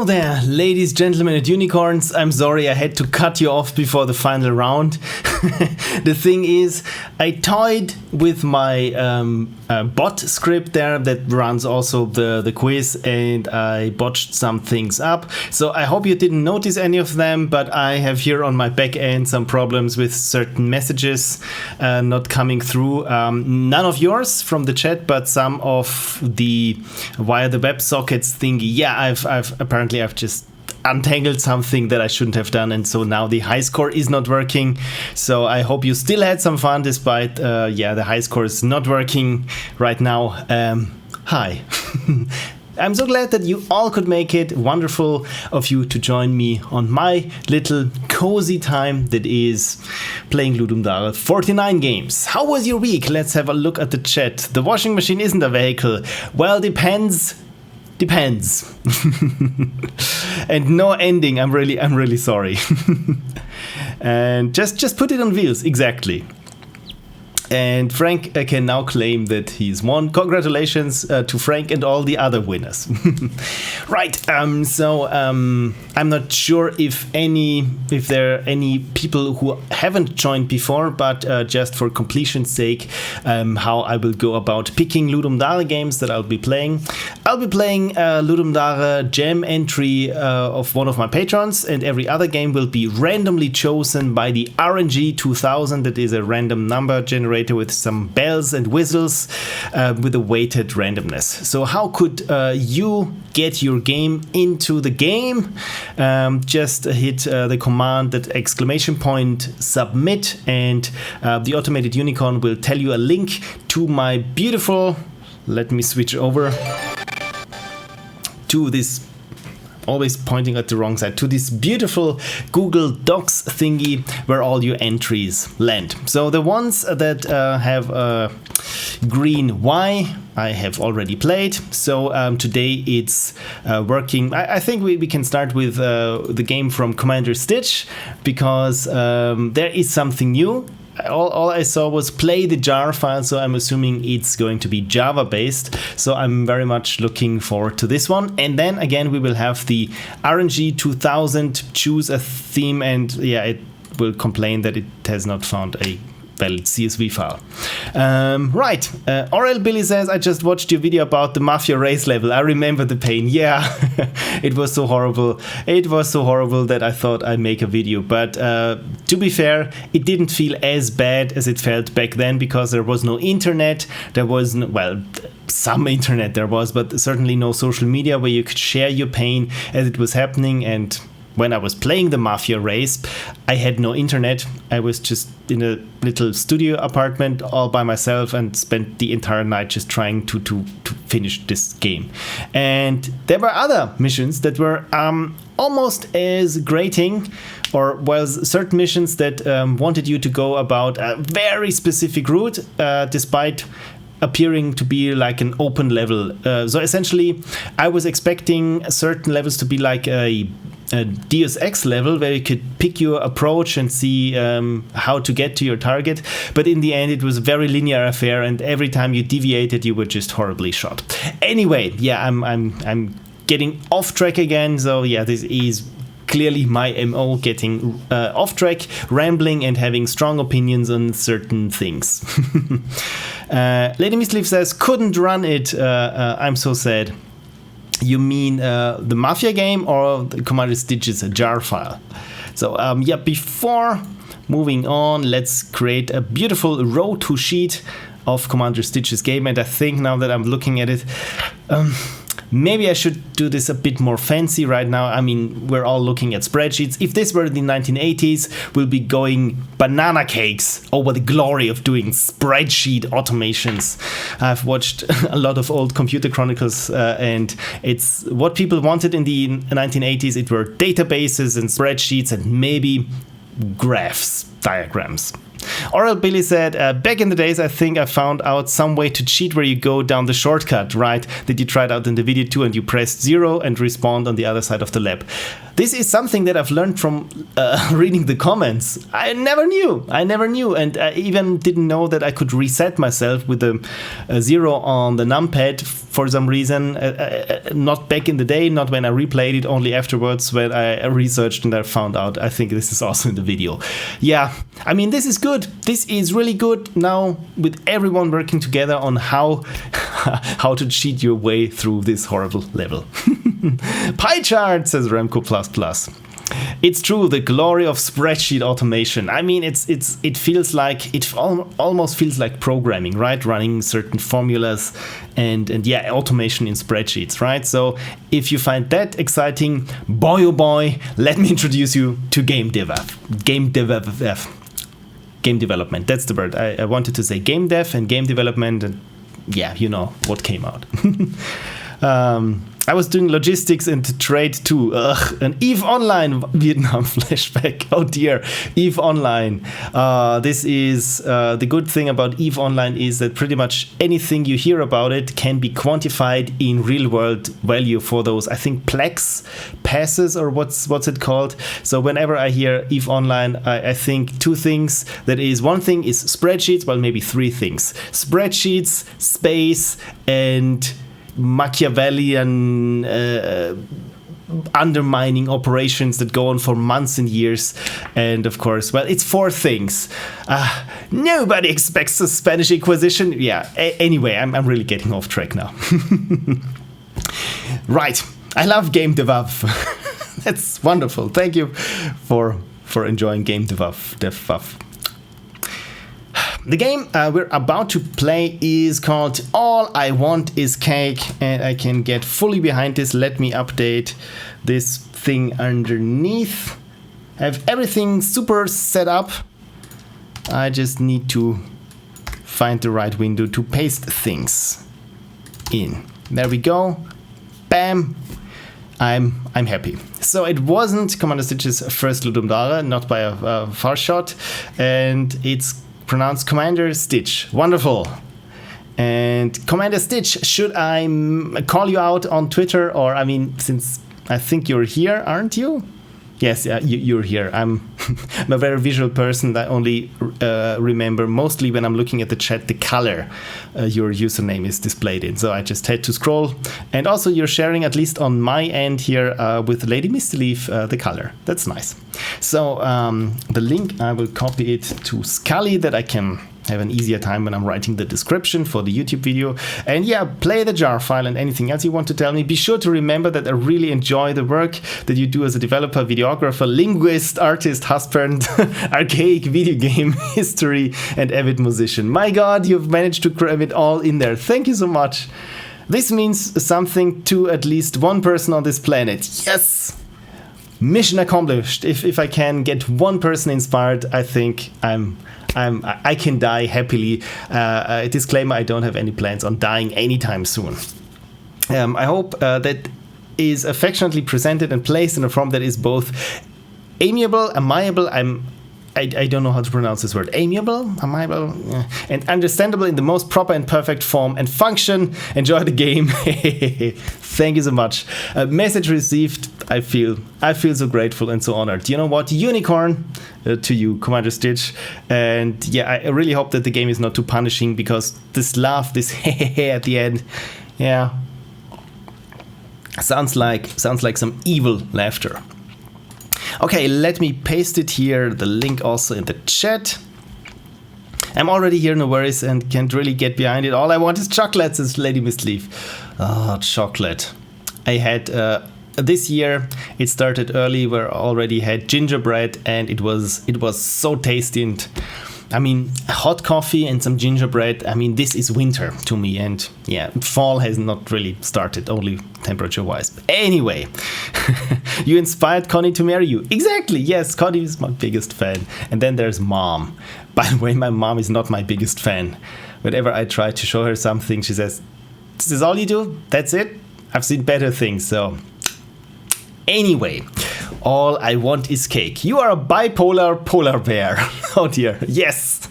Hello there, ladies, gentlemen, and unicorns. I'm sorry I had to cut you off before the final round. The thing is, I toyed with my bot script there that runs also the quiz, and I botched some things up. So I hope you didn't notice any of them, but I have here on my back end some problems with certain messages not coming through. None of yours from the chat, but some of the via the WebSockets thingy. Yeah, I've just untangled something that I shouldn't have done, and so now the high score is not working. So I hope you still had some fun despite the high score is not working right now. Hi. I'm so glad that you all could make it. Wonderful of you to join me on my little cozy time that is playing Ludum Dare 49 games. How was your week? Let's have a look at the chat. The washing machine isn't a vehicle. Well, depends. And no ending. I'm really sorry. And just put it on wheels. Exactly. And Frank can now claim that he's won. Congratulations to Frank and all the other winners. Right. So I'm not sure if there are any people who haven't joined before, but just for completion's sake, how I will go about picking Ludum Dare games that I'll be playing. I'll be playing Ludum Dare Jam entry of one of my patrons, and every other game will be randomly chosen by the RNG 2000. That is a random number generator with some bells and whistles with a weighted randomness. So how could you get your game into the game? Just hit the command that ! submit, and the automated unicorn will tell you a link to my beautiful, let me switch over to this, always pointing at the wrong side, to this beautiful Google Docs thingy where all your entries land. So the ones that have a green Y, I have already played. So today it's working. I think we can start with the game from COMMANDERSTITCH, because there is something new. All I saw was play the jar file, so I'm assuming it's going to be Java based. So I'm very much looking forward to this one. And then again, we will have the RNG 2000 choose a theme, and yeah, it will complain that it has not found a valid CSV file. Right. Oral Billy says, I just watched your video about the Mafia race level. I remember the pain. Yeah, it was so horrible. It was so horrible that I thought I'd make a video. But to be fair, it didn't feel as bad as it felt back then, because there was no internet. There was, some internet there was, but certainly no social media where you could share your pain as it was happening. And when I was playing the Mafia race, I had no internet. I was just in a little studio apartment all by myself and spent the entire night just trying to finish this game. And there were other missions that were almost as grating, or certain missions that wanted you to go about a very specific route, despite appearing to be like an open level. So essentially, I was expecting certain levels to be like a Deus Ex level, where you could pick your approach and see how to get to your target. But in the end, it was a very linear affair, and every time you deviated, you were just horribly shot. Anyway, yeah, I'm getting off track again. So yeah, this is clearly my MO, getting off track, rambling, and having strong opinions on certain things. LadyMistLeaf says, couldn't run it. I'm so sad. You mean the Mafia game or the COMMANDERSTITCH's jar file? So yeah, before moving on, let's create a beautiful row to sheet of COMMANDERSTITCH's game. And I think now that I'm looking at it, maybe I should do this a bit more fancy right now. I mean, we're all looking at spreadsheets. If this were the 1980s, we'll be going banana cakes over the glory of doing spreadsheet automations. I've watched a lot of old Computer Chronicles, and it's what people wanted in the 1980s. It were databases and spreadsheets and maybe graphs, diagrams. Oral Billy said, back in the days, I think I found out some way to cheat where you go down the shortcut, right? That you tried out in the video too, and you pressed 0 and respawned on the other side of the lab. this is something that I've learned from reading the comments. I never knew, and I even didn't know that I could reset myself with a 0 on the numpad for some reason. Not back in the day, not when I replayed it, only afterwards when I researched and I found out. I think this is also in the video. Yeah, I mean, this is good. This is really good now with everyone working together on how to cheat your way through this horrible level. Pie chart, says Remco++. It's true, the glory of spreadsheet automation. I mean, it feels like, it almost feels like programming, right? Running certain formulas and yeah, automation in spreadsheets, right? So if you find that exciting, boy oh boy, let me introduce you to game development. That's the word. I wanted to say game dev and game development, and yeah, you know what came out. I was doing logistics and trade too. An EVE Online Vietnam flashback. Oh dear, EVE Online. This is the good thing about EVE Online is that pretty much anything you hear about it can be quantified in real world value for those, I think, Plex passes, or what's it called. So whenever I hear EVE Online, I think two things. That is, one thing is spreadsheets, well, maybe three things. Spreadsheets, space, and Machiavellian undermining operations that go on for months and years. And of course, well, it's four things. Nobody expects a Spanish Inquisition. Yeah, anyway, I'm really getting off track now. Right, I love game dev. That's wonderful. Thank you for enjoying game dev. The game we're about to play is called All I Want Is Cake, and I can get fully behind this. Let me update this thing underneath. I have everything super set up. I just need to find the right window to paste things in. There we go. Bam. I'm happy. So it wasn't COMMANDERSTITCH's first Ludum Dare, not by a far shot, and it's pronounced COMMANDERSTITCH. Wonderful. And COMMANDERSTITCH, should I call you out on Twitter? Or, I mean, since I think you're here, aren't you? Yes, you're here. I'm a very visual person. I only remember mostly when I'm looking at the chat the color your username is displayed in. So I just had to scroll. And also you're sharing, at least on my end here, with LadyMistLeaf, the color. That's nice. So the link, I will copy it to Scully that I can have an easier time when I'm writing the description for the YouTube video. And yeah, play the jar file and anything else you want to tell me. Be sure to remember that I really enjoy the work that you do as a developer, videographer, linguist, artist, husband, archaic video game history, and avid musician. My God, you've managed to cram it all in there. Thank you so much. This means something to at least one person on this planet. Yes! Mission accomplished. If I can get one person inspired, I think I can die happily. Disclaimer, I don't have any plans on dying anytime soon. I hope that is affectionately presented and placed in a form that is both amiable, amiable, I don't know how to pronounce this word, amiable, amiable, yeah, and understandable in the most proper and perfect form and function. Enjoy the game. Thank you so much. Message received. I feel so grateful and so honored. You know what? Unicorn to you, COMMANDERSTITCH. And yeah, I really hope that the game is not too punishing, because this laugh, this at the end, yeah, sounds like some evil laughter. Okay, let me paste it here, the link also in the chat. I'm already here, no worries, and can't really get behind it. All I want is chocolate, says LadyMistLeaf. Oh, chocolate. I had, this year, it started early, we already had gingerbread, and it was so tasty. And I mean, hot coffee and some gingerbread, I mean, this is winter to me. And yeah, fall has not really started, only temperature-wise. But anyway, you inspired Connie to marry you. Exactly, yes, Connie is my biggest fan. And then there's Mom. By the way, my mom is not my biggest fan. Whenever I try to show her something, she says, "This is all you do? That's it? I've seen better things." So anyway, all I want is cake. You are a bipolar polar bear. Oh dear. Yes.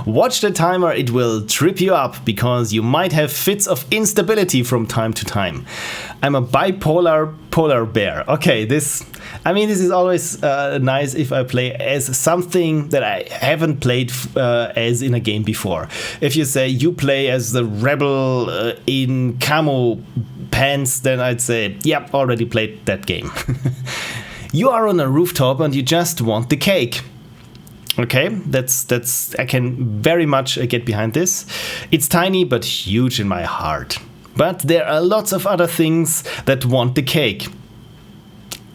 Watch the timer, it will trip you up because you might have fits of instability from time to time. I'm a bipolar polar bear. Okay, this is always nice if I play as something that I haven't played as in a game before. If you say you play as the rebel in camo pants, then I'd say, yep, already played that game. You are on a rooftop and you just want the cake. Okay, that's I can very much get behind this. It's tiny but huge in my heart. But there are lots of other things that want the cake.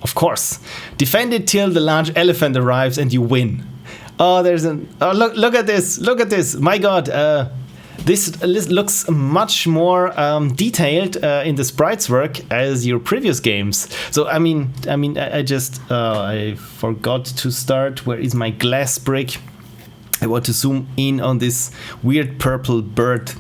Of course, defend it till the large elephant arrives and you win. Oh, look at this! My God, this looks much more detailed in the sprites work as your previous games. So I forgot to start. Where is my glass brick? I want to zoom in on this weird purple bird.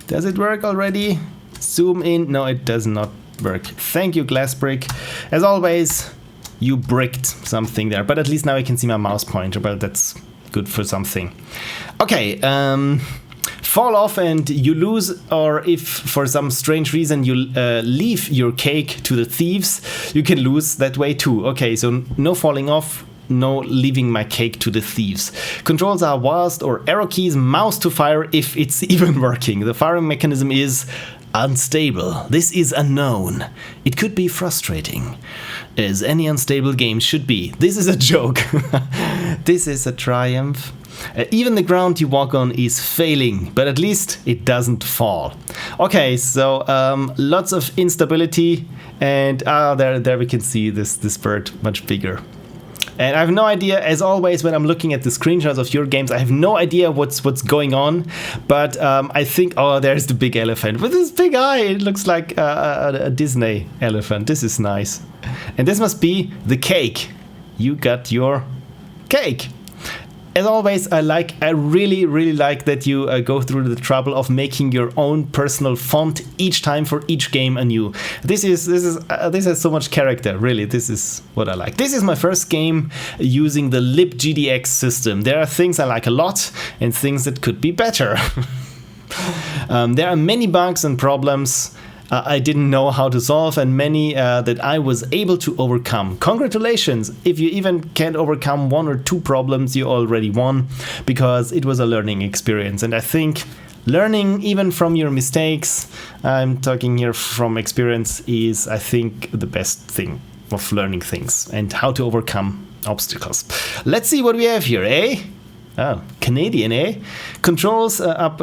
Does it work already? Zoom in. No, it does not work. Thank you, glass brick. As always, you bricked something there, but at least now I can see my mouse pointer. Well, that's good for something. Okay. Fall off and you lose, or if for some strange reason you leave your cake to the thieves, you can lose that way too. Okay, so no falling off, no leaving my cake to the thieves. Controls are WASD or arrow keys, mouse to fire if it's even working. The firing mechanism is unstable. This is unknown. It could be frustrating, as any unstable game should be. This is a joke. This is a triumph. Even the ground you walk on is failing, but at least it doesn't fall. Okay, so lots of instability, and there we can see this bird much bigger. And I have no idea, as always, when I'm looking at the screenshots of your games, I have no idea what's going on. But I think, there's the big elephant with this big eye. It looks like a Disney elephant. This is nice. And this must be the cake. You got your cake. As always, I really like that you go through the trouble of making your own personal font each time for each game anew. This has so much character. Really, this is what I like. This is my first game using the libgdx system. There are things I like a lot and things that could be better. There are many bugs and problems I didn't know how to solve, and many that I was able to overcome. Congratulations! If you even can't overcome 1 or 2 problems, you already won, because it was a learning experience. And I think learning even from your mistakes, I'm talking here from experience, is I think the best thing of learning things and how to overcome obstacles. Let's see what we have here, eh? Oh, Canadian, eh? Controls up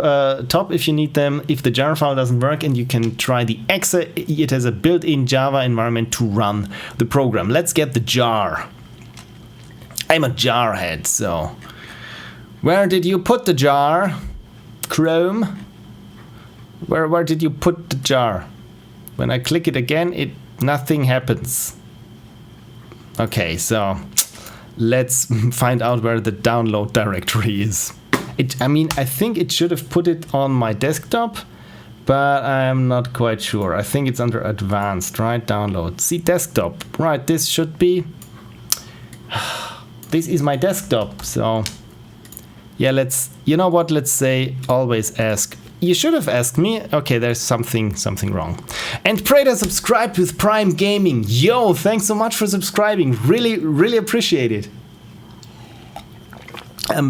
top if you need them. If the jar file doesn't work, and you can try the exe, it has a built-in Java environment to run the program. Let's get the jar. I'm a jar head, so... Where did you put the jar? Chrome? Where did you put the jar? When I click it again, nothing happens. Okay, so... Let's find out where the download directory is. I think it should have put it on my desktop, but I'm not quite sure. I think it's under advanced, right? Download. See, desktop. Right, this should be... This is my desktop, so... Yeah, you know what? Let's say always ask. You should have asked me. Okay, there's something wrong. And Prater subscribed with Prime Gaming. Yo, thanks so much for subscribing. Really appreciate it.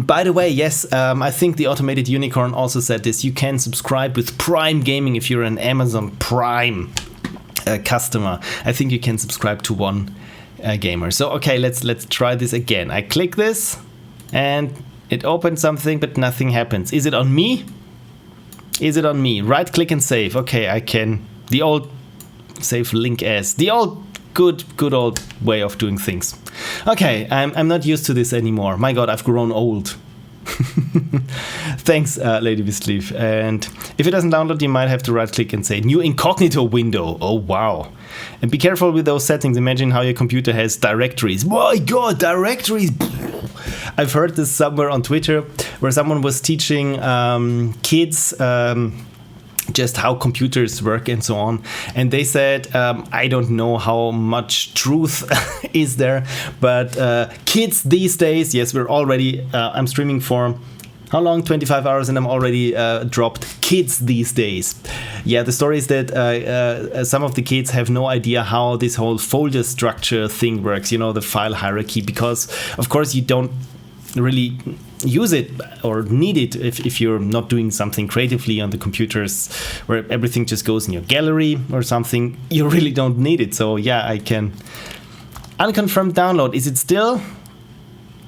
By the way, yes, I think the Automated Unicorn also said this. You can subscribe with Prime Gaming if you're an Amazon Prime customer. I think you can subscribe to one gamer. So, okay, let's try this again. I click this, and it opens something, but nothing happens. Is it on me? Is it on me? Right click and save. Okay, I can. The old save link as. The old good old way of doing things. Okay, I'm not used to this anymore. My God, I've grown old. Thanks, LadyMistLeaf. And if it doesn't download, you might have to right click and say new incognito window. Oh, wow. And be careful with those settings. Imagine how your computer has directories. My God, directories. I've heard this somewhere on Twitter where someone was teaching kids just how computers work and so on. And they said, I don't know how much truth is there, but kids these days, yes, we're already, I'm streaming for How long? 25 hours, and I'm already dropped kids these days. Yeah, the story is that some of the kids have no idea how this whole folder structure thing works, you know, the file hierarchy, because of course you don't really use it or need it if you're not doing something creatively on the computers where everything just goes in your gallery or something. You really don't need it. So yeah, I can unconfirmed download. Is it still?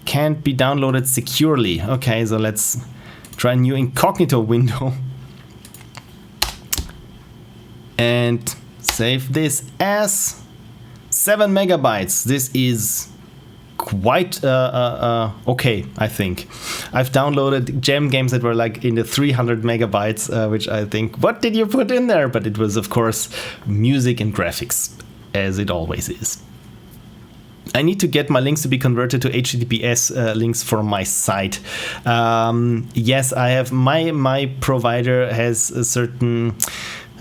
Can't be downloaded securely. Okay, so let's try a new incognito window and save this as 7 megabytes. This is quite okay, I think. I've downloaded gem games that were like in the 300 megabytes, which I think, what did you put in there? But it was, of course, music and graphics, as it always is. I need to get my links to be converted to HTTPS links for my site. Yes, I have my provider has a certain.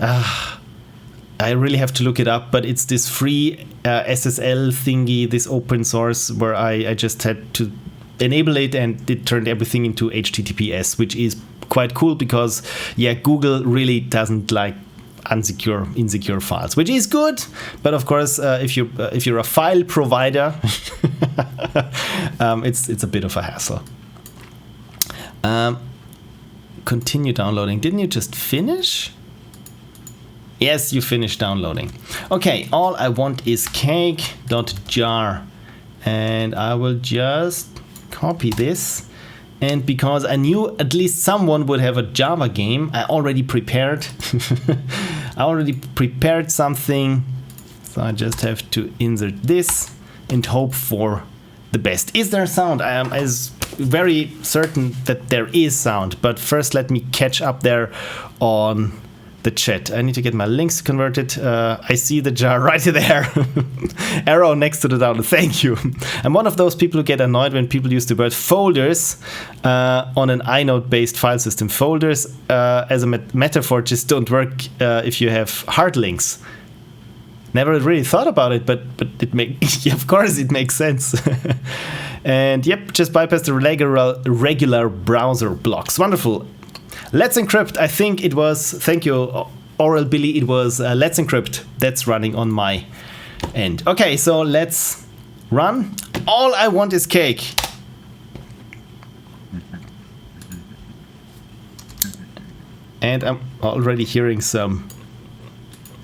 I really have to look it up, but it's this free SSL thingy, this open source, where I just had to enable it, and it turned everything into HTTPS, which is quite cool because yeah, Google really doesn't like insecure files, which is good, but of course if you're a file provider, it's a bit of a hassle. Continue downloading. Didn't you just finish? Yes, you finished downloading. Okay, all I want is cake.jar, and I will just copy this. And because I knew at least someone would have a Java game, I already prepared. I already prepared something. So I just have to insert this and hope for the best. Is there sound? I am very certain that there is sound. But first let me catch up there on the chat. I need to get my links converted. I see the jar right there. Arrow next to the download. Thank you. I'm one of those people who get annoyed when people use the word folders on an inode-based file system. Folders as a metaphor just don't work if you have hard links. Never really thought about it, but yeah, of course it makes sense. And yep, just bypass the regular browser blocks. Wonderful. Let's Encrypt, I think it was, thank you, Oral Billy, it was Let's Encrypt that's running on my end. Okay, so let's run. All I want is cake. And I'm already hearing some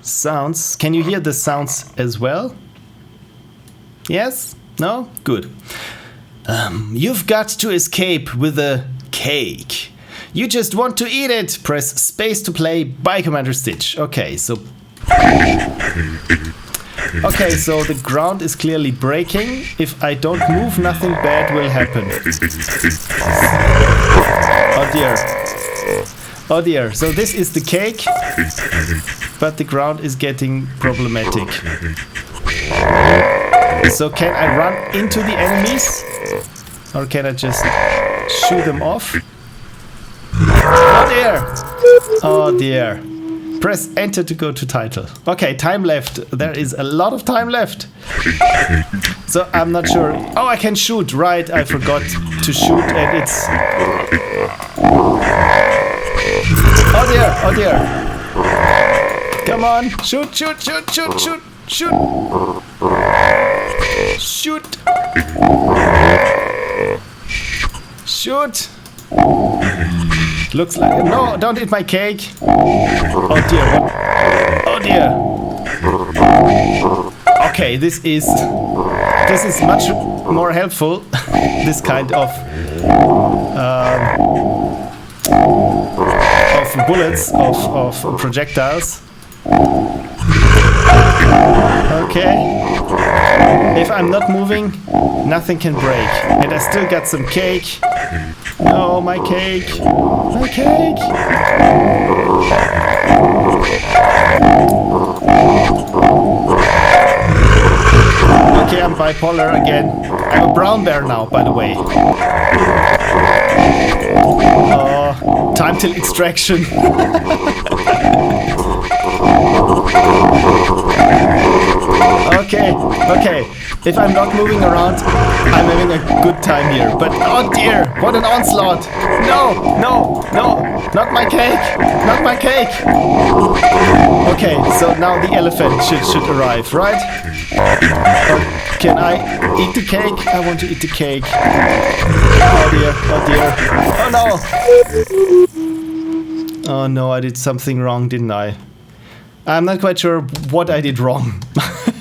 sounds. Can you hear the sounds as well? Yes? No? Good. You've got to escape with a cake. You just want to eat it. Press space to play by CommanderStitch. Okay, so the ground is clearly breaking. If I don't move, nothing bad will happen. Oh dear. Oh dear. So this is the cake, but the ground is getting problematic. So can I run into the enemies? Or can I just shoot them off? Oh dear! Oh dear. Press enter to go to title. Okay, time left. There is a lot of time left. So I'm not sure. Oh, I can shoot. Right, I forgot to shoot and it's... Oh dear, oh dear. Come on, shoot, shoot, shoot, shoot, shoot, shoot. Shoot. Shoot. Looks like... No, don't eat my cake. Oh dear. Oh dear. Okay, this is much more helpful. This kind of bullets, of projectiles. Okay. If I'm not moving, nothing can break. And I still got some cake. No, my cake. My cake. Okay, I'm bipolar again. I'm a brown bear now, by the way. Time till extraction. Okay, okay. If I'm not moving around, I'm having a good time here. But oh dear, what an onslaught! No, no, no, not my cake, not my cake. Okay, so now the elephant should arrive, right? Can I eat the cake? I want to eat the cake. Oh dear, oh dear. Oh no! Oh no, I did something wrong, didn't I? I'm not quite sure what I did wrong.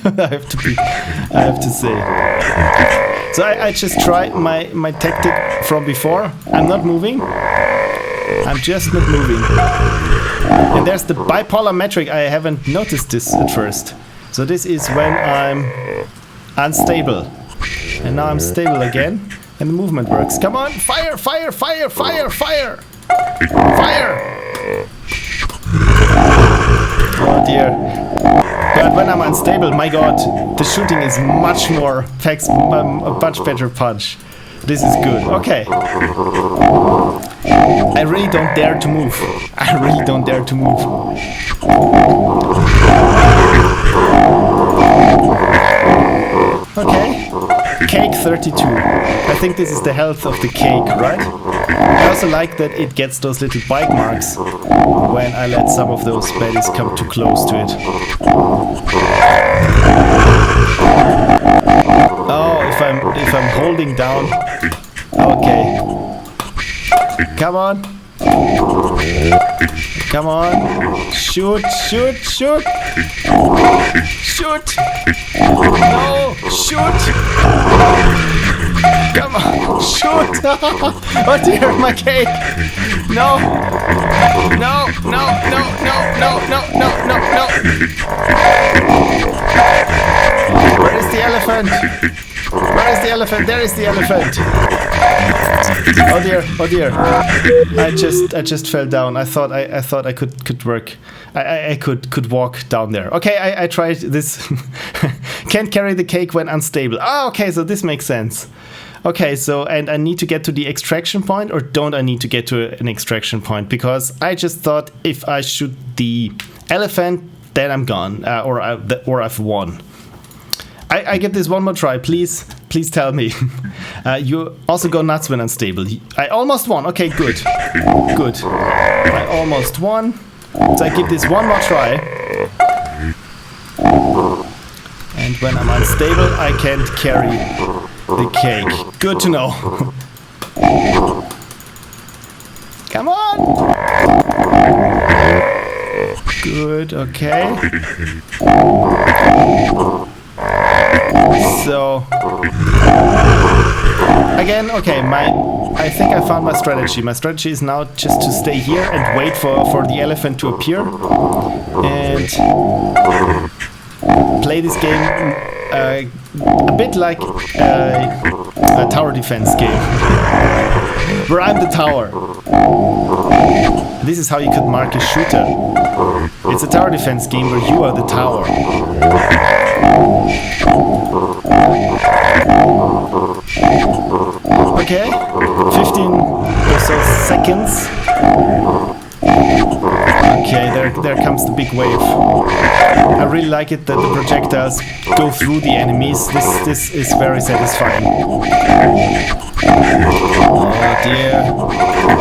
I have to say. So I just tried my tactic from before. I'm not moving. I'm just not moving. And there's the bipolar metric. I haven't noticed this at first. So this is when I'm unstable. And now I'm stable again. And the movement works. Come on, fire, fire, fire, fire, fire! Fire! Oh dear. But when I'm unstable, my god, the shooting is much more, packs a much better punch. This is good. Okay. I really don't dare to move. I really don't dare to move. Okay. Cake 32. I think this is the health of the cake, right? I also like that it gets those little bite marks when I let some of those baddies come too close to it. Oh, if I'm holding down. Okay. Come on. Come on. Shoot, shoot, shoot. Shoot. No, shoot. Come on, shoot. Oh dear, my cake. No. No, no, no, no, no, no, no, no, no. Where is the elephant? Where is the elephant? There is the elephant. Oh dear, oh dear. I just fell down. I thought I could work. I could walk down there. Okay, I tried this. Can't carry the cake when unstable. Ah, okay, so this makes sense. Okay, so and I need to get to the extraction point, or don't I need to get to an extraction point? Because I just thought if I shoot the elephant, then I'm gone, or I've won. I give this one more try, please. Please tell me. You also go nuts when unstable. I almost won. Okay, good. Good. I almost won. So I give this one more try. And when I'm unstable, I can't carry the cake. Good to know. Come on. Good, okay. So again, okay, I think I found my strategy. My strategy is now just to stay here and wait for the elephant to appear and play this game a bit like a tower defense game where I'm the tower. This is how you could mark a shooter. It's a tower defense game where you are the tower. Okay, 15 or so seconds. Okay, there comes the big wave. I really like it that the projectiles go through the enemies. This is very satisfying. Oh dear,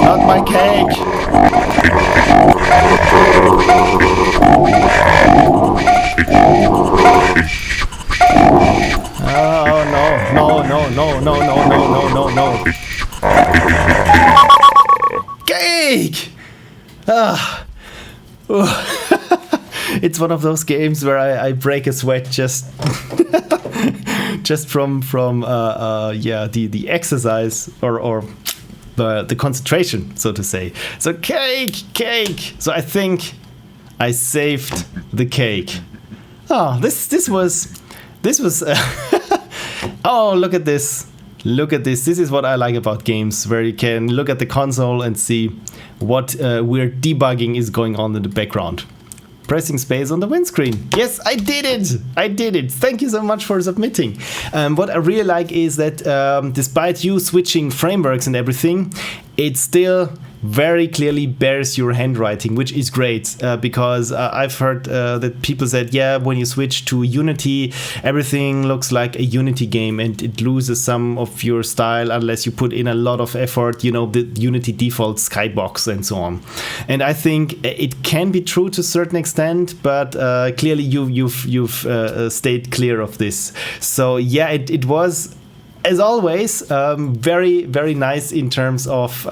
not my cake. Oh no, no, no, no, no, no, no, no, no, no. Cake! Ah. It's one of those games where I break a sweat just from the exercise or the concentration, so to say. So cake. So I think I saved the cake. Oh, this was. Oh, look at this. Look at this. This is what I like about games, where you can look at the console and see what weird debugging is going on in the background. Pressing space on the windscreen. Yes, I did it. I did it. Thank you so much for submitting. What I really like is that despite you switching frameworks and everything, it still very clearly bears your handwriting, which is great, because I've heard that people said, yeah, when you switch to Unity, everything looks like a Unity game and it loses some of your style unless you put in a lot of effort, you know, the Unity default skybox and so on. And I think it can be true to a certain extent, but clearly you've stayed clear of this. So yeah, it was, as always, very, very nice in terms of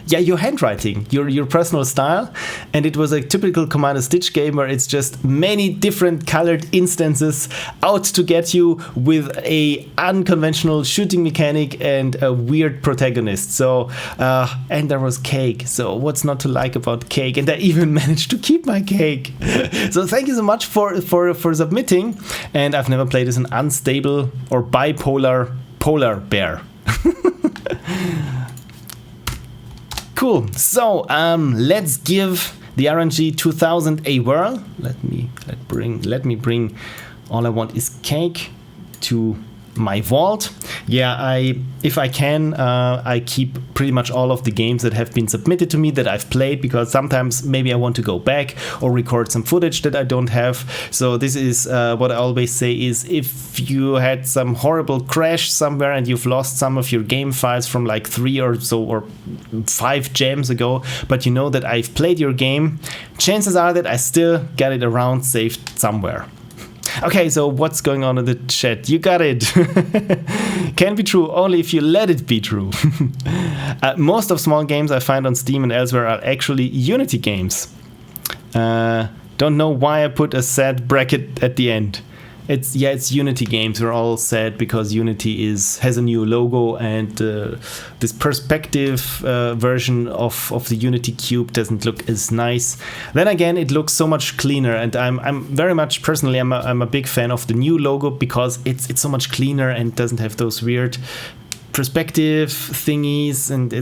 your handwriting, your personal style. And it was a typical Commander-Stitch game where it's just many different colored instances out to get you with a unconventional shooting mechanic and a weird protagonist. So and there was cake, so what's not to like about cake? And I even managed to keep my cake. So thank you so much for submitting. And I've never played as an unstable or bipolar polar bear. Cool. So let's give the RNG 2000 a whirl. Let me bring. All I want is cake to my vault. Yeah, if I can, I keep pretty much all of the games that have been submitted to me that I've played, because sometimes maybe I want to go back or record some footage that I don't have. So this is what I always say is, if you had some horrible crash somewhere and you've lost some of your game files from like 3 or so or 5 jams ago, but you know that I've played your game, chances are that I still got it around saved somewhere. Okay, so what's going on in the chat? You got it. Can be true only if you let it be true. Most of small games I find on Steam and elsewhere are actually Unity games. Don't know why I put a sad bracket at the end. It's Unity games. We're all sad because Unity has a new logo, and this perspective version of the Unity cube doesn't look as nice. Then again, it looks so much cleaner, and I'm very much personally I'm a big fan of the new logo because it's so much cleaner and doesn't have those weird perspective thingies, and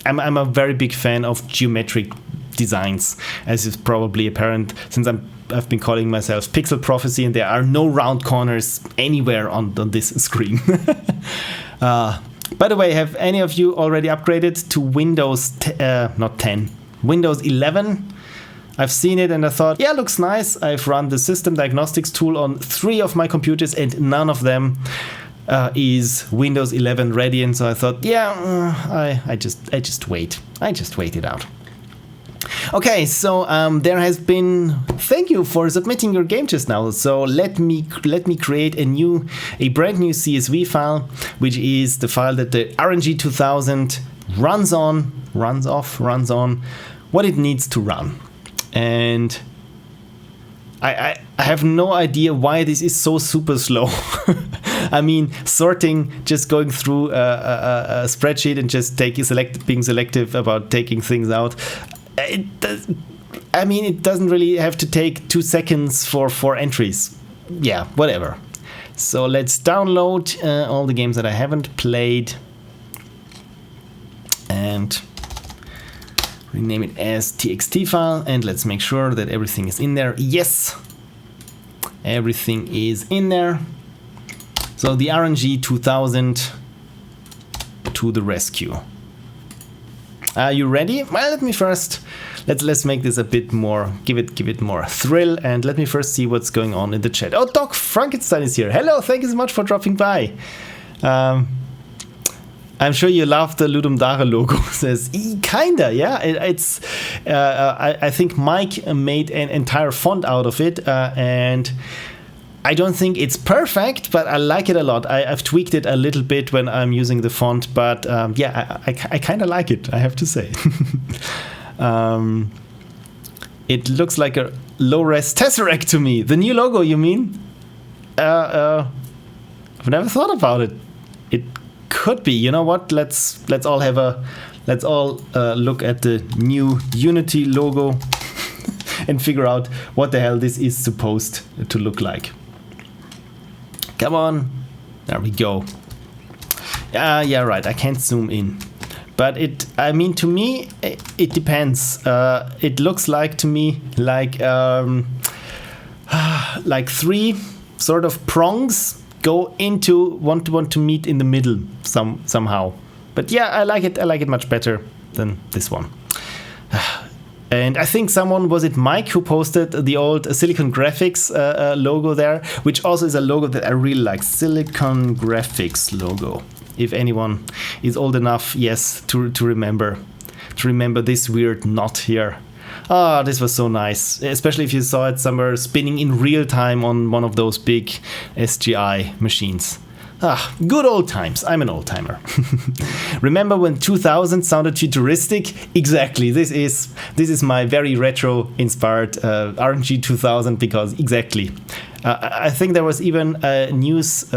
I'm a very big fan of geometric designs, as is probably apparent since I've been calling myself Pixel Prophecy, and there are no round corners anywhere on this screen. By the way, have any of you already upgraded to Windows not 10, Windows 11? I've seen it and I thought, yeah, looks nice. I've run the system diagnostics tool on 3 of my computers and none of them is Windows 11 ready, and so I thought, yeah, I just wait it out. Okay, so there has been. Thank you for submitting your game just now. So let me create a brand new CSV file, which is the file that the RNG 2000 runs on what it needs to run. And I have no idea why this is so super slow. I mean, sorting, just going through a spreadsheet and just being selective about taking things out. It doesn't really have to take 2 seconds for 4 entries. Yeah, whatever. So let's download all the games that I haven't played and rename it as txt file, and let's make sure that everything is in there. Yes, everything is in there. So the RNG 2000 to the rescue. Are you ready? Well, let me first let's make this a bit more, give it more thrill, and let me first see what's going on in the chat. Oh, Dock Frankenstein is here. Hello, thank you so much for dropping by. I'm sure you love the Ludum Dare logo. Says kinda, yeah. I think Mike made an entire font out of it, and I don't think it's perfect, but I like it a lot. I've tweaked it a little bit when I'm using the font, but yeah, I kind of like it, I have to say. It looks like a low-res Tesseract to me. The new logo, you mean? I've never thought about it. It could be. You know what? Let's all look at the new Unity logo and figure out what the hell this is supposed to look like. Come on. There we go. Yeah, right. I can't zoom in. But to me, it depends. It looks like to me like 3 sort of prongs want to meet in the middle somehow. But yeah, I like it much better than this one. And I think was it Mike, who posted the old Silicon Graphics logo there, which also is a logo that I really like. Silicon Graphics logo. If anyone is old enough, yes, to remember this weird knot here. Ah, this was so nice, especially if you saw it somewhere spinning in real time on one of those big SGI machines. Ah, good old times. I'm an old timer. Remember when 2000 sounded futuristic? Exactly. This is my very retro inspired RNG 2000, because exactly. I think there was even a news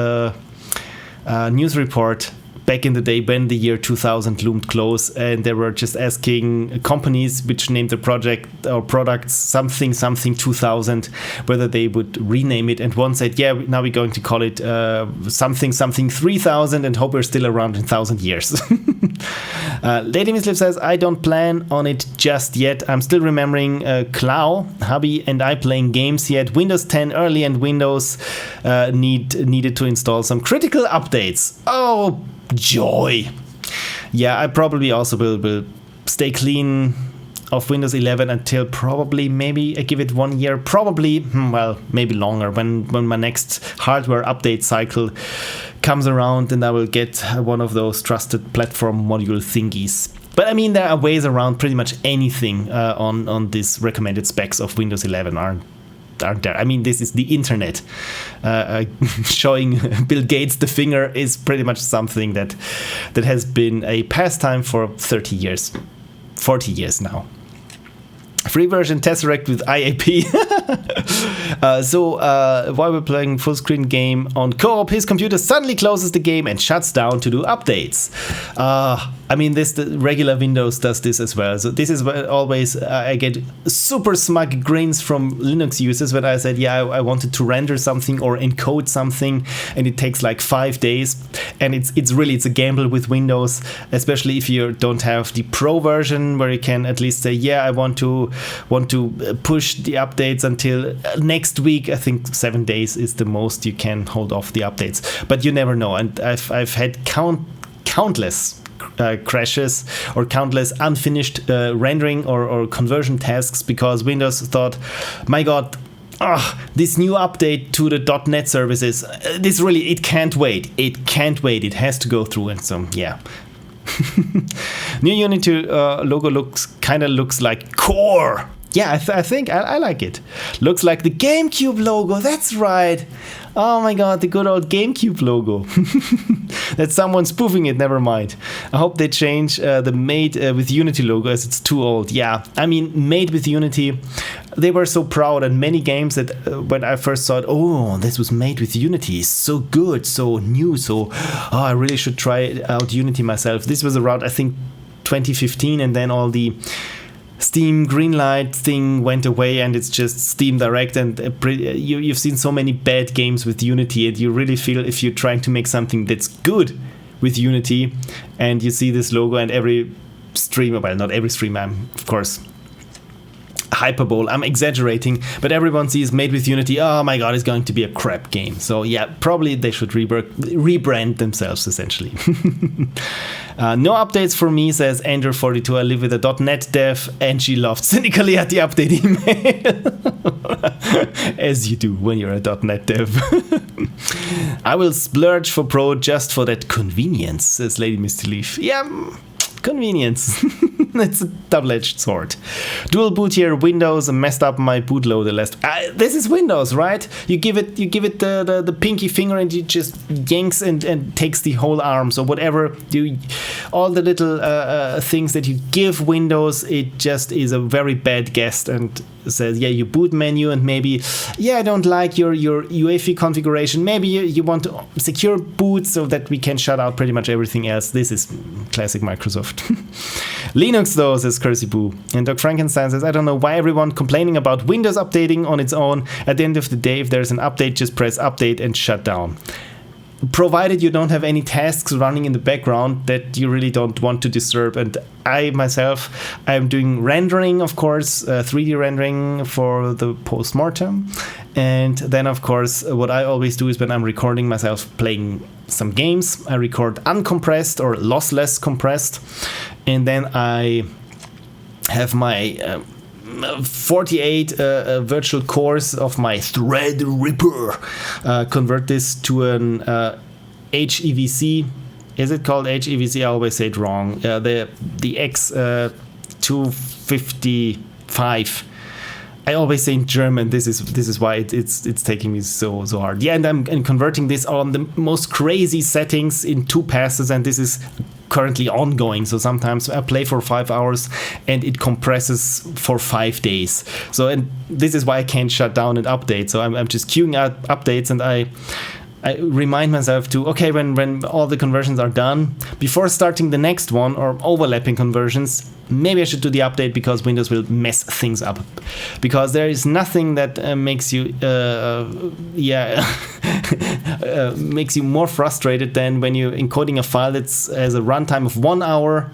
report back in the day when the year 2000 loomed close, and they were just asking companies which named the project or products something 2000 whether they would rename it, and one said, yeah, now we're going to call it something 3000 and hope we're still around in 1000 years. LadyMistLeaf says, I don't plan on it just yet. I'm still remembering Clau, hubby and I playing games. He had Windows 10 early, and Windows needed to install some critical updates. Oh, joy. Yeah, I probably also will stay clean of Windows 11 until probably, maybe I give it 1 year, probably, well, maybe longer, when my next hardware update cycle comes around, and I will get one of those trusted platform module thingies. But I mean, there are ways around pretty much anything on these recommended specs of Windows 11 aren't there. I mean, this is the internet. Showing Bill Gates the finger is pretty much something that has been a pastime for 30 years, 40 years now. Free version Tesseract with IAP. So while we're playing full screen game on co-op, his computer suddenly closes the game and shuts down to do updates. I mean, the regular Windows does this as well. So this is where always I get super smug grins from Linux users when I said, yeah, I wanted to render something or encode something, and it takes like 5 days. And it's a gamble with Windows, especially if you don't have the Pro version, where you can at least say, yeah, I want to push the updates until next week. I think 7 days is the most you can hold off the updates, but you never know. And I've had countless crashes or countless unfinished rendering or conversion tasks because Windows thought, my god, this new update to the .NET services, it can't wait. It has to go through. And so, yeah. New Unity logo looks like core. Yeah, I think I like it. Looks like the GameCube logo. That's right. Oh my god, the good old GameCube logo. That's someone spoofing it, never mind. I hope they change the Made with Unity logo, as it's too old. Yeah, I mean, Made with Unity, they were so proud, and many games that when I first saw it, oh, this was made with Unity, so good, so new, so I really should try out Unity myself. This was around, I think, 2015, and then all the Steam Greenlight thing went away, and it's just Steam Direct, and you've seen so many bad games with Unity, and you really feel if you're trying to make something that's good with Unity, and you see this logo, and every streamer, well, not every streamer, I'm, of course, hyperbole, I'm exaggerating, but everyone sees Made with Unity, oh my god, it's going to be a crap game. So yeah, probably they should rebrand themselves, essentially. No updates for me, says Andrew42. I live with a .NET dev, and she laughed cynically at the update email. As you do when you're a .NET dev. I will splurge for Pro just for that convenience, says LadyMistLeaf. Yeah, convenience. It's a double-edged sword. Dual boot here, Windows messed up my bootloader last. This is Windows, right? You give it the pinky finger, and it just yanks and takes the whole arm. So whatever all the little things that you give Windows, it just is a very bad guest and says, yeah, your boot menu, and maybe, yeah, I don't like your UEFI configuration. Maybe you want to secure boot so that we can shut out pretty much everything else. This is classic Microsoft. Linux, though, says Cursey Boo. And Dock Frankenstein says, I don't know why everyone complaining about Windows updating on its own. At the end of the day, if there's an update, just press update and shut down. provided you don't have any tasks running in the background that you really don't want to disturb. And I myself, I'm doing rendering, of course, 3D rendering for the post-mortem. And then, of course, what I always do is when I'm recording myself playing some games, I record uncompressed or lossless compressed. And then I have my 48 virtual cores of my Threadripper, convert this to an HEVC. Is it called HEVC? I always say it wrong. The X255. I always say in German. This is why it's taking me so hard. Yeah, and I'm converting this on the most crazy settings in 2 passes, and this is currently ongoing. So sometimes I play for 5 hours and it compresses for 5 days. So, and this is why I can't shut down and update. So I'm just queuing out updates, and I remind myself to, okay, when all the conversions are done, before starting the next one or overlapping conversions, maybe I should do the update, because Windows will mess things up. Because there is nothing that makes you makes you more frustrated than when you're encoding a file that's has a runtime of 1 hour,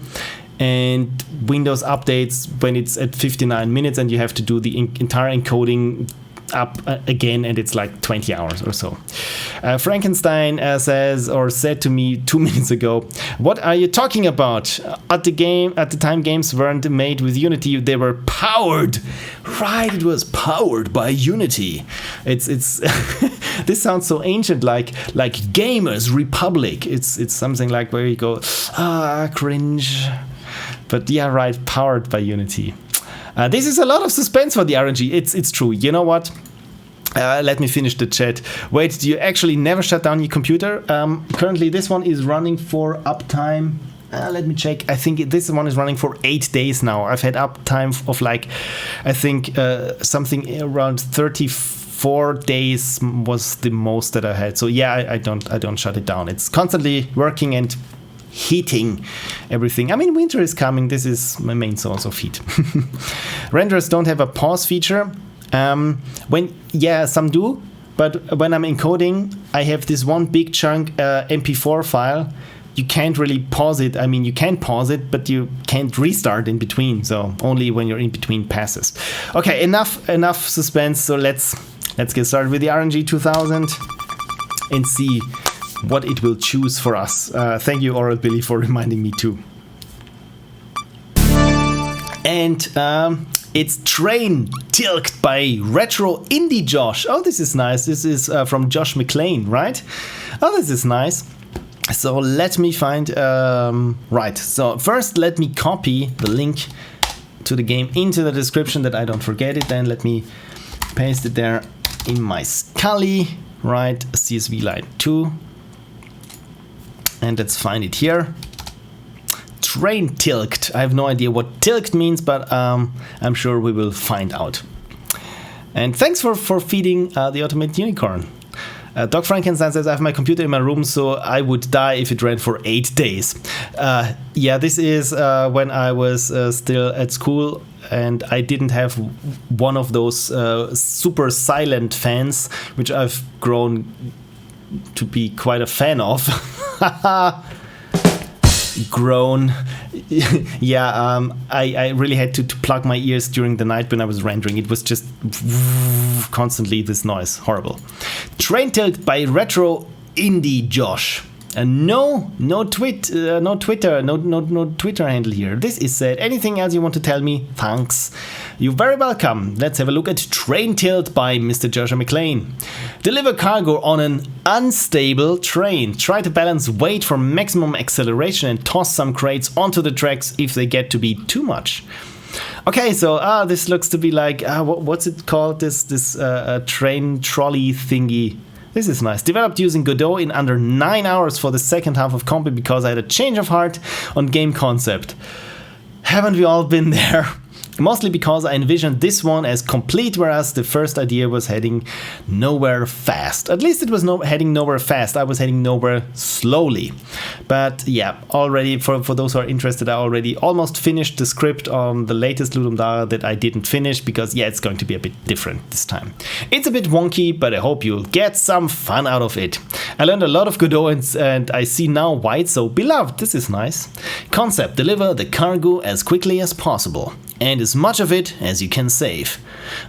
and Windows updates when it's at 59 minutes, and you have to do the entire encoding up again, and it's like 20 hours or so. Frankenstein said to me 2 minutes ago, "What are you talking about? At the time games weren't made with Unity, they were powered." Right, it was powered by Unity. It's this sounds so ancient, like Gamers Republic. It's something like where you go, cringe. But yeah, right, powered by Unity. This is a lot of suspense for the RNG. It's true. You know what? Let me finish the chat. Wait, do you actually never shut down your computer? Currently, this one is running for uptime. Let me check. I think this one is running for 8 days now. I've had uptime of like, I think something around 34 days was the most that I had. So yeah, I don't shut it down. It's constantly working and heating everything. I mean, winter is coming. This is my main source of heat. Renderers don't have a pause feature. Some do, but when I'm encoding, I have this one big chunk MP4 file. You can't really pause it. I mean, you can pause it, but you can't restart in between. So only when you're in between passes. Okay, enough suspense. So let's get started with the RNG 2000 and see what it will choose for us. Thank you, Oral Billy, for reminding me too. And it's Train Tilked by Retro Indie Josh. Oh, this is nice. This is from Josh McClain, right? Oh, this is nice. So let me find... right, so first let me copy the link to the game into the description that I don't forget it. Then let me paste it there in my Scully, right? CSV line 2. And let's find it here. Train Tilked. I have no idea what tilked means, but I'm sure we will find out. And thanks for feeding the Automated Unicorn. Dock Frankenstein says, I have my computer in my room, so I would die if it ran for 8 days. Yeah, this is when I was still at school, and I didn't have one of those super silent fans, which I've grown to be quite a fan of. Grown. Yeah, I really had to plug my ears during the night when I was rendering. It was just constantly this noise. Horrible. Train Tilt by Retro Indie Josh. No Twitter handle here. This is said. Anything else you want to tell me? Thanks. You're very welcome. Let's have a look at Train Tilt by Mr. Joshua McClain. Deliver cargo on an unstable train. Try to balance weight for maximum acceleration and toss some crates onto the tracks if they get to be too much. Okay, so this looks to be like what's it called? This train trolley thingy. This is nice. Developed using Godot in under 9 hours for the second half of Compi because I had a change of heart on game concept. Haven't we all been there? Mostly because I envisioned this one as complete, whereas the first idea was heading nowhere fast. At least it was heading nowhere fast. I was heading nowhere slowly. But yeah, already for those who are interested, I already almost finished the script on the latest Ludum Dare that I didn't finish because yeah, it's going to be a bit different this time. It's a bit wonky, but I hope you'll get some fun out of it. I learned a lot of Godot and I see now why it's so beloved. This is nice. Concept: deliver the cargo as quickly as possible, and as much of it as you can save.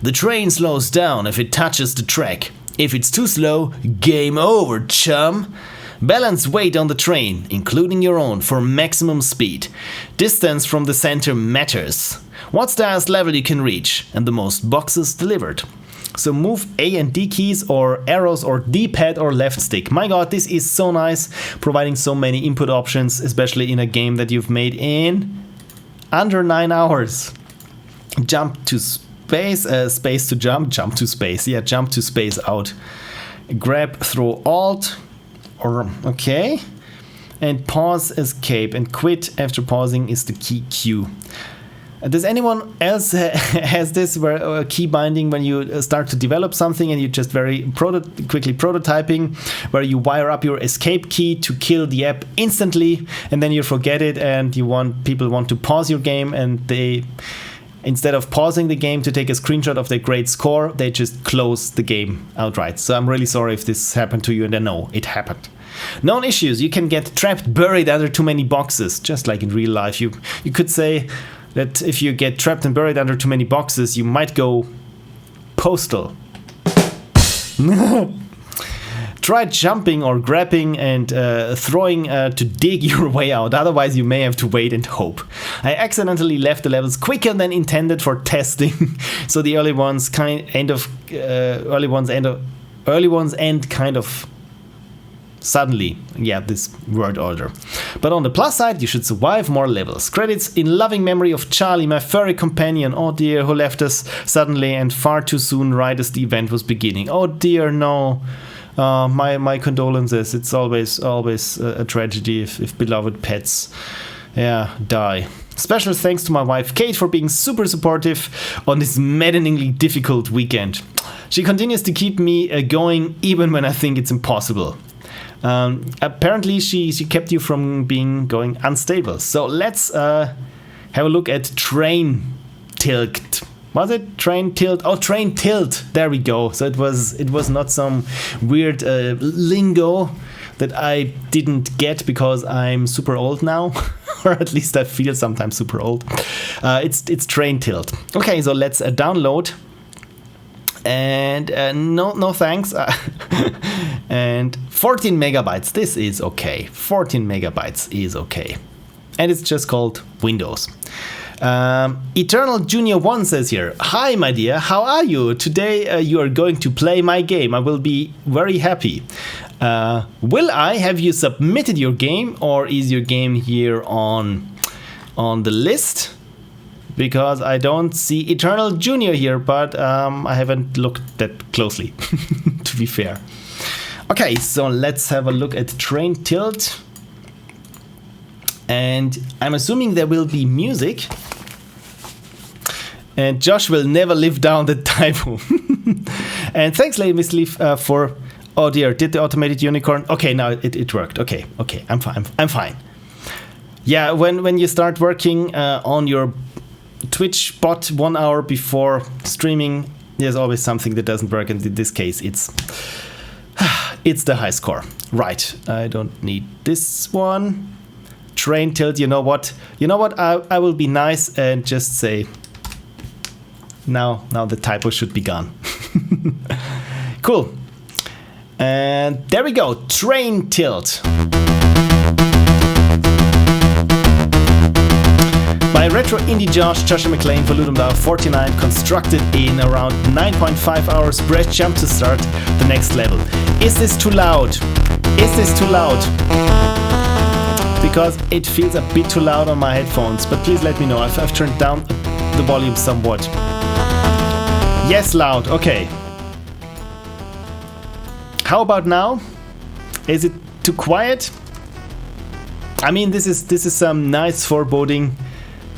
The train slows down if it touches the track. If it's too slow, game over, chum. Balance weight on the train, including your own, for maximum speed. Distance from the center matters. What's the highest level you can reach, and the most boxes delivered. So move A and D keys or arrows or D-pad or left stick. My god, this is so nice, providing so many input options, especially in a game that you've made in under 9 hours. Jump to space, space to jump to space. Yeah, jump to space out. Grab, throw Alt, or okay. And pause, escape, and quit after pausing is the key Q. Does anyone else has this where key binding when you start to develop something and you just very quickly prototyping, where you wire up your escape key to kill the app instantly, and then you forget it, and people want to pause your game, and they, instead of pausing the game to take a screenshot of their great score, they just close the game outright. So I'm really sorry if this happened to you, and I know it happened. Known issues: you can get trapped, buried under too many boxes, just like in real life. You could say that if you get trapped and buried under too many boxes, you might go postal. Try jumping or grabbing and throwing to dig your way out, otherwise you may have to wait and hope. I accidentally left the levels quicker than intended for testing, so the early ones end kind of suddenly. Yeah, this word order. But on the plus side, you should survive more levels. Credits in loving memory of Charlie, my furry companion, oh dear, who left us suddenly and far too soon right as the event was beginning. Oh dear, no. My condolences. It's always a tragedy if beloved pets die. Special thanks to my wife Kate for being super supportive on this maddeningly difficult weekend. She continues to keep me going even when I think it's impossible. Apparently she kept you from going unstable. So let's have a look at Train Tilt. Was it Train Tilt? Oh, Train Tilt. There we go. So it was not some weird lingo that I didn't get because I'm super old now, or at least I feel sometimes super old. It's Train Tilt. Okay, so let's download. And no thanks. And 14 megabytes. This is okay. 14 megabytes is okay. And it's just called Windows. Eternal Junior 1 says here, hi my dear, how are you? Today you are going to play my game. I will be very happy. Will I? Have you submitted your game, or is your game here on the list? Because I don't see Eternal Junior here, but I haven't looked that closely, to be fair. Okay, so let's have a look at Train Tilt. And I'm assuming there will be music. And Josh will never live down the typo. And thanks, LadyMistLeaf, for... Oh dear, did the automated unicorn... Okay, now it worked. Okay, I'm fine. Yeah, when you start working on your Twitch bot 1 hour before streaming, there's always something that doesn't work, and in this case it's the high score. Right, I don't need this one. Train Tilt, you know what? I will be nice and just say now the typo should be gone. Cool. And there we go, Train Tilt. By Retro Indie Joshua McClain for Ludum Dare 49, constructed in around 9.5 hours. Press jump to start the next level. Is this too loud? Because it feels a bit too loud on my headphones, but please let me know. I've turned down the volume somewhat. Yes, loud, okay. How about now? Is it too quiet? I mean, this is some nice foreboding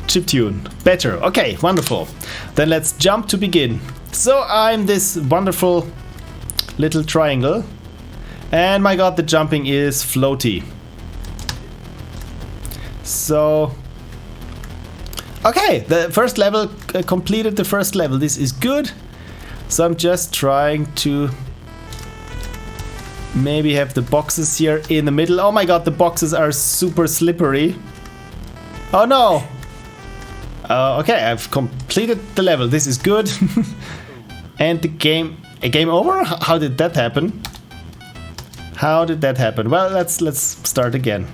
chiptune. Better. Okay, wonderful. Then let's jump to begin. So I'm this wonderful little triangle. And my god, the jumping is floaty. So... okay, the first level, completed the first level. This is good. So I'm just trying to maybe have the boxes here in the middle. Oh my god, the boxes are super slippery. Oh no! Okay, I've completed the level. This is good. And the game... a game over? How did that happen? How did that happen? Well, let's start again.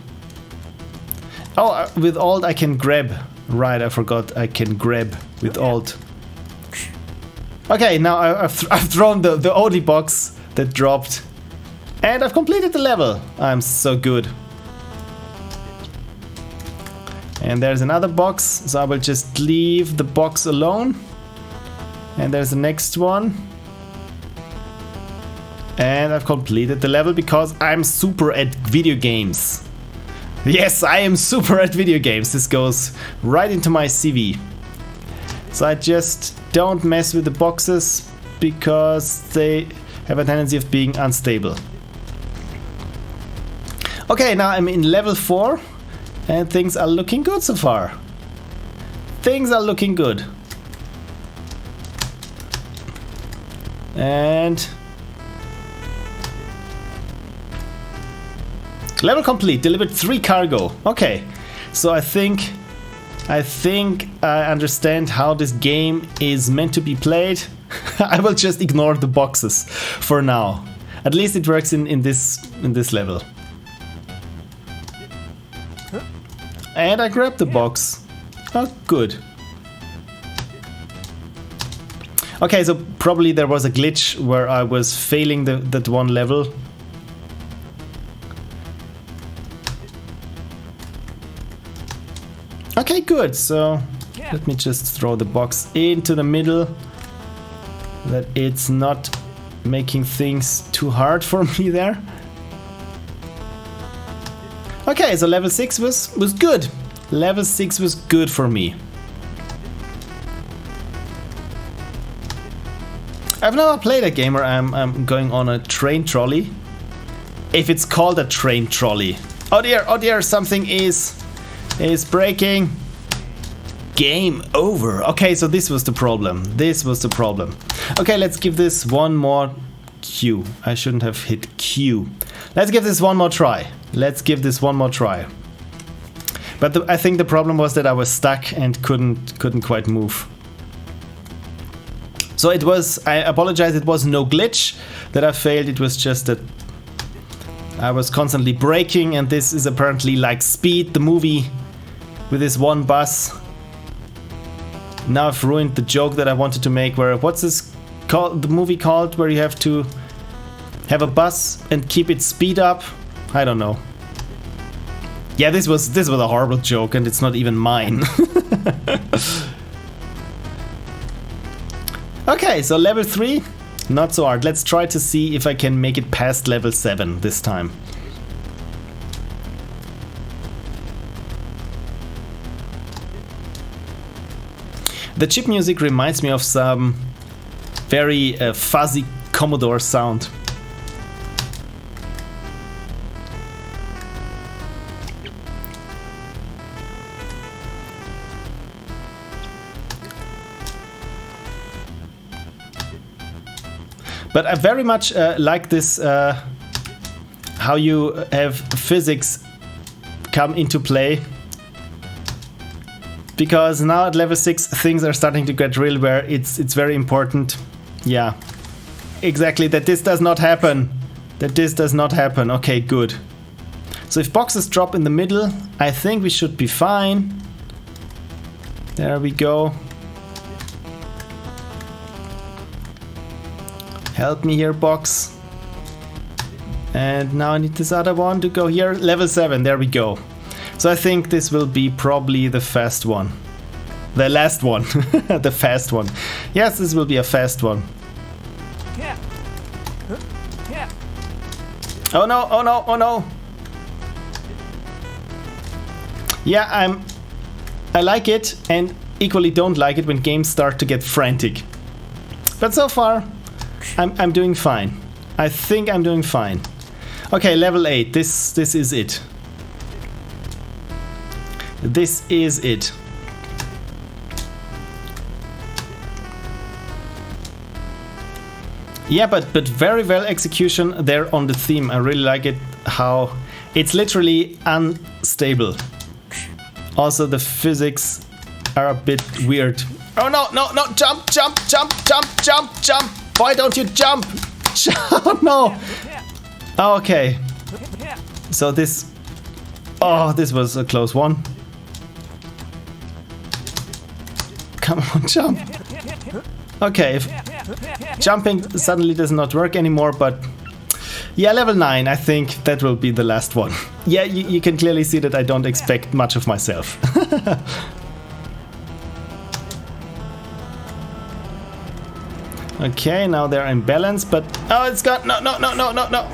Oh, with Alt I can grab. Right, I forgot I can grab with Alt. Okay, now I've thrown the only box that dropped. And I've completed the level. I'm so good. And there's another box, so I will just leave the box alone. And there's the next one. And I've completed the level because I'm super at video games. Yes, I am super at video games. This goes right into my CV. So I just don't mess with the boxes because they have a tendency of being unstable. Okay, now I'm in level 4 and things are looking good so far. Things are looking good. And level complete, delivered 3 cargo. Okay, so I think I understand how this game is meant to be played. I will just ignore the boxes for now. At least it works in this level. And I grabbed the box. Oh, good. Okay, so probably there was a glitch where I was failing that one level. Okay, good. So let me just throw the box into the middle, that it's not making things too hard for me there. Okay, so level 6 was good. Level 6 was good for me. I've never played a game where I'm going on a train trolley. If it's called a train trolley. Oh dear, something is breaking. Game over. Okay, so this was the problem. This was the problem. Okay, let's give this one more Q. I shouldn't have hit Q. Let's give this one more try. Let's give this one more try. But I think the problem was that I was stuck and couldn't quite move. So it was, I apologize, it was no glitch that I failed. It was just that I was constantly braking, and this is apparently like Speed, the movie, with this one bus. Now I've ruined the joke that I wanted to make, where, what's this called, the movie called, where you have to have a bus and keep its speed up? I don't know. Yeah, this was a horrible joke, and it's not even mine. Okay, so level 3, not so hard. Let's try to see if I can make it past level 7 this time. The chip music reminds me of some very fuzzy Commodore sound. But I very much like this, how you have physics come into play. Because now at level 6 things are starting to get real, where it's very important. Yeah, exactly, that this does not happen. That this does not happen. Okay, good. So if boxes drop in the middle, I think we should be fine. There we go. Help me here, box. And now I need this other one to go here. Level 7, there we go. So I think this will be probably the fast one. The last one. The fast one. Yes, this will be a fast one. Oh no, oh no, oh no. Yeah, I like it, and equally don't like it when games start to get frantic. But so far, I'm doing fine. I think I'm doing fine. Okay, level 8. This is it. This is it. Yeah, but very well execution there on the theme. I really like it, how it's literally unstable. Also the physics are a bit weird. Oh no, no, no, jump, jump, jump, jump, jump, jump. Why don't you jump? Oh no. Okay. So this was a close one. Come on, jump. Okay, jumping suddenly does not work anymore, but yeah, level 9, I think that will be the last one. Yeah, you can clearly see that I don't expect much of myself. Okay, now they're in balance, but oh, it's gone. No, no, no, no, no, no.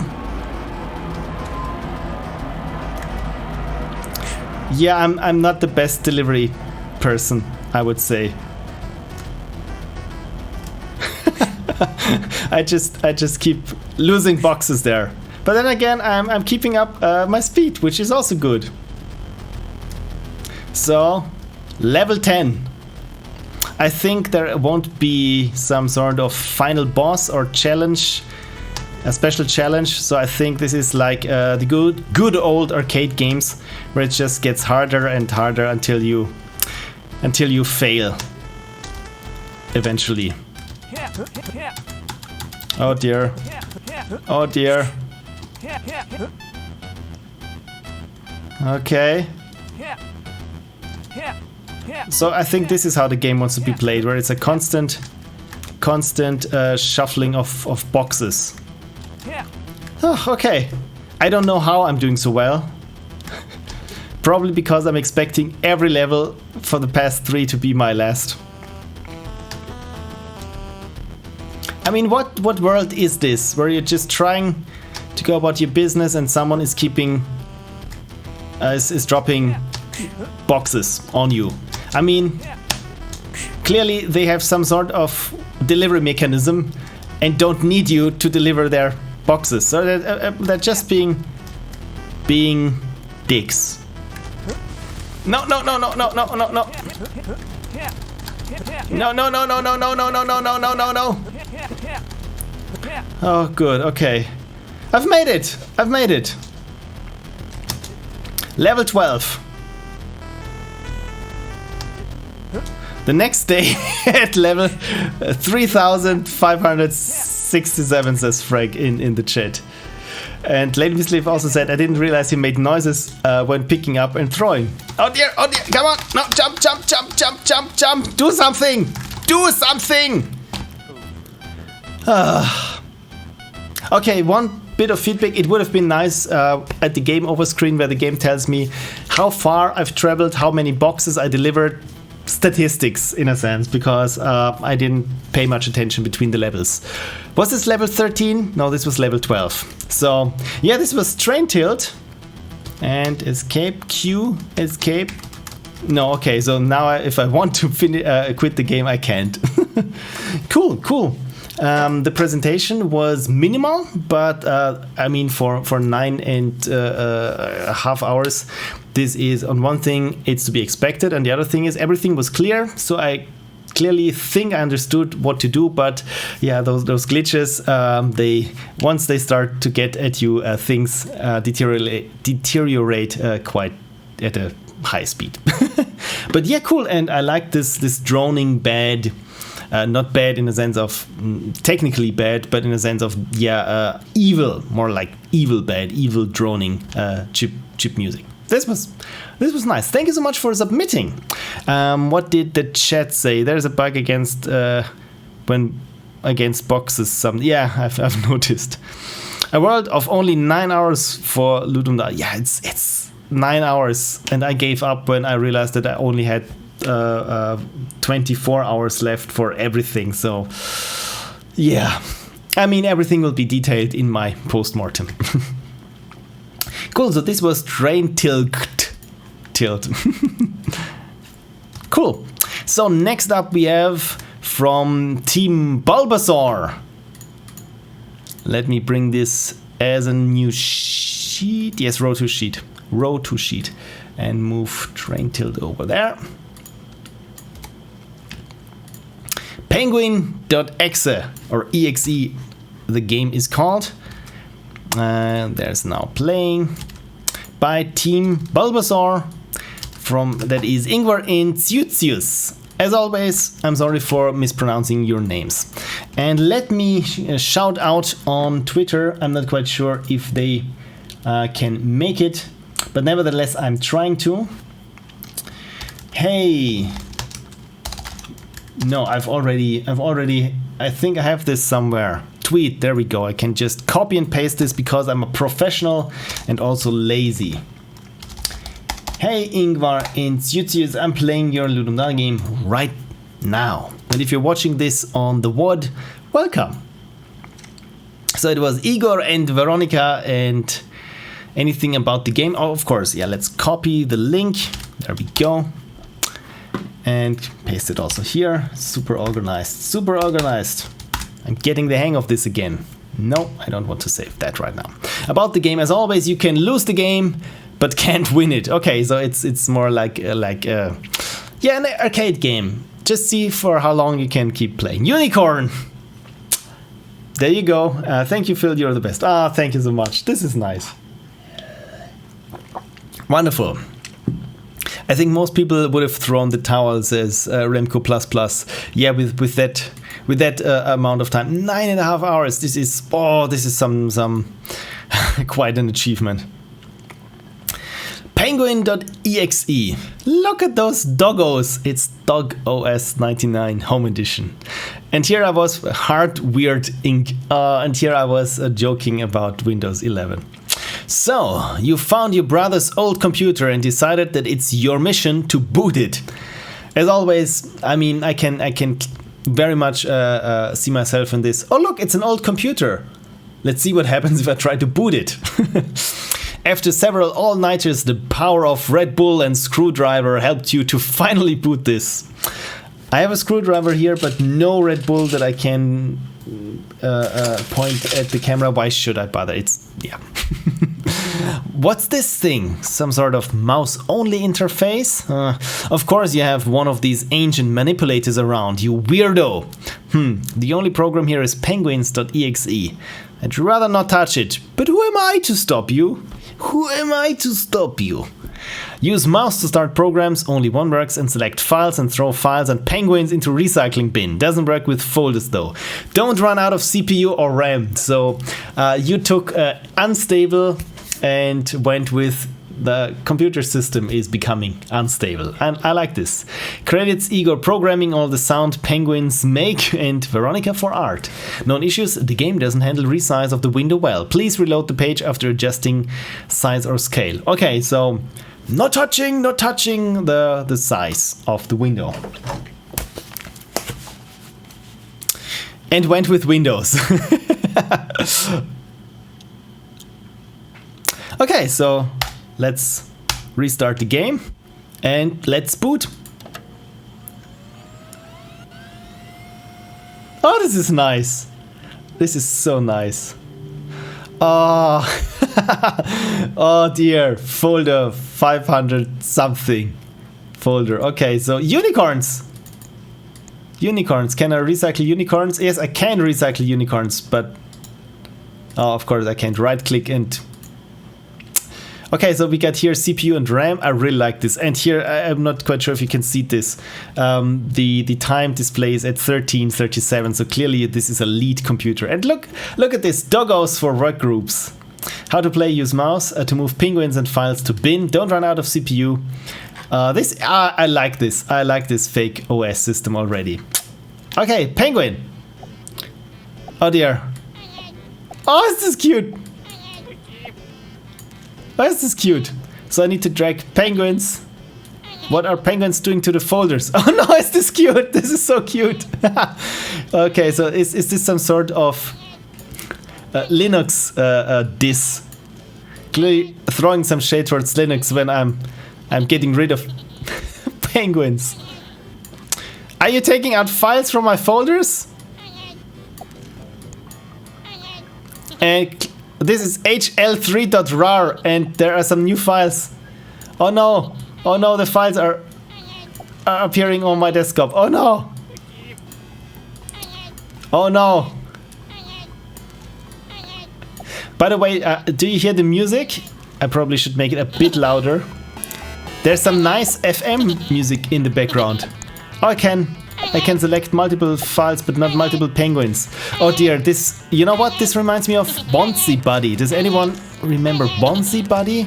Yeah, I'm not the best delivery person, I would say. I just keep losing boxes there. But then again, I'm keeping up my speed, which is also good. So, level 10. I think there won't be some sort of final boss or challenge, a special challenge. So I think this is like the good old arcade games, where it just gets harder and harder until you fail eventually. Oh dear. Oh dear. Okay. So I think this is how the game wants to be played, where it's a constant shuffling of boxes. Oh, okay. I don't know how I'm doing so well. Probably because I'm expecting every level for the past 3 to be my last. I mean, what world is this, where you're just trying to go about your business and someone is keeping is dropping boxes on you? I mean, clearly they have some sort of delivery mechanism and don't need you to deliver their boxes. So they're just being dicks. No, no, no, no, no, no, no, no. No, no, no, no, no, no, no, no, no, no, no, no, no. Oh, good. Okay. I've made it. I've made it. Level 12. The next day at level 3567, says Frank in the chat. And LadyMistLeaf also said, I didn't realize he made noises when picking up and throwing. Oh dear, come on. No, jump, jump, jump, jump, jump, jump. Do something. Do something. Okay, one bit of feedback. It would have been nice at the game over screen, where the game tells me how far I've traveled, how many boxes I delivered. Statistics, in a sense, because I didn't pay much attention between the levels. Was this level 13? No, this was level 12. So yeah, this was train tilt and escape, Q, escape. No, okay, so now if I want to quit the game, I can't. Cool. The presentation was minimal, but I mean, for 9.5 hours, this is, on one thing, it's to be expected, and the other thing is everything was clear, so I clearly think I understood what to do. But yeah, those glitches, once they start to get at you, things deteriorate quite at a high speed. But yeah, cool, and I like this droning bad. Not bad in the sense of technically bad, but in the sense of evil, more like evil bad, evil droning chip music. This was nice. Thank you so much for submitting. What did the chat say? There's a bug against boxes. I've noticed. A world of only 9 hours for Ludum Dare. Yeah, it's 9 hours, and I gave up when I realized that I only had 24 hours left for everything. So yeah, I mean, everything will be detailed in my post-mortem. Cool, so this was train tilt. Cool. So next up we have from Team Bulbasaur. Let me bring this as a new sheet. Yes, row to sheet. Row to sheet. And move train tilt over there. Penguin.exe or exe, the game is called. There's now playing by Team Bulbasaur. That is Yngvarr and syudzius. As always, I'm sorry for mispronouncing your names. And let me shout out on Twitter. I'm not quite sure if they can make it, but nevertheless, I'm trying to. Hey. No, I've already, I think I have this somewhere. Tweet, there we go. I can just copy and paste this because I'm a professional and also lazy. Hey Yngvarr and syudzius, I'm playing your Ludum Dare game right now. And if you're watching this on the WOD, welcome. So it was Igor and Veronica and anything about the game. Oh, of course, yeah, let's copy the link. There we go. And paste it also here. Super organized, super organized. I'm getting the hang of this again. No, I don't want to save that right now. About the game, as always, you can lose the game, but can't win it. Okay, so it's more like an arcade game. Just see for how long you can keep playing. Unicorn! There you go. Thank you, Phil, you're the best. Ah, thank you so much. This is nice. Wonderful. I think most people would have thrown the towels as Remco++. Yeah, with that amount of time, 9.5 hours. This is some quite an achievement. Penguin.exe. Look at those doggos. It's Dog OS 99 Home Edition. And here I was hard weird ink. And here I was joking about Windows 11. So, you found your brother's old computer and decided that it's your mission to boot it. As always, I mean, I can very much see myself in this. Oh look, it's an old computer. Let's see what happens if I try to boot it. After several all-nighters, the power of Red Bull and screwdriver helped you to finally boot this. I have a screwdriver here, but no Red Bull that I can point at the camera. Why should I bother? Yeah. What's this thing? Some sort of mouse-only interface? Of course you have one of these ancient manipulators around, you weirdo. The only program here is penguins.exe. I'd rather not touch it, but who am I to stop you? Who am I to stop you? Use mouse to start programs, only one works, and select files and throw files and penguins into recycling bin. Doesn't work with folders though. Don't run out of CPU or RAM. So you took unstable and went with the computer system is becoming unstable. And I like this. Credits Igor programming all the sound penguins make and Veronica for art. Known issues, the game doesn't handle resize of the window well. Please reload the page after adjusting size or scale. Okay, so not touching the size of the window. And went with Windows. Okay, so let's restart the game and let's boot. Oh, this is nice. This is so nice. Oh, oh dear, folder 500 something folder. Okay, so unicorns. Unicorns, can I recycle unicorns? Yes, I can recycle unicorns, but oh, of course I can't right click and okay, so we got here CPU and RAM. I really like this. And here, I'm not quite sure if you can see this. The time displays at 1337. So clearly this is a lead computer. And look at this. Doggos for work groups. How to play, use mouse to move penguins and files to bin. Don't run out of CPU. I like this. I like this fake OS system already. Okay, penguin. Oh dear. Oh, is this cute? Why is this cute? So I need to drag penguins. What are penguins doing to the folders? Oh no, is this cute? This is so cute. Okay, so is this some sort of Linux diss? Clearly throwing some shade towards Linux when I'm getting rid of penguins. Are you taking out files from my folders? And this is hl3.rar and there are some new files. Oh no! Oh no, the files are appearing on my desktop. Oh no! Oh no! By the way, do you hear the music? I probably should make it a bit louder. There's some nice FM music in the background. Oh, I can select multiple files, but not multiple penguins. Oh dear, this... You know what? This reminds me of Bouncy Buddy. Does anyone remember Bouncy Buddy?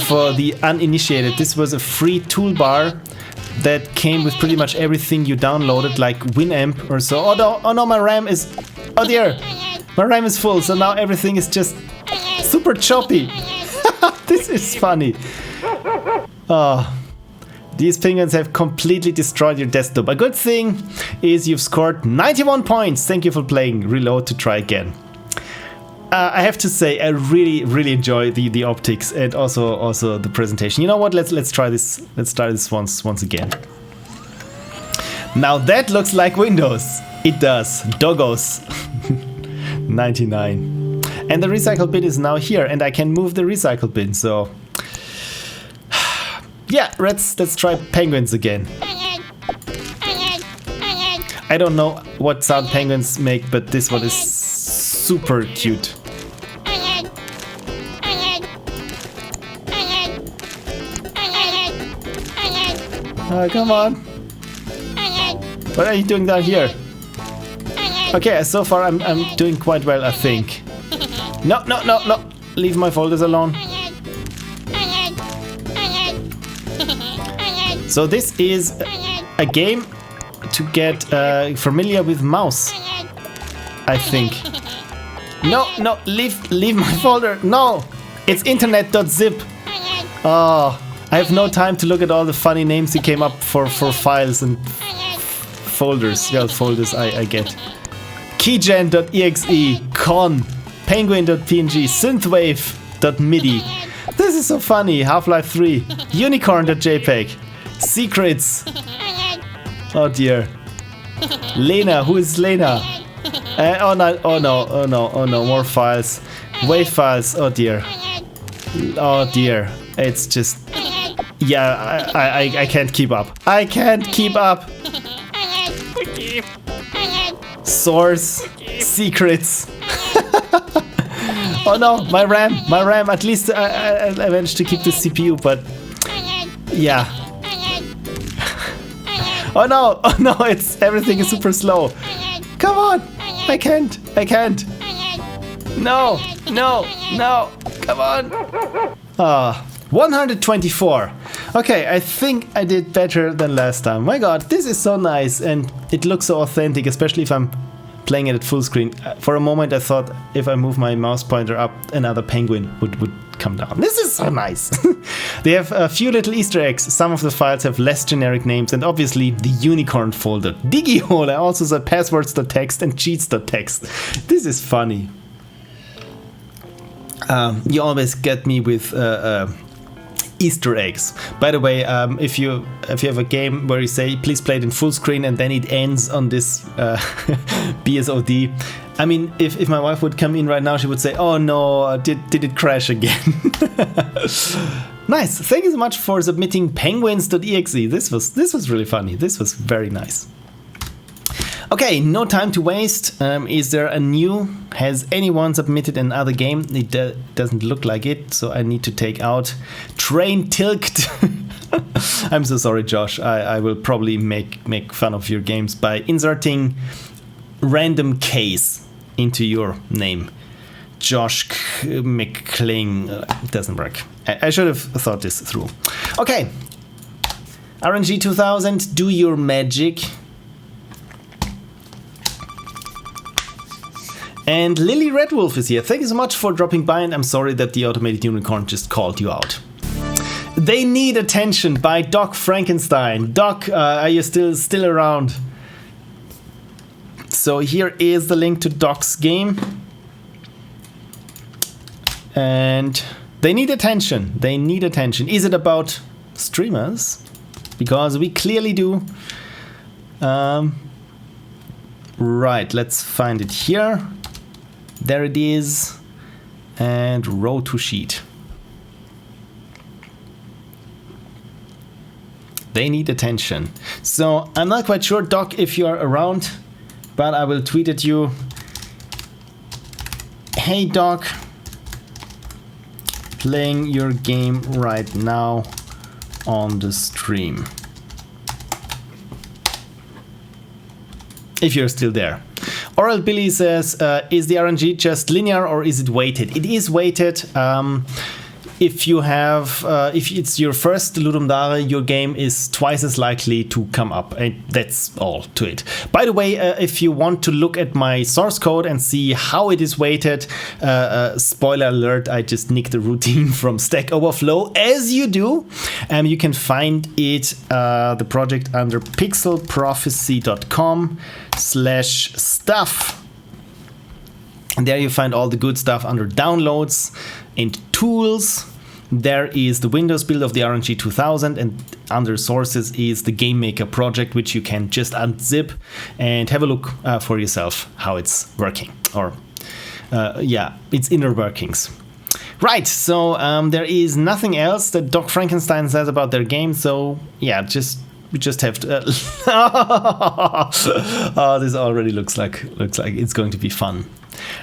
For the uninitiated, this was a free toolbar that came with pretty much everything you downloaded, like Winamp or so. Oh no, my RAM is... Oh dear! My RAM is full, so now everything is just super choppy. This is funny. Oh, these penguins have completely destroyed your desktop. A good thing is you've scored 91 points. Thank you for playing. Reload to try again. I have to say, I really enjoy the optics and also the presentation. You know what? Let's try this. Let's try this once again. Now that looks like Windows. It does. Doggos. 99. And the recycle bin is now here, and I can move the recycle bin. So yeah, let's try penguins again. I don't know what sound penguins make, but this one is super cute. Oh, come on. What are you doing down here? Okay, so far I'm doing quite well, I think. No. Leave my folders alone. So this is a game to get familiar with mouse, I think. No, leave my folder. No, it's internet.zip. Oh, I have no time to look at all the funny names you came up for files and folders. Yeah, folders I get. Keygen.exe, con, penguin.png, synthwave.midi. This is so funny. Half-Life 3, unicorn.jpg, secrets. Oh dear. Lena, who is Lena? Oh no, more files. Wave files, oh dear. Oh dear, it's just... Yeah, I can't keep up. I can't keep up. Source, secrets. Oh no, my RAM, at least I managed to keep the CPU, but... Yeah. Oh no, everything is super slow. Come on, I can't. No, come on. 124. Okay, I think I did better than last time. My god, this is so nice and it looks so authentic, especially if I'm playing it at full screen. For a moment I thought if I move my mouse pointer up, another penguin would come down. This is so nice. They have a few little Easter eggs. Some of the files have less generic names and obviously the unicorn folder. Digihole also said passwords.txt and cheats.txt. This is funny. You always get me with Easter eggs. By the way, if you have a game where you say please play it in full screen and then it ends on this BSOD, I mean, if my wife would come in right now, she would say, "Oh no, did it crash again?" Nice. Thank you so much for submitting penguins.exe. This was really funny. This was very nice. Okay, no time to waste. Is there a new? Has anyone submitted another game? It doesn't look like it, so I need to take out Train Tilked. I'm so sorry, Josh. I will probably make fun of your games by inserting random case into your name. Josh McCling. Doesn't work. I should have thought this through. Okay. RNG 2000, do your magic. And Lily Red Wolf is here. Thank you so much for dropping by, and I'm sorry that the automated unicorn just called you out. They Need Attention by Dock Frankenstein. Doc, are you still around? So here is the link to Doc's game. And they need attention. They need attention. Is it about streamers? Because we clearly do. Right, let's find it here. There it is. And row to sheet. They need attention. So I'm not quite sure, Doc, if you are around, but I will tweet at you. Hey, Doc. Playing your game right now on the stream. If you're still there. Oral Billy says, is the RNG just linear or is it weighted? It is weighted. If you have, if it's your first Ludum Dare, your game is twice as likely to come up, and that's all to it. By the way, if you want to look at my source code and see how it is weighted, spoiler alert, I just nicked the routine from Stack Overflow, as you do. You can find it, the project under pixelprophecy.com/stuff. And there you find all the good stuff under downloads and tools. There is the Windows build of the RNG 2000, and under sources is the Game Maker project, which you can just unzip and have a look for yourself how it's working, or yeah, its inner workings. Right, so there is nothing else that Dock Frankenstein says about their game. So yeah, we just have to. Oh, this already looks like it's going to be fun.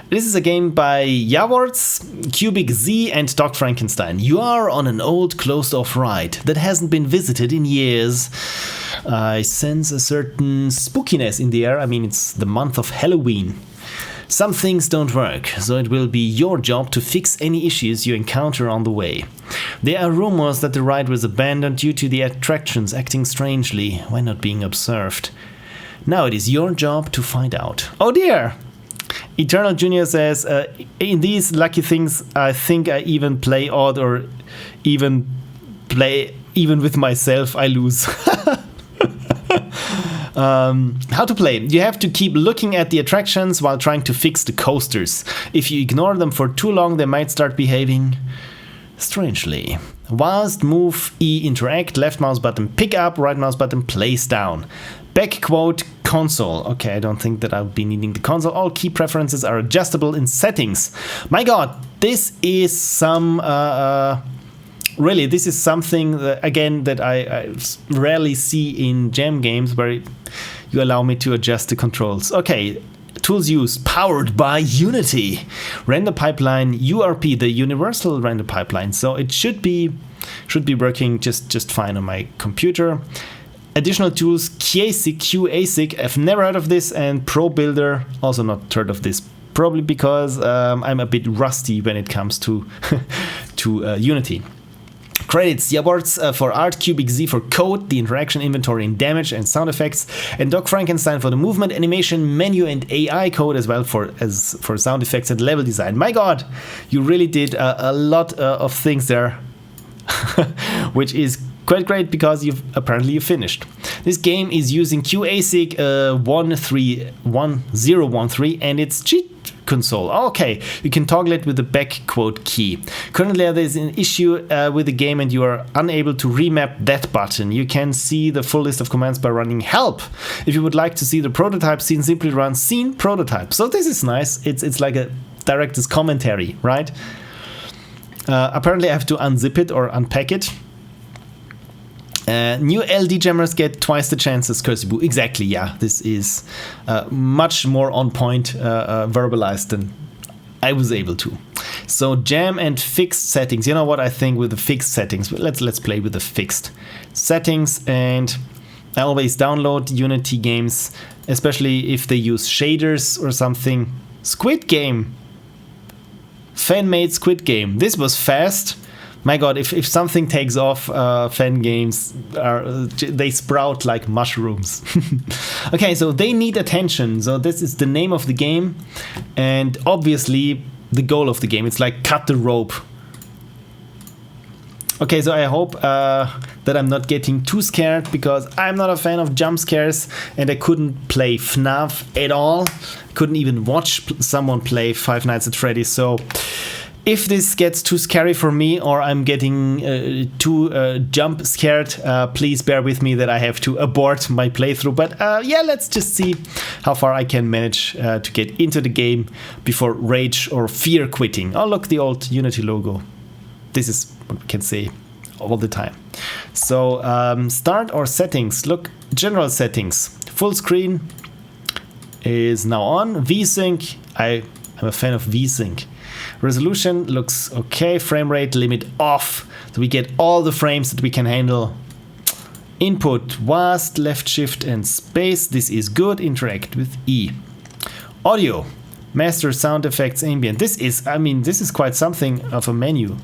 This is a game by Jaworz, KubikZ, and Dock Frankenstein. You are on an old closed-off ride that hasn't been visited in years. I sense a certain spookiness in the air. I mean, it's the month of Halloween. Some things don't work, so it will be your job to fix any issues you encounter on the way. There are rumors that the ride was abandoned due to the attractions acting strangely when not being observed. Now it is your job to find out. Oh dear! Eternal Junior says, in these lucky things, I think I even play odd, or even with myself, I lose. How to play? You have to keep looking at the attractions while trying to fix the coasters. If you ignore them for too long, they might start behaving strangely. Whilst move E interact, left mouse button pick up, right mouse button place down. Back quote console. Okay, I don't think that I'll be needing the console. All key preferences are adjustable in settings. My god, this is some... really, this is something that, again, that I rarely see in jam games, where you allow me to adjust the controls. Okay, tools used, powered by Unity. Render pipeline, URP, the universal render pipeline. So it should be working just fine on my computer. Additional tools, QASIC, I've never heard of this, and Pro Builder, also not heard of this. Probably because I'm a bit rusty when it comes to Unity. Credits, Jaworz for art, KubikZ for code, the interaction, inventory, and damage, and sound effects, and Dock Frankenstein for the movement, animation, menu, and AI code, as well for sound effects and level design. My god, you really did a lot of things there, which is quite great because you finished. This game is using QASIC 1311013, and it's cheat console. Okay, you can toggle it with the back quote key. Currently there is an issue with the game and you are unable to remap that button. You can see the full list of commands by running help. If you would like to see the prototype scene, simply run scene prototype. So this is nice. It's like a director's commentary, right? Apparently I have to unzip it or unpack it. New LD jammers get twice the chances, Cursiboo. Exactly, yeah. This is much more on point verbalized than I was able to. So jam and fixed settings. You know what I think with the fixed settings? Let's play with the fixed settings. And I always download Unity games, especially if they use shaders or something. Squid Game. Fan-made Squid Game. This was fast. My god, if something takes off, fan games they sprout like mushrooms. Okay, so they need attention. So this is the name of the game, and obviously the goal of the game. It's like cut the rope. Okay, so I hope that I'm not getting too scared, because I'm not a fan of jump scares, and I couldn't play FNAF at all. Couldn't even watch someone play Five Nights at Freddy's. So If this gets too scary for me or I'm getting too jump scared, please bear with me that I have to abort my playthrough. But yeah, let's just see how far I can manage to get into the game before rage or fear quitting. Oh, look, the old Unity logo. This is what we can say all the time. So start or settings. Look, general settings. Full screen is now on. VSync. I'm a fan of VSync. Resolution looks okay. Frame rate limit off. So we get all the frames that we can handle. Input vast, left shift and space. This is good. Interact with E. Audio. Master sound effects ambient. This is quite something of a menu.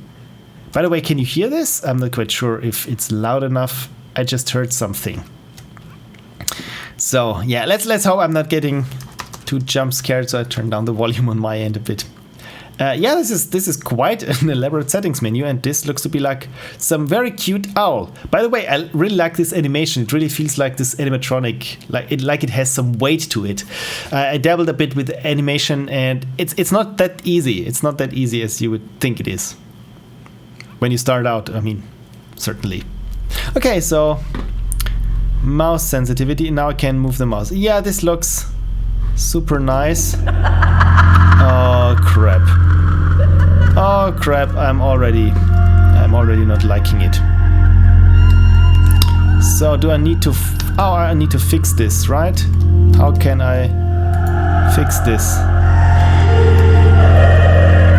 By the way, can you hear this? I'm not quite sure if it's loud enough. I just heard something. So yeah, let's hope I'm not getting too jump scared. So I turn down the volume on my end a bit. Yeah, this is quite an elaborate settings menu, and this looks to be like some very cute owl. By the way, I really like this animation. It really feels like this animatronic, like it has some weight to it. I dabbled a bit with animation, and it's not that easy. It's not that easy as you would think it is when you start out. I mean, certainly. Okay, so mouse sensitivity. Now I can move the mouse. Yeah, this looks super nice. Oh crap. Oh crap, I'm already not liking it. So do I need to I need to fix this, right? How can I fix this?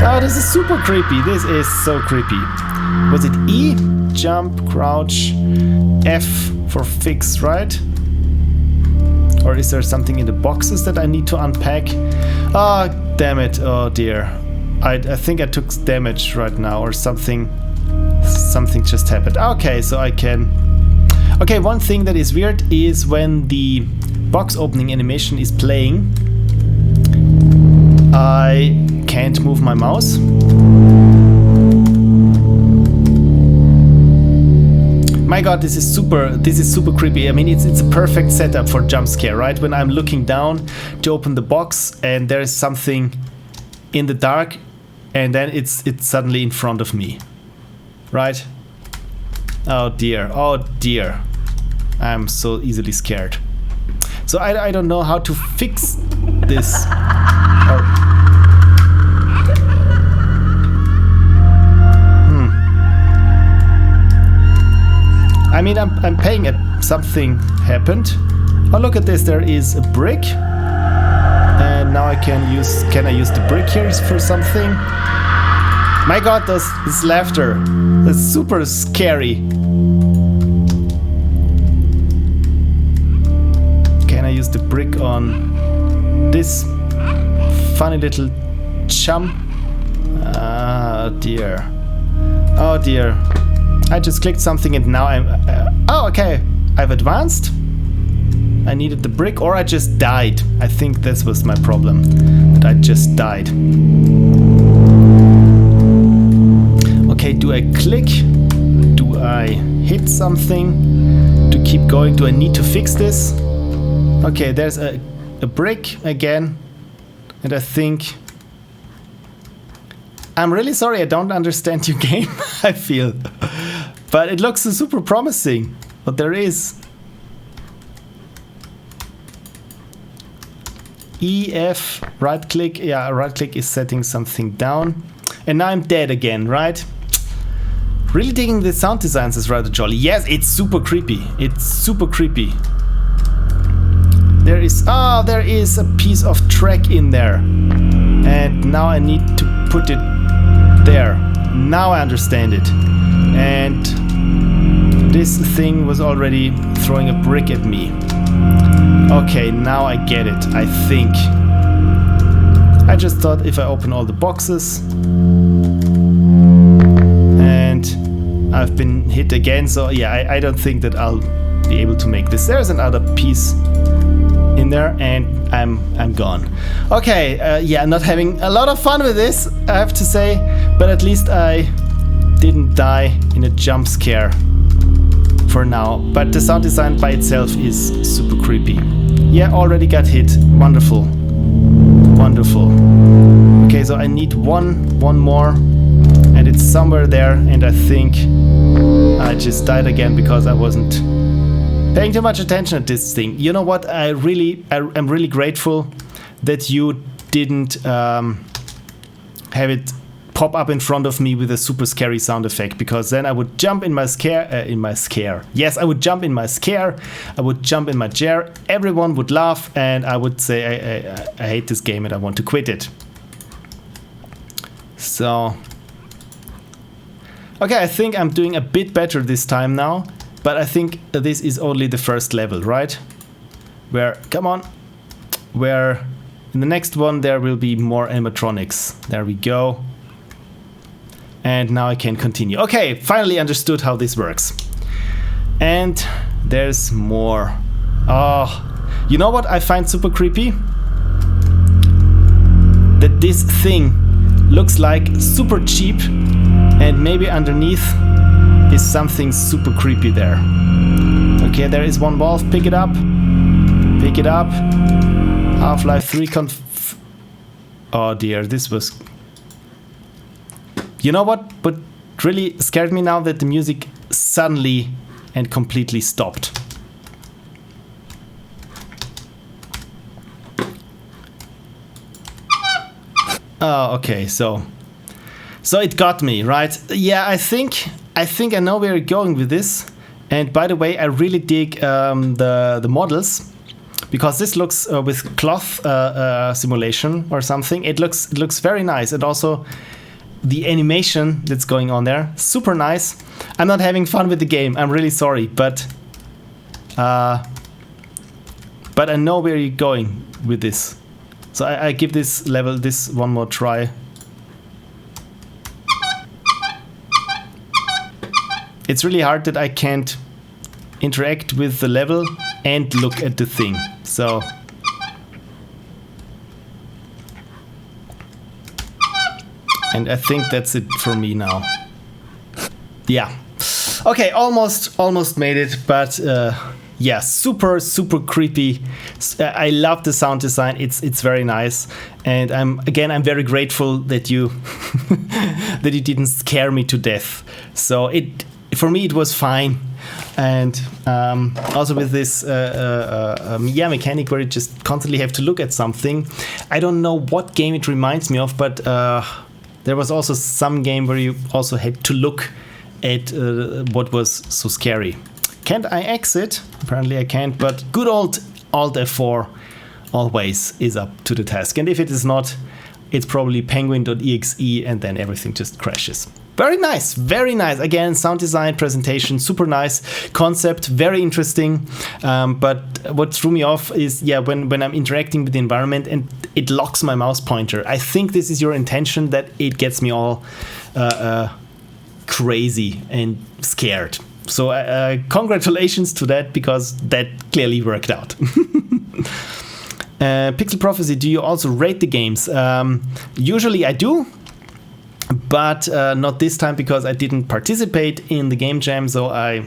Oh, this is super creepy. This is so creepy. Was it E? Jump, crouch, F for fix, right? Or is there something in the boxes that I need to unpack? Ah, oh, damn it. Oh dear. I think I took damage right now or something. Something just happened. Okay, so I can... Okay, one thing that is weird is when the box opening animation is playing, I can't move my mouse. My god, this is super creepy. I mean, it's a perfect setup for jump scare, right? When I'm looking down to open the box and there is something in the dark, and then it's suddenly in front of me, right? Oh dear, oh dear. I'm so easily scared. So I don't know how to fix this. I mean, I'm paying it. Something happened. Oh, look at this. There is a brick. And now I can I use the brick here for something? My god, this laughter. That's super scary. Can I use the brick on this funny little chum? Ah, dear. Oh, dear. I just clicked something and now I'm... oh, okay. I've advanced. I needed the brick, or I just died. I think this was my problem. That I just died. Okay, do I click? Do I hit something to keep going? Do I need to fix this? Okay, there's a brick again. And I think... I'm really sorry, I don't understand your game, I feel. But it looks super promising. But there is... EF, right click. Yeah, right click is setting something down. And now I'm dead again, right? Really digging the sound designs is rather jolly. Yes, it's super creepy. It's super creepy. There is a piece of track in there. And now I need to put it there. Now I understand it. And this thing was already throwing a brick at me. Okay, now I get it, I think. I just thought if I open all the boxes, and I've been hit again, so yeah, I don't think that I'll be able to make this. There's another piece in there, and I'm gone. Okay, yeah, not having a lot of fun with this, I have to say, but at least I didn't die in a jump scare for now. But the sound design by itself is super creepy. Yeah, already got hit. Wonderful. Wonderful. Okay, so I need one more it's somewhere there, and I think I just died again because I wasn't paying too much attention at this thing. You know what? I'm really grateful that you didn't have it pop up in front of me with a super scary sound effect, because then I would jump in my scare. Yes, I would jump in my scare. I would jump in my chair. Everyone would laugh, and I would say I hate this game and I want to quit it. So, okay, I think I'm doing a bit better this time now, but I think this is only the first level, right? Come on, where in the next one there will be more animatronics. There we go. And now I can continue. Okay, finally understood how this works. And there's more. Oh, you know what I find super creepy? That this thing looks like super cheap, and maybe underneath is something super creepy there. Okay, there is one valve. Pick it up. Pick it up. Half-Life 3 Oh dear, this was... You know what really scared me now? That the music suddenly and completely stopped. Oh, okay, so it got me, right? Yeah, I think I know where you're going with this. And by the way, I really dig the models, because this looks with cloth simulation or something. It looks very nice, and also the animation that's going on there, super nice. I'm not having fun with the game. I'm really sorry, but I know where you're going with this. So I give this level one more try. It's really hard that I can't interact with the level and look at the thing. So and I think that's it for me now. Yeah. Okay, almost made it, but yeah, super creepy. I love the sound design. It's very nice, and I'm very grateful that you that you didn't scare me to death. So for me it was fine. And also with this mechanic where you just constantly have to look at something. I don't know what game it reminds me of, but there was also some game where you also had to look at what was so scary. Can't I exit? Apparently I can't, but good old Alt F4 always is up to the task. And if it is not, it's probably penguin.exe, and then everything just crashes. Very nice, very nice. Again, sound design, presentation, super nice. Concept, very interesting. But what threw me off is, yeah, when I'm interacting with the environment and it locks my mouse pointer. I think this is your intention, that it gets me all crazy and scared. So congratulations to that, because that clearly worked out. Pixel Prophecy, do you also rate the games? Usually I do. But not this time, because I didn't participate in the game jam, so I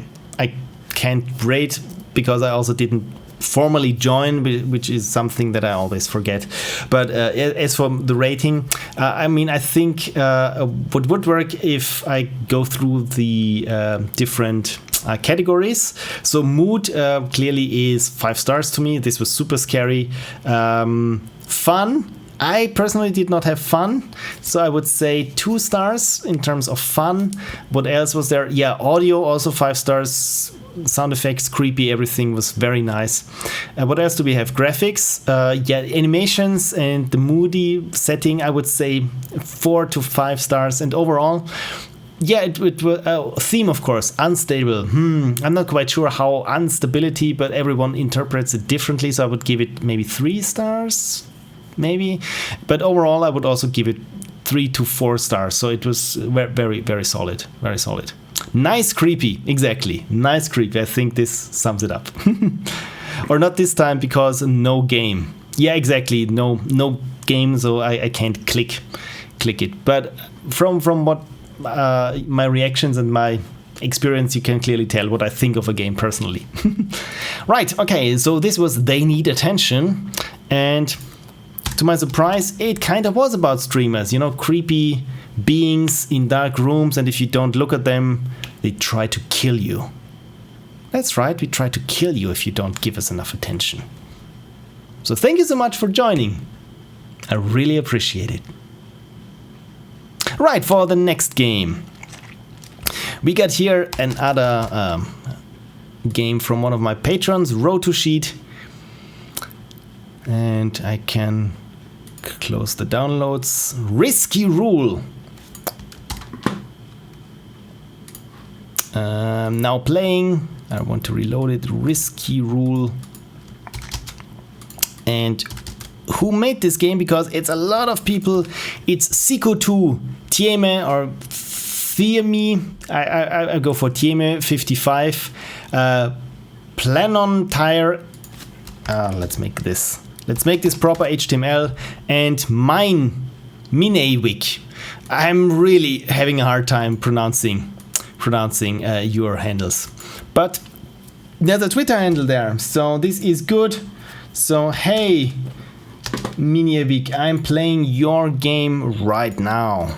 can't rate, because I also didn't formally join, which is something that I always forget. But as for the rating, I mean, I think what would work if I go through the different categories. So mood clearly is 5 stars to me. This was super scary. Fun, I personally did not have fun, so I would say 2 stars in terms of fun. What else was there? Yeah, audio also 5 stars. Sound effects, creepy, everything was very nice. What else do we have? Graphics, yeah, animations and the moody setting, I would say 4 to 5 stars. And overall, yeah, it was theme, of course, unstable. I'm not quite sure how instability, but everyone interprets it differently, so I would give it maybe 3 stars. Maybe, but overall I would also give it 3 to 4 stars. So it was very, very solid, very solid. Nice creepy, exactly. Nice creepy. I think this sums it up. Or not this time, because no game. Yeah, exactly. No game, so I can't click it. But from what my reactions and my experience, you can clearly tell what I think of a game personally. Right. Okay. So this was They Need Attention, and to my surprise, it kind of was about streamers, you know, creepy beings in dark rooms, and if you don't look at them, they try to kill you. That's right, we try to kill you if you don't give us enough attention. So thank you so much for joining. I really appreciate it. Right, for the next game. We got here another game from one of my patrons, Roto-Sheet. And I can close the downloads. Risky Rule. Now playing. I want to reload it. Risky Rule. And who made this game? Because it's a lot of people. It's Siko2 Tieme or Thieme. I go for Tieme 55. Palontire. Let's make this. Let's make this proper HTML. And mineiwik. I'm really having a hard time pronouncing your handles, but there's a Twitter handle there, so this is good. So hey, mineiwik, I'm playing your game right now.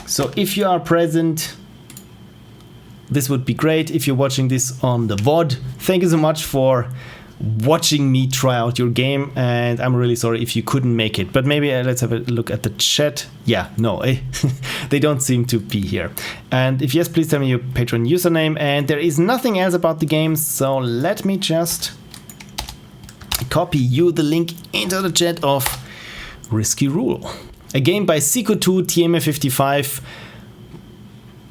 So if you are present, this would be great. If you're watching this on the VOD, thank you so much for watching me try out your game, and I'm really sorry if you couldn't make it, but maybe let's have a look at the chat. Yeah, no, they don't seem to be here. And if yes, please tell me your Patreon username. And there is nothing else about the game, so let me just copy you the link into the chat of Risky Rule, a game by Siko2 Tieme 55,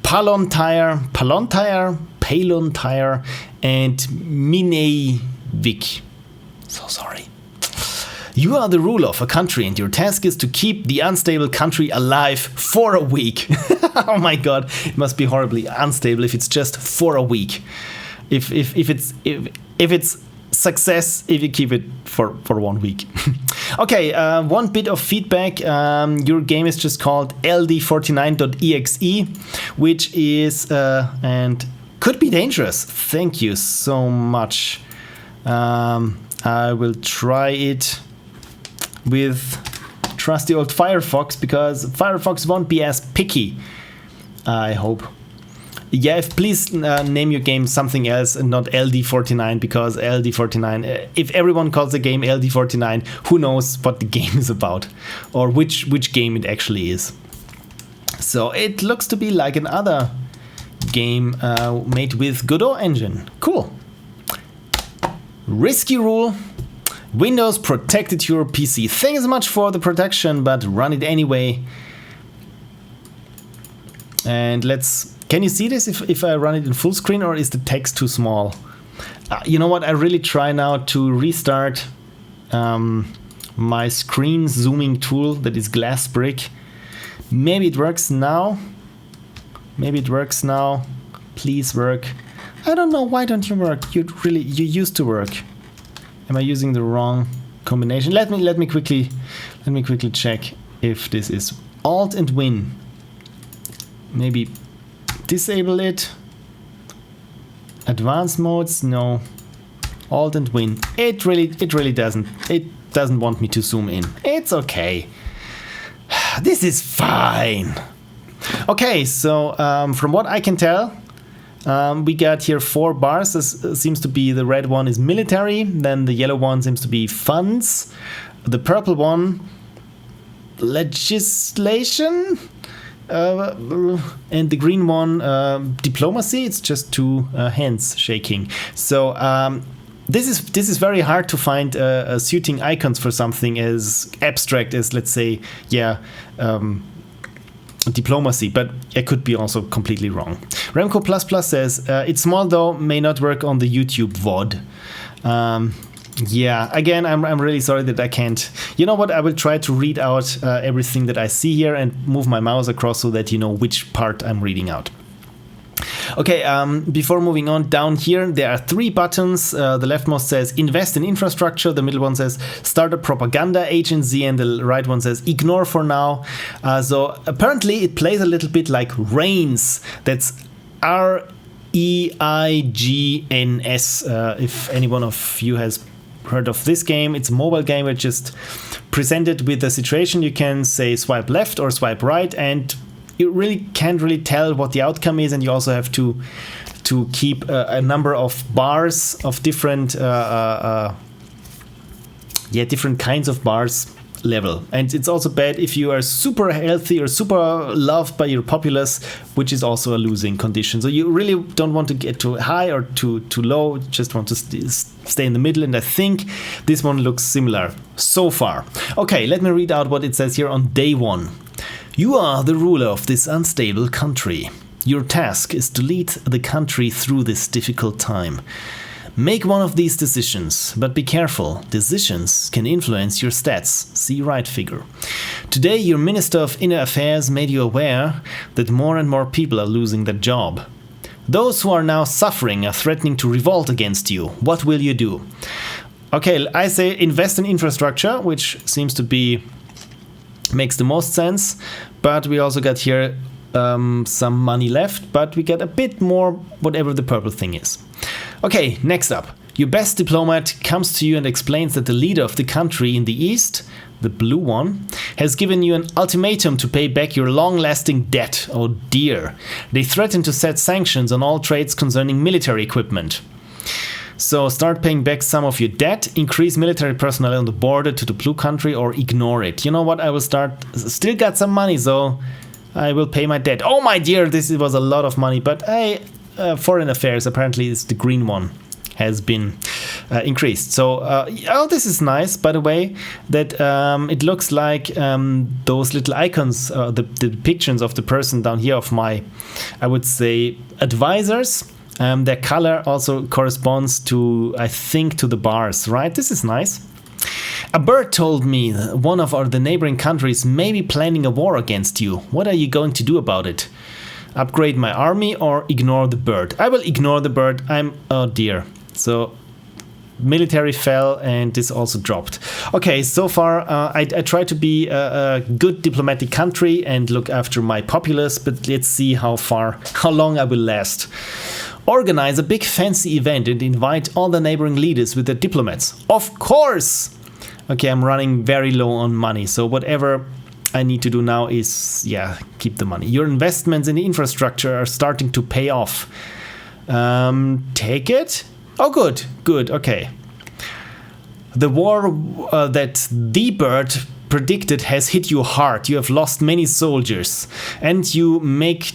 Palontire, and mineiwik. So sorry. You are the ruler of a country, and your task is to keep the unstable country alive for a week. Oh my god, it must be horribly unstable if it's just for a week. If it's success if you keep it for 1 week. Okay, one bit of feedback. Your game is just called LD49.exe, which is and could be dangerous. Thank you so much. I will try it with trusty old Firefox, because Firefox won't be as picky, I hope. Yeah, please name your game something else and not LD49, because LD49, if everyone calls the game LD49, who knows what the game is about or which game it actually is. So it looks to be like another game made with Godot engine. Cool. Risky Rule. Windows protected your PC. Thanks so much for the protection, but run it anyway. And can you see this if I run it in full screen, or is the text too small? You know what, I really try now to restart my screen zooming tool that is glass brick. Maybe it works now. Please work. I don't know, why don't you work? You used to work. Am I using the wrong combination? Let me quickly check if this is Alt and Win. Maybe disable it. Advanced modes, no. Alt and Win. It really doesn't want me to zoom in. It's okay. This is fine. Okay, so from what I can tell, we got here 4 bars. This seems to be, the red one is military, then the yellow one seems to be funds, the purple one legislation, and the green one diplomacy. It's just 2 hands shaking. So this is very hard to find suiting icons for something as abstract as, let's say, diplomacy, but it could be also completely wrong. Remco Plus says it's small though, may not work on the YouTube VOD. Yeah, again, I'm really sorry that I can't. You know what? I will try to read out everything that I see here and move my mouse across so that you know which part I'm reading out. Okay, before moving on, down here there are 3 buttons. The leftmost says invest in infrastructure, the middle one says start a propaganda agency, and the right one says ignore for now. So apparently it plays a little bit like Reigns. That's REIGNS. If any one of you has heard of this game. It's a mobile game where just presented with a situation. You can say swipe left or swipe right, and you really can't really tell what the outcome is, and you also have to keep a number of bars of different different kinds of bars level. And it's also bad if you are super healthy or super loved by your populace, which is also a losing condition. So you really don't want to get too high or too low, you just want to stay in the middle, and I think this one looks similar so far. Okay, let me read out what it says here on day 1. You are the ruler of this unstable country. Your task is to lead the country through this difficult time. Make one of these decisions, but be careful. Decisions can influence your stats. See right figure. Today, your Minister of Inner Affairs made you aware that more and more people are losing their job. Those who are now suffering are threatening to revolt against you. What will you do? Okay, I say invest in infrastructure, which seems to be makes the most sense, but we also got here some money left, but we get a bit more whatever the purple thing is. Okay, next up. Your best diplomat comes to you and explains that the leader of the country in the east, the blue one, has given you an ultimatum to pay back your long-lasting debt. Oh dear. They threaten to set sanctions on all trades concerning military equipment. So start paying back some of your debt, increase military personnel on the border to the blue country, or ignore it. You know what, I will still got some money, so I will pay my debt. Oh my dear, this was a lot of money, but foreign affairs, apparently it's the green one, has been increased. So, this is nice, by the way, that it looks like those little icons, the depictions of the person down here of my, I would say, advisors. Their color also corresponds to, I think, to the bars, right? This is nice. A bird told me that one of the neighboring countries may be planning a war against you. What are you going to do about it? Upgrade my army or ignore the bird? I will ignore the bird. Oh dear. So military fell and this also dropped. Okay, so far I try to be a good diplomatic country and look after my populace, but let's see how long I will last. Organize a big fancy event and invite all the neighboring leaders with their diplomats. Of course! Okay, I'm running very low on money, so whatever I need to do now is, keep the money. Your investments in the infrastructure are starting to pay off. Take it? Oh, good, okay. The war that the bird predicted has hit you hard. You have lost many soldiers, and to make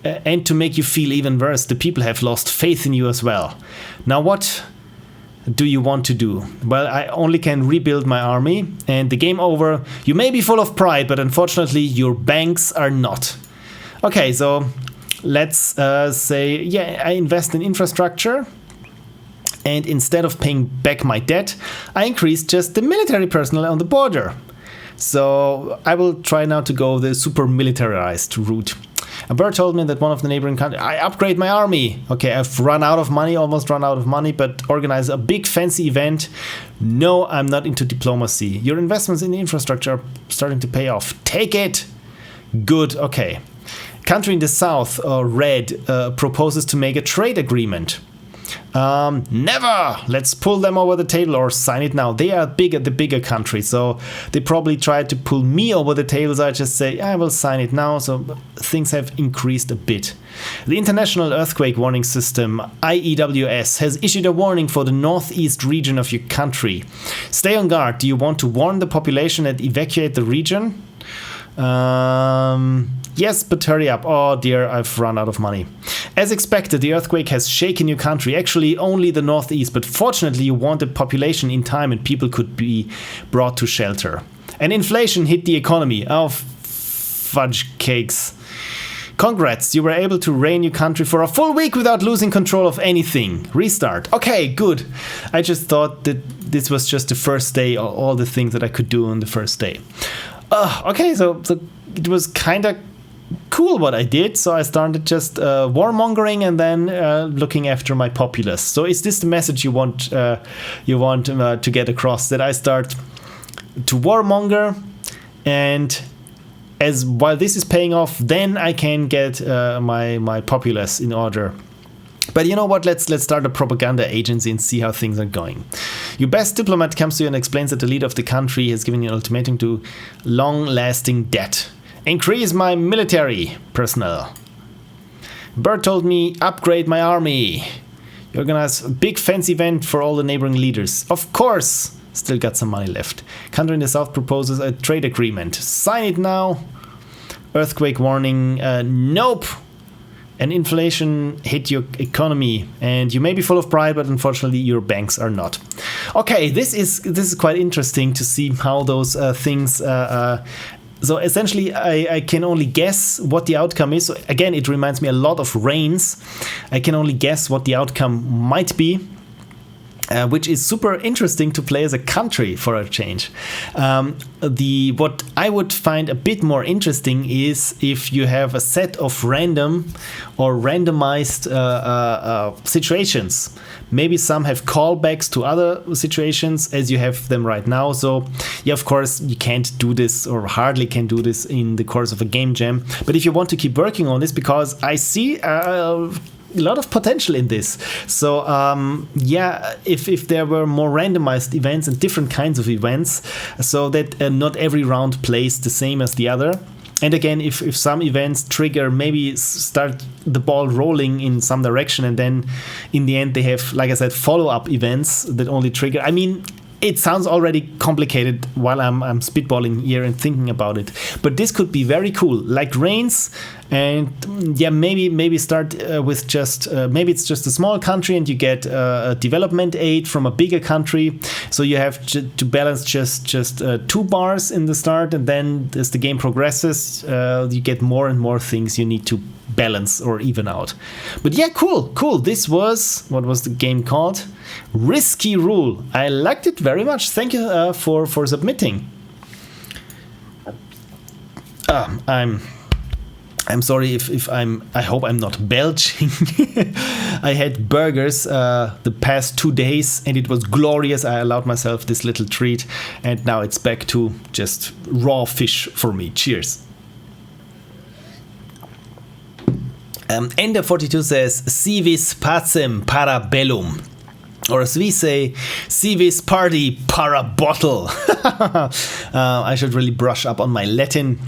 you feel even worse, the people have lost faith in you as well. Now what do you want to do? Well, I only can rebuild my army and the game over. You may be full of pride, but unfortunately your banks are not. Okay, so let's say, I invest in infrastructure, and instead of paying back my debt, I increase just the military personnel on the border. So I will try now to go the super militarized route. A bird told me that one of the neighboring countries, I upgrade my army. Okay, I've almost run out of money, but organize a big fancy event. No, I'm not into diplomacy. Your investments in the infrastructure are starting to pay off. Take it. Good, okay. Country in the south, red, proposes to make a trade agreement. Never! Let's pull them over the table or sign it now. They are the bigger country, so they probably tried to pull me over the table, so I just say, I will sign it now, so things have increased a bit. The International Earthquake Warning System, IEWS, has issued a warning for the northeast region of your country. Stay on guard. Do you want to warn the population and evacuate the region? Yes, but hurry up. Oh dear, I've run out of money. As expected, the earthquake has shaken your country. Actually, only the northeast, but fortunately you warned the population in time and people could be brought to shelter. And inflation hit the economy. Oh, fudge cakes. Congrats, you were able to reign your country for a full week without losing control of anything. Restart. Okay, good. I just thought that this was just the first day, all the things that I could do on the first day. Okay, so it was kind of cool what I did. So I started just warmongering and then looking after my populace. So is this the message you want to get across? That I start to warmonger, and while this is paying off, then I can get my populace in order. But you know what, let's start a propaganda agency and see how things are going. Your best diplomat comes to you and explains that the leader of the country has given you an ultimatum to long-lasting debt. Increase my military personnel. Bird told me upgrade my army. You organize a big fancy event for all the neighboring leaders. Of course! Still got some money left. Country in the south proposes a trade agreement. Sign it now. Earthquake warning. Nope! And inflation hit your economy, and you may be full of pride, but unfortunately your banks are not. Okay, this is quite interesting to see how those things. So essentially, I can only guess what the outcome is. So again, it reminds me a lot of Reigns. I can only guess what the outcome might be. Which is super interesting to play as a country for a change. What I would find a bit more interesting is if you have a set of random or randomized situations. Maybe some have callbacks to other situations as you have them right now. So yeah, of course you can't do this or hardly can do this in the course of a game jam. But if you want to keep working on this, because I see a lot of potential in this. So yeah, if there were more randomized events and different kinds of events, so that not every round plays the same as the other. And again, if some events trigger, maybe start the ball rolling in some direction, and then in the end they have, like I said, follow-up events that only trigger. I mean, it sounds already complicated while I'm spitballing here and thinking about it, but this could be very cool, like Reigns. And yeah, maybe start with just maybe it's just a small country and you get a development aid from a bigger country, so you have to balance just 2 bars in the start, and then as the game progresses you get more and more things you need to balance or even out. But yeah, cool. This was, what was the game called? Risky Rule. I liked it very much. Thank you for submitting. I'm sorry if I hope I'm not belching. I had burgers the past 2 days and it was glorious. I allowed myself this little treat, and now it's back to just raw fish for me. Cheers. Ender42 says, Civis pacem para bellum. Or as we say, Civis party para bottle. I should really brush up on my Latin.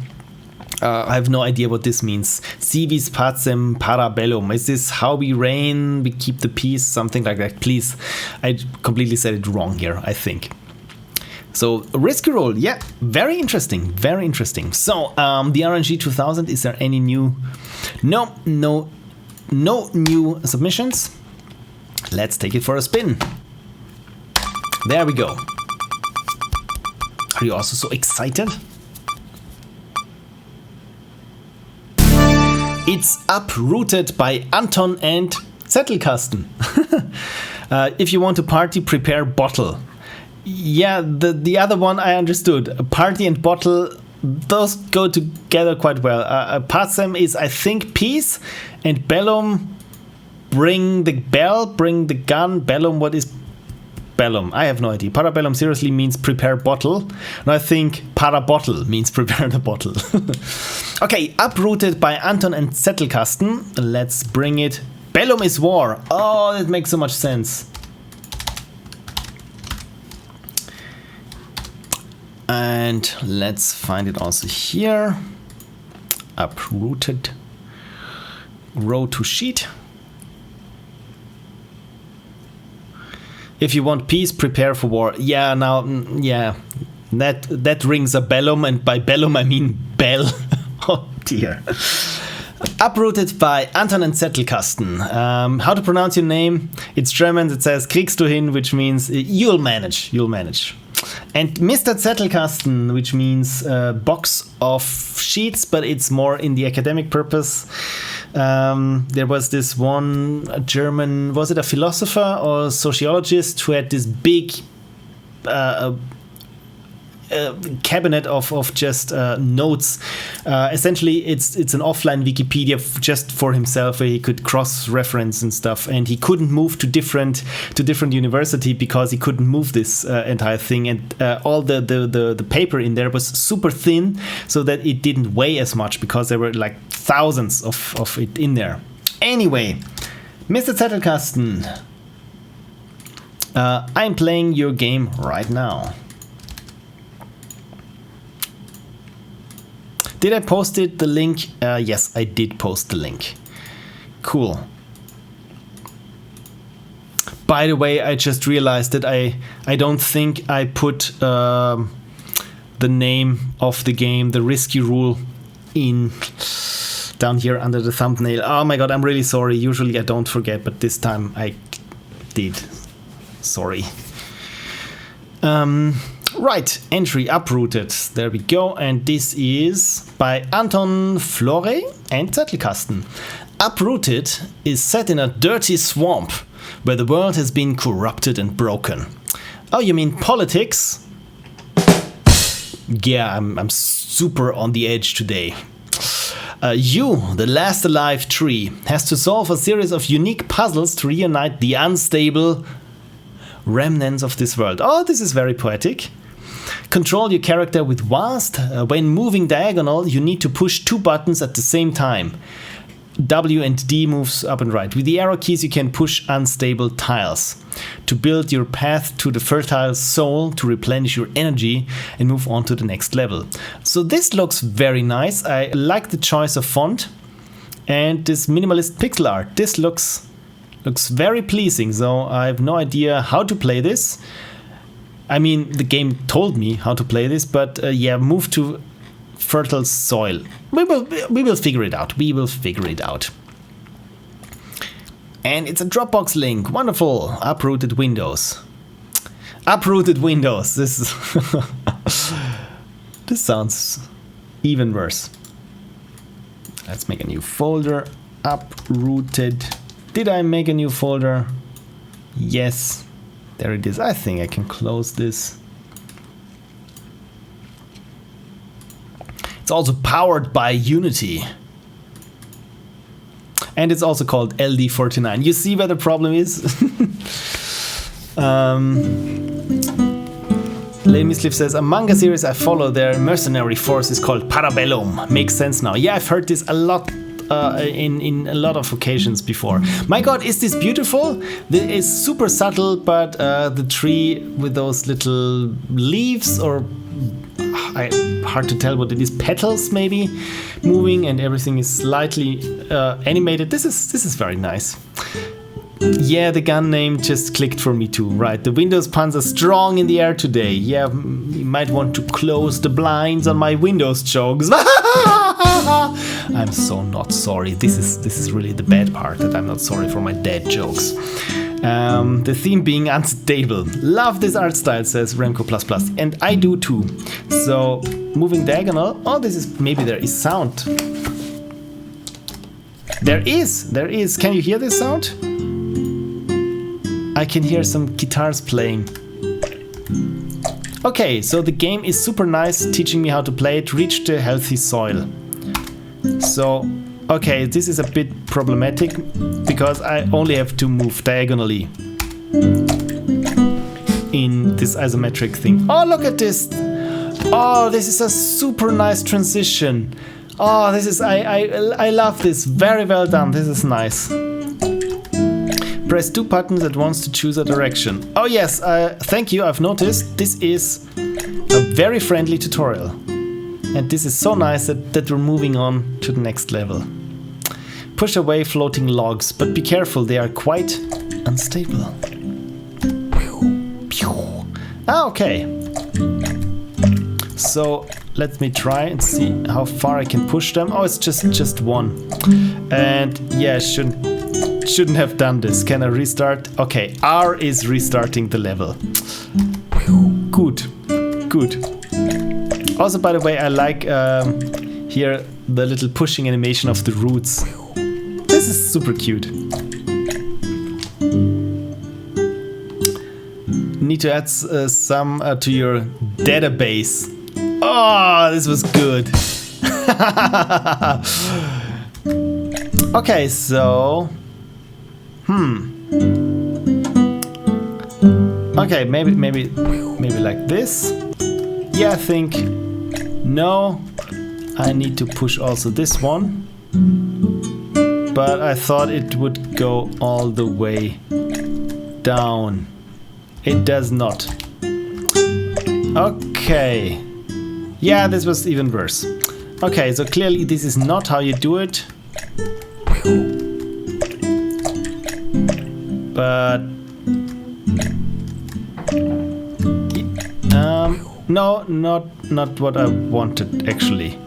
I have no idea what this means. Civis pacem para bellum. Is this how we reign, we keep the peace, something like that? Please, I completely said it wrong here, I think. So, risky roll, yeah, very interesting, very interesting. So, the RNG 2000, is there any new? No new submissions. Let's take it for a spin. There we go. Are you also so excited? It's Uprooted by Anton and Zettelkasten. If you want to party, prepare bottle. Yeah, the other one I understood. Party and bottle, those go together quite well. Pacem is, I think, peace, and bellum, bring the bell, bring the gun. Bellum, what is bellum? I have no idea. Parabellum seriously means prepare bottle. And I think para bottle means prepare the bottle. Okay, Uprooted by Anton and Zettelkasten. Let's bring it. Bellum is war. Oh, that makes so much sense. And let's find it also here. Uprooted. Row to sheet. If you want peace, prepare for war. Yeah, now, yeah, that rings a bellum, and by bellum I mean bell. Oh dear. Uprooted by Anton and Zettelkasten. How to pronounce your name? It's German. It says kriegst du hin, which means you'll manage. You'll manage. And Mr. Zettelkasten, which means box of sheets, but it's more in the academic purpose. There was this one German, was it a philosopher or sociologist, who had this big cabinet of just notes. Essentially, it's an offline Wikipedia just for himself, where he could cross-reference and stuff. And he couldn't move to different university because he couldn't move this entire thing. And all the paper in there was super thin, so that it didn't weigh as much, because there were like thousands of it in there. Anyway, Mr. Zettelkasten, I'm playing your game right now. Did I post it, the link? Yes, I did post the link. Cool. By the way, I just realized that I don't think I put the name of the game, the risky rule, in down here under the thumbnail. Oh my god, I'm really sorry. Usually I don't forget, but this time I did. Sorry. Right, entry Uprooted. There we go. And this is by Anton, Florey and Zettelkasten. Uprooted is set in a dirty swamp where the world has been corrupted and broken. Oh, you mean politics? Yeah, I'm super on the edge today. You, the last alive tree, has to solve a series of unique puzzles to reunite the unstable remnants of this world. Oh, this is very poetic. Control your character with vast. When moving diagonal, you need to push 2 buttons at the same time. W and D moves up and right. With the arrow keys you can push unstable tiles to build your path to the fertile soul, to replenish your energy and move on to the next level. So this looks very nice. I like the choice of font and this minimalist pixel art. This looks very pleasing, so I have no idea how to play this. I mean, the game told me how to play this, but yeah, move to fertile soil. We will figure it out. We will figure it out. And it's a Dropbox link. Wonderful. Uprooted Windows. Uprooted Windows. This is this sounds even worse. Let's make a new folder. Uprooted. Did I make a new folder? Yes. There it is. I think I can close this. It's also powered by Unity. And it's also called LD49. You see where the problem is? LadyMistLeaf says, a manga series I follow, their mercenary force is called Parabellum. Makes sense now. Yeah, I've heard this a lot in a lot of occasions before. My god, is this beautiful? It's super subtle, but the tree with those little leaves, or hard to tell what it is, petals maybe, moving, and everything is slightly animated. This is very nice. Yeah, the gun name just clicked for me too. Right, the Windows puns are strong in the air today. Yeah, you might want to close the blinds on my Windows jokes. I'm so not sorry. This is really the bad part, that I'm not sorry for my dad jokes. The theme being unstable. Love this art style, says Remco++, and I do too. So moving diagonal. Oh, this is, maybe there is sound. There is. Can you hear this sound? I can hear some guitars playing. Okay, so the game is super nice, teaching me how to play it. Reach the healthy soil. So, okay, this is a bit problematic because I only have to move diagonally in this isometric thing. Oh, look at this! Oh, this is a super nice transition. Oh, this is, I love this. Very well done. This is nice. Press 2 buttons at once to choose a direction. Oh yes, thank you, I've noticed. This is a very friendly tutorial. And this is so nice that we're moving on to the next level. Push away floating logs, but be careful, they are quite unstable. Ah, okay. So let me try and see how far I can push them. Oh, it's just one. And yeah, shouldn't have done this. Can I restart? Okay, R is restarting the level. Good. Also, by the way, I like here the little pushing animation of the roots. This is super cute. Need to add some to your database. Oh, this was good. Okay, so okay, maybe like this. Yeah, I think. No, I need to push also this one. but I thought it would go all the way down. It does not. Okay. Yeah, this was even worse. Okay, so clearly this is not how you do it. But no, not what I wanted actually.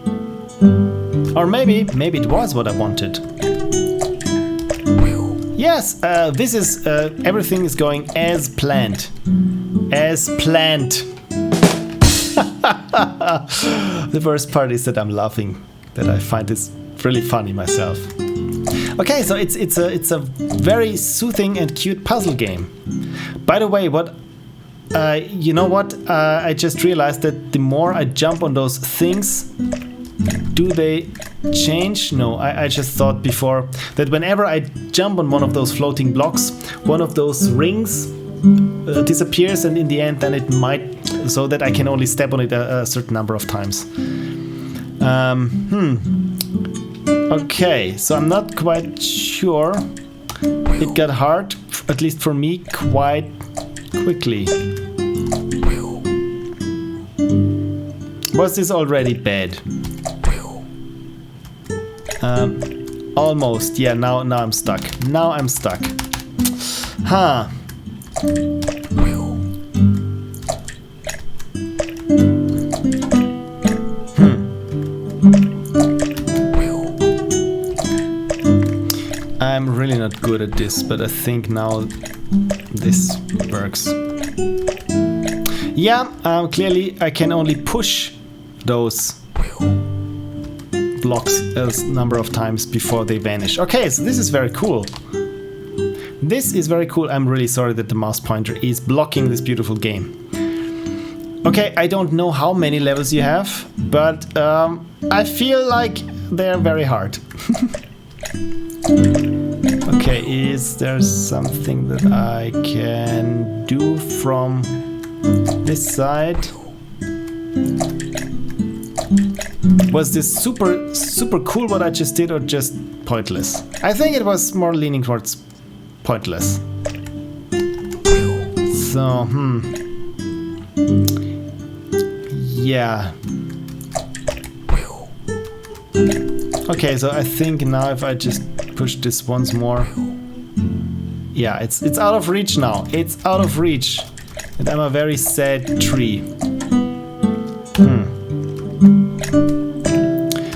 Or maybe it was what I wanted. Yes, this is everything is going as planned. As planned. The worst part is that I'm laughing, that I find this really funny myself. Okay, so it's a very soothing and cute puzzle game. By the way, you know what? I just realized that the more I jump on those things, do they change? No, I just thought before that whenever I jump on one of those floating blocks, one of those rings disappears, and in the end then it might, so that I can only step on it a certain number of times. Okay, so I'm not quite sure. It got hard, at least for me, quite quickly. Was this already bad? Almost. Yeah, now I'm stuck. Now I'm stuck. Huh. I'm really not good at this, but I think now this works. Yeah, clearly I can only push those blocks a number of times before they vanish. Okay, so this is very cool. This is very cool. I'm really sorry that the mouse pointer is blocking this beautiful game. Okay, I don't know how many levels you have, but I feel like they're very hard. Okay, is there something that I can do from this side? Was this super cool what I just did, or just pointless? I think it was more leaning towards pointless. So, yeah. Okay, so I think now if I just push this once more, yeah, it's out of reach now. It's out of reach, and I'm a very sad tree.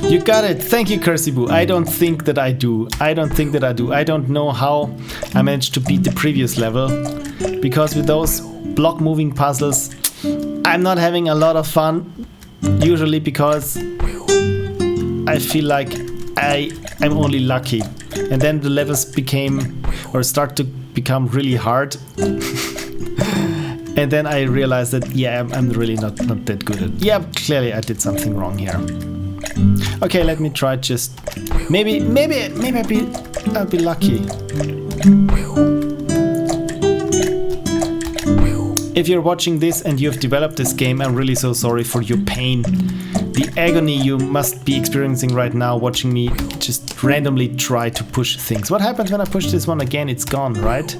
You got it. Thank you, Cursibu. I don't think that I do. I don't know how I managed to beat the previous level, because with those block moving puzzles, I'm not having a lot of fun. Usually because I feel like I'm only lucky. And then the levels start to become really hard. And then I realized that, yeah, I'm really not that good at it. Yeah, clearly I did something wrong here. Okay, let me try just... Maybe I'll be lucky. If you're watching this and you've developed this game, I'm really so sorry for your pain. The agony you must be experiencing right now watching me just randomly try to push things. What happens when I push this one again? It's gone, right?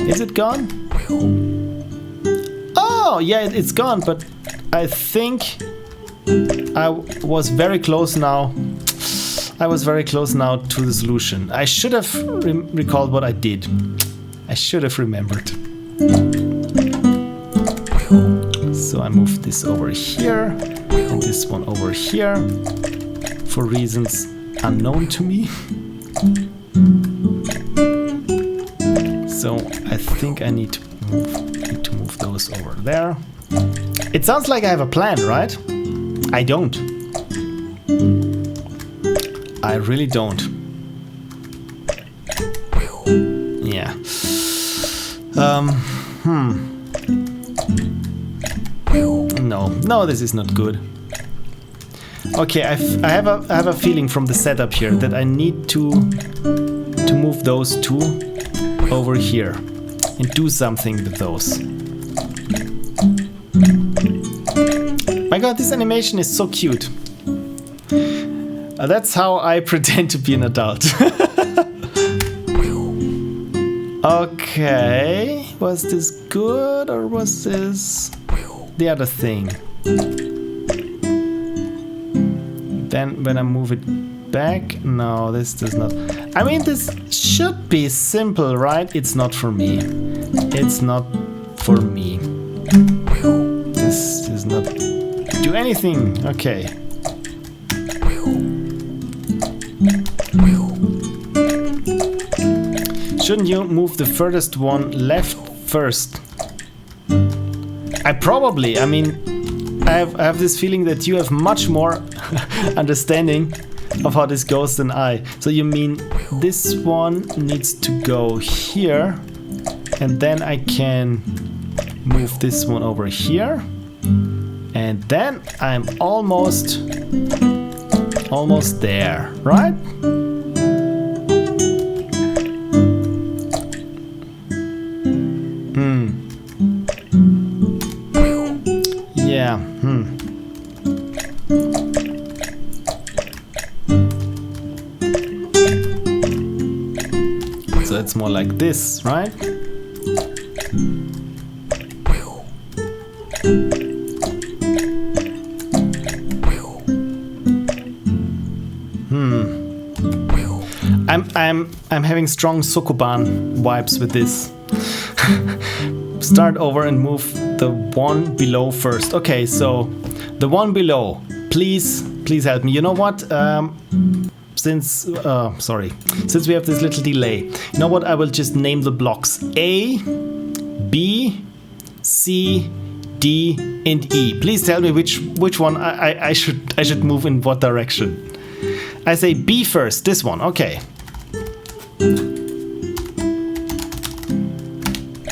Is it gone? Oh, yeah, it's gone, but I think I was very close now. I was very close now to the solution. I should have recalled what I did. I should have remembered. So I moved this over here and this one over here for reasons unknown to me. So I think I need to move those over there. It sounds like I have a plan, right? I don't. I really don't. Yeah. No, this is not good. Okay, I have a feeling from the setup here that I need to move those two over here and do something with those. My god, this animation is so cute. That's how I pretend to be an adult. Okay, was this good or was this the other thing? Then when I move it back, no, this does not. I mean, this should be simple, right? It's not for me. It's not for me. This does not do anything. Okay. Shouldn't you move the furthest one left first? I mean, I have this feeling that you have much more understanding of how this goes than I. So you mean this one needs to go here, and then I can move this one over here, and then I'm almost there, right? Yeah. So it's more like this, right? I'm having strong Sokoban vibes with this. Start over and move the one below first. Okay, so the one below, please help me. You know what? Since we have this little delay, you know what? I will just name the blocks A, B, C, D, and E. Please tell me which one I should move in what direction. I say B first. This one. Okay.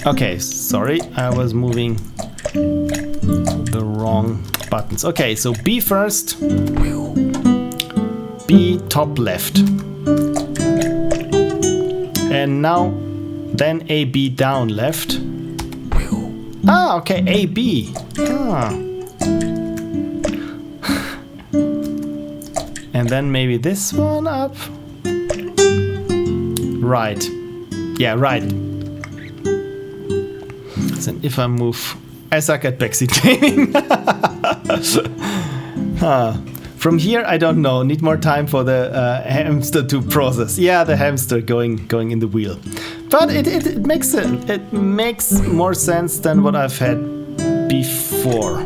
Okay, sorry, I was moving the wrong buttons. Okay, so B first, B top left. And now, then A, B down left. Ah, okay, A, B. Ah. And then maybe this one up. Right. Yeah, right. And if I move, I suck at backseat gaming. From here, I don't know. Need more time for the hamster to process. Yeah, the hamster going in the wheel. But it makes more sense than what I've had before.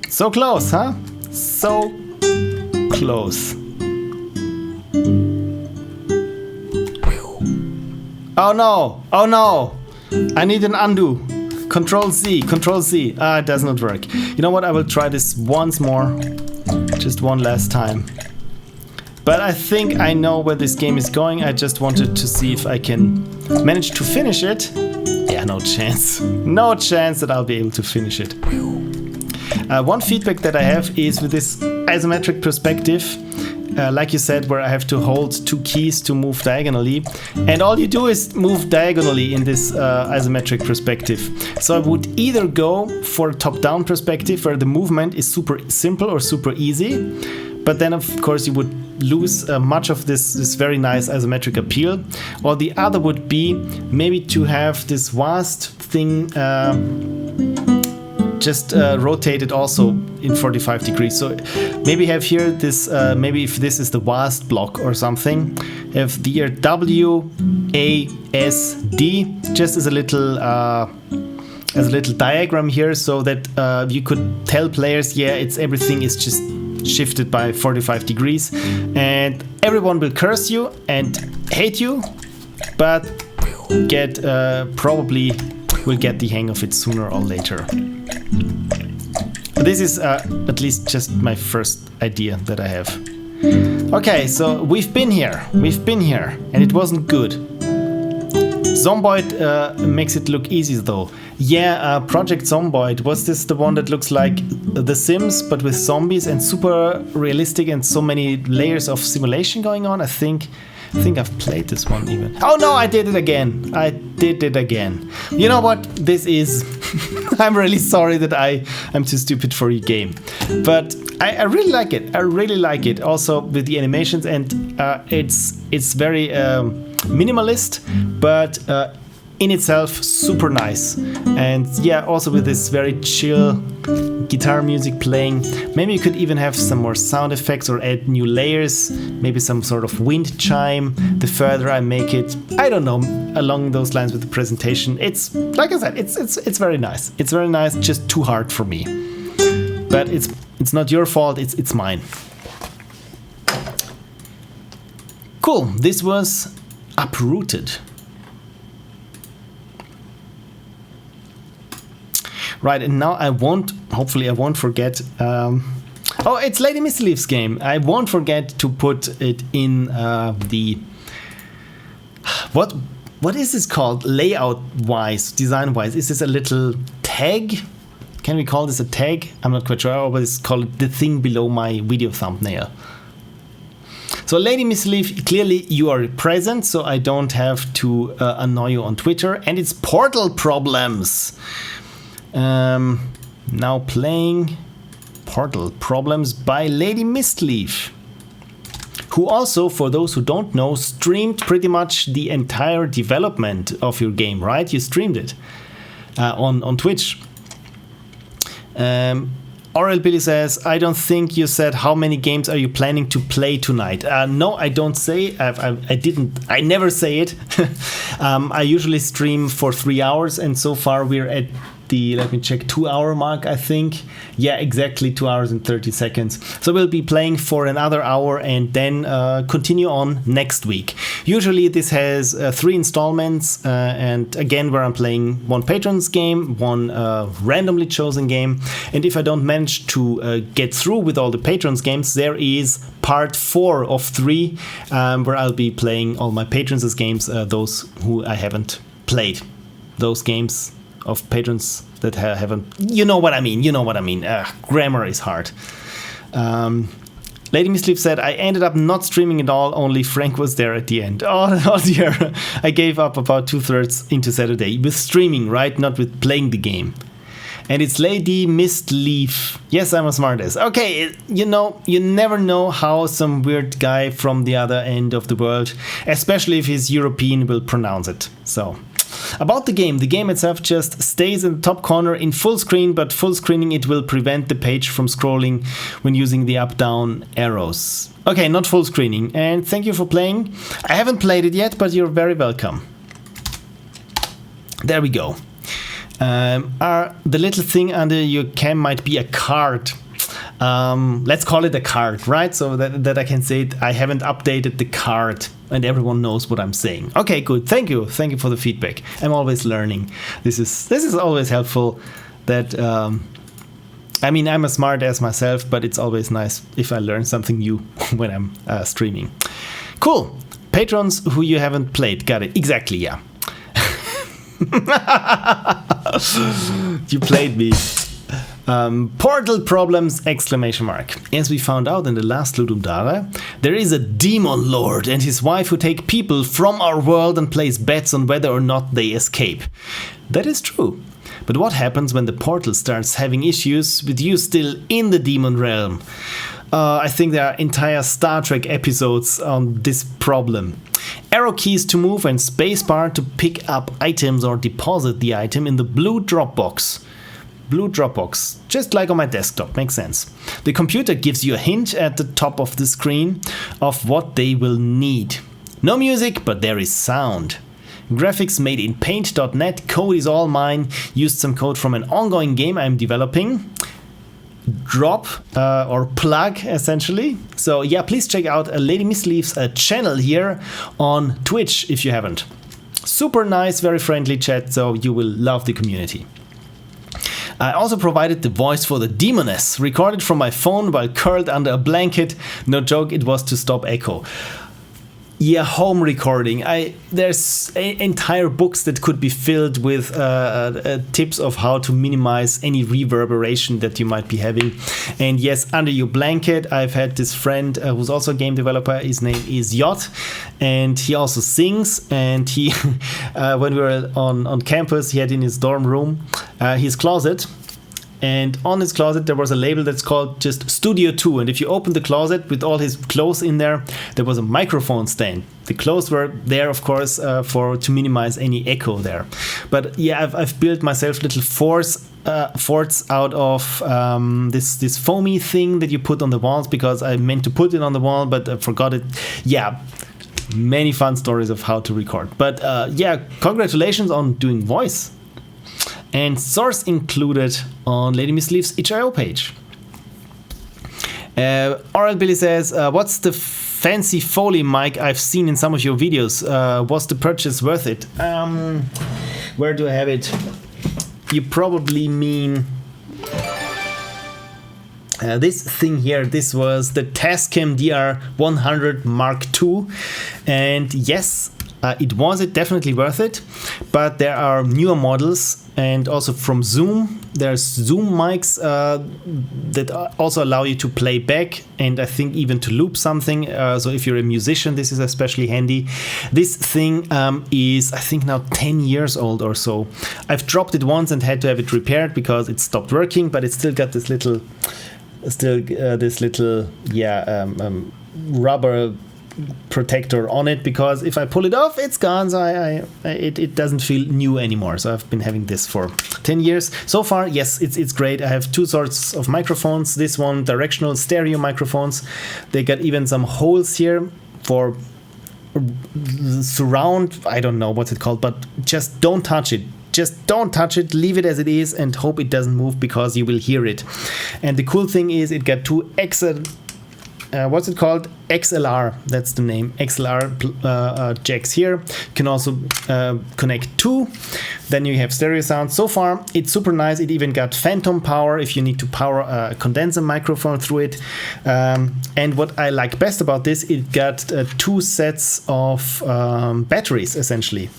So close, huh? So close. Oh no! Oh no! I need an undo. Control Z, Control Z. Ah, it does not work. You know what? I will try this once more. Just one last time. But I think I know where this game is going. I just wanted to see if I can manage to finish it. Yeah, no chance. No chance that I'll be able to finish it. One feedback that I have is with this isometric perspective, like you said, where I have to hold two keys to move diagonally, and all you do is move diagonally in this isometric perspective. So I would either go for a top-down perspective where the movement is super simple or super easy, but then of course you would lose much of this very nice isometric appeal, or the other would be maybe to have this vast thing just rotated also in 45 degrees. So maybe have here this, maybe if this is the vast block or something, have the WASD just as a little diagram here, so that you could tell players, yeah, everything is just shifted by 45 degrees, and everyone will curse you and hate you, but probably will get the hang of it sooner or later. This is at least just my first idea that I have. Okay, so we've been here, and it wasn't good. Zomboid makes it look easy though. Yeah, Project Zomboid, was this the one that looks like The Sims but with zombies and super realistic and so many layers of simulation going on? I think I think I've played this one even. Oh no, I did it again. I did it again. You know what? This is... I'm really sorry that I'm too stupid for your game. But I really like it. I really like it. Also with the animations, and it's very minimalist, but in itself super nice. And yeah, also with this very chill guitar music playing. Maybe you could even have some more sound effects or add new layers, maybe some sort of wind chime the further I make it. I don't know, along those lines with the presentation. It's, like I said, it's very nice. It's very nice, just too hard for me. But it's not your fault, it's mine. Cool, this was Uprooted. Right, and now hopefully I won't forget, oh, it's LadyMistLeaf's game. I won't forget to put it in the, what is this called, layout-wise, design-wise? Is this a little tag? Can we call this a tag? I'm not quite sure. I always call it the thing below my video thumbnail. So LadyMistLeaf, clearly you are present, so I don't have to annoy you on Twitter. And it's Portal Problems. Now playing Portal Problems by LadyMistLeaf, who also, for those who don't know, streamed pretty much the entire development of your game, right? You streamed it on Twitch. Oral Billy says, I don't think you said how many games are you planning to play tonight. No, I don't say. I never say it. I usually stream for 3 hours, and so far we're at the, let me check, 2 hour mark, I think. Yeah, exactly 2 hours and 30 seconds. So we'll be playing for another hour and then continue on next week. Usually this has 3 installments, and again, where I'm playing one patron's game, one randomly chosen game. And if I don't manage to get through with all the patrons games, there is part 4 of 3, where I'll be playing all my patrons' games, those who I haven't played. Those games of patrons that haven't, you know what I mean, grammar is hard. LadyMistLeaf said, I ended up not streaming at all, only Frank was there at the end. Oh dear, I gave up about 2/3 into Saturday, with streaming, right, not with playing the game. And it's LadyMistLeaf. Yes, I'm a smartass. Okay, you know, you never know how some weird guy from the other end of the world, especially if he's European, will pronounce it. So, about the game itself just stays in the top corner in full screen, but full screening it will prevent the page from scrolling when using the up-down arrows. Okay, not full screening, and thank you for playing. I haven't played it yet, but you're very welcome. There we go. The little thing under your cam might be a card. Let's call it a card, right? So that I can say it, I haven't updated the card and everyone knows what I'm saying. Okay, good. Thank you for the feedback. I'm always learning. This is always helpful. That I mean, I'm a smart ass myself, but it's always nice if I learn something new when I'm streaming. Cool. Patrons who you haven't played. Got it. Exactly. Yeah. You played me. Portal Problems! Exclamation mark. As we found out in the last Ludum Dare, there is a demon lord and his wife who take people from our world and place bets on whether or not they escape. That is true. But what happens when the portal starts having issues with you still in the demon realm? I think there are entire Star Trek episodes on this problem. Arrow keys to move and spacebar to pick up items or deposit the item in the blue Dropbox. Blue Dropbox, just like on my desktop, makes sense. The computer gives you a hint at the top of the screen of what they will need. No music, but there is sound. Graphics made in paint.net, code is all mine, used some code from an ongoing game I'm developing. Drop or plug essentially. So yeah, please check out LadyMistLeaf's channel here on Twitch if you haven't. Super nice, very friendly chat, so you will love the community. I also provided the voice for the demoness, recorded from my phone while curled under a blanket. No joke, it was to stop echo. Yeah, home recording. There's entire books that could be filled with tips of how to minimize any reverberation that you might be having. And yes, under your blanket, I've had this friend who's also a game developer. His name is Yot, and he also sings. And he, when we were on campus, he had in his dorm room his closet. And on his closet, there was a label that's called just Studio 2. And if you open the closet with all his clothes in there, there was a microphone stand. The clothes were there, of course, to minimize any echo there. But yeah, I've built myself little forts out of this foamy thing that you put on the walls, because I meant to put it on the wall, but I forgot it. Yeah, many fun stories of how to record. But yeah, congratulations on doing voice. And source included on LadyMistLeaf's itch.io page. Oral Billy says, what's the fancy Foley mic I've seen in some of your videos? Was the purchase worth it? Where do I have it? You probably mean this thing here. This was the Tascam DR100 Mark II. And yes, it was definitely worth it. But there are newer models. And also from Zoom, there's Zoom mics that also allow you to play back, and I think even to loop something. So if you're a musician, this is especially handy. This thing is, I think, now 10 years old or so. I've dropped it once and had to have it repaired because it stopped working, but it's still got this little, rubber protector on it, because if I pull it off, it's gone. So it doesn't feel new anymore. So I've been having this for 10 years so far. Yes, it's great. I have two sorts of microphones. This one, directional stereo microphones. They got even some holes here for surround. I don't know what's it called, but just don't touch it. Just don't touch it, leave it as it is, and hope it doesn't move, because you will hear it. And the cool thing is it got two what's it called? XLR, that's the name. XLR jacks here. You can also connect two. Then you have stereo sound. So far, it's super nice. It even got phantom power if you need to power a condenser microphone through it. And what I like best about this, it got two sets of batteries, essentially.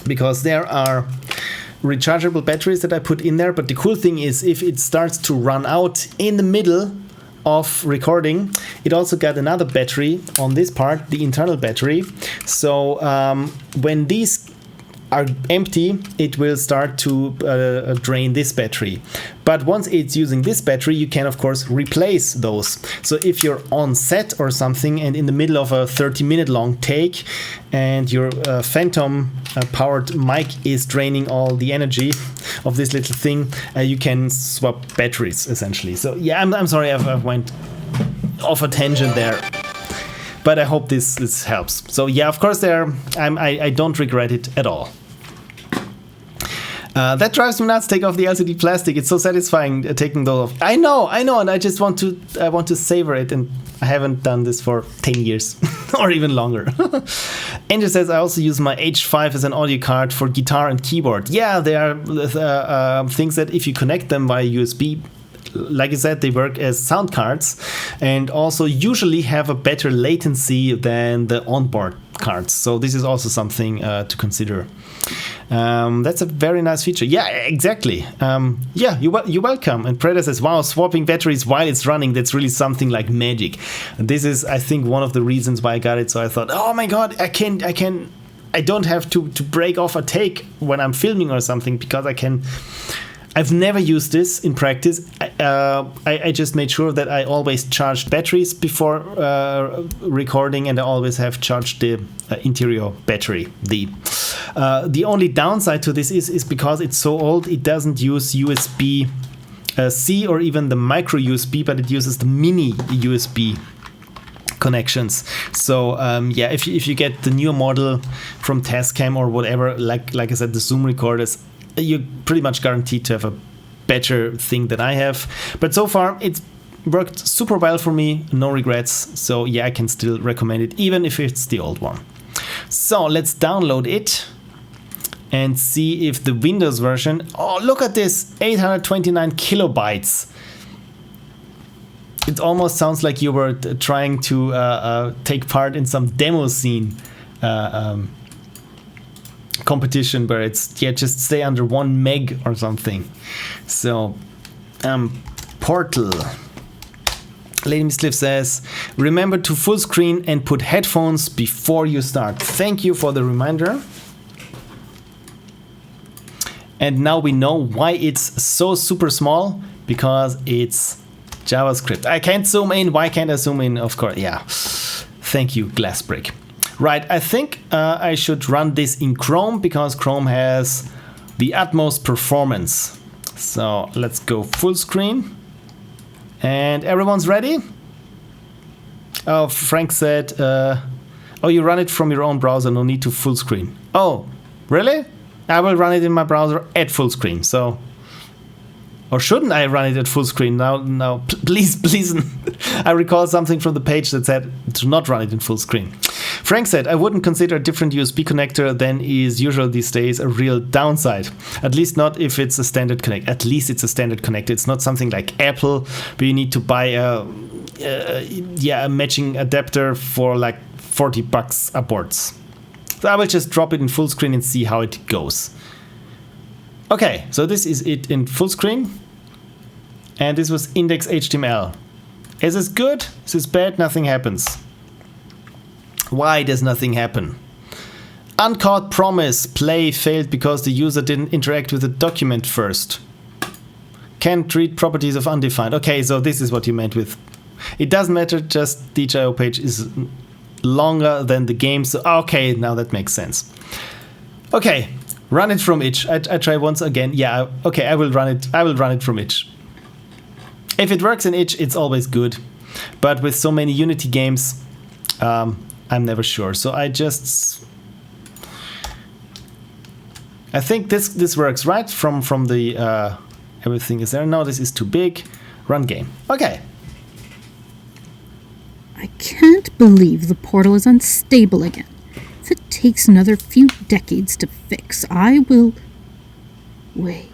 Because there are rechargeable batteries that I put in there. But the cool thing is, if it starts to run out in the middle of recording, it also got another battery on this part, the internal battery. So when these are empty, it will start to drain this battery. But once it's using this battery, you can of course replace those. So if you're on set or something and in the middle of a 30-minute long take and your phantom powered mic is draining all the energy of this little thing, you can swap batteries essentially. So yeah, I'm sorry I went off a tangent there, but I hope this helps. So yeah, of course I don't regret it at all. That drives me nuts. Take off the LCD plastic. It's so satisfying taking those off. I know, and I just want to savor it, and I haven't done this for 10 years or even longer. Andrew says, I also use my H5 as an audio card for guitar and keyboard. Yeah, there are things that if you connect them via USB, like I said, they work as sound cards and also usually have a better latency than the onboard cards. So this is also something to consider. That's a very nice feature. Yeah, exactly. Yeah, you're welcome. And Preda says, wow, swapping batteries while it's running, that's really something like magic. This is, I think, one of the reasons why I got it. So I thought, oh my God, I don't have to break off a take when I'm filming or something, because I've never used this in practice. I just made sure that I always charged batteries before recording, and I always have charged the interior battery. The only downside to this is because it's so old, it doesn't use USB C or even the micro USB, but it uses the mini USB connections. So yeah, if you get the newer model from Tascam or whatever, like I said, the Zoom recorders, you're pretty much guaranteed to have a better thing than I have. But so far, it's worked super well for me, no regrets. So yeah, I can still recommend it, even if it's the old one. So let's download it and see if the Windows version, oh, look at this, 829 kilobytes. It almost sounds like you were trying to take part in some demo scene competition where it's, yeah, just stay under 1 meg or something. So, Portal. LadyMistLeaf says, remember to full screen and put headphones before you start. Thank you for the reminder. And now we know why it's so super small, because it's JavaScript. I can't zoom in. Why can't I zoom in? Of course, yeah. Thank you, Glassbrick. Right, I think I should run this in Chrome because Chrome has the utmost performance. So let's go full screen. And everyone's ready? Oh, Frank said, oh, you run it from your own browser, no need to full screen. Oh, really? I will run it in my browser at full screen, so... Or shouldn't I run it at full screen? Now, please. I recall something from the page that said to not run it in full screen. Frank said, I wouldn't consider a different USB connector than is usual these days a real downside. At least not if it's a standard connector. At least it's a standard connector. It's not something like Apple, where you need to buy a matching adapter for like $40 upwards. So I will just drop it in full screen and see how it goes. Okay, so this is it in full screen. And this was index.html. Is this good? Is this bad? Nothing happens. Why does nothing happen? Uncaught promise. Play failed because the user didn't interact with the document first. Can't read properties of undefined. Okay, so this is what you meant with... It doesn't matter, just the HIO page is longer than the game. So, okay, now that makes sense. Okay, run it from itch. I try once again. Yeah, okay, I will run it from itch. If it works in itch, it's always good. But with so many Unity games, I'm never sure. So I think this works, right? From the everything is there. No, this is too big. Run game. Okay. I can't believe the portal is unstable again. If it takes another few decades to fix, I will... Wait.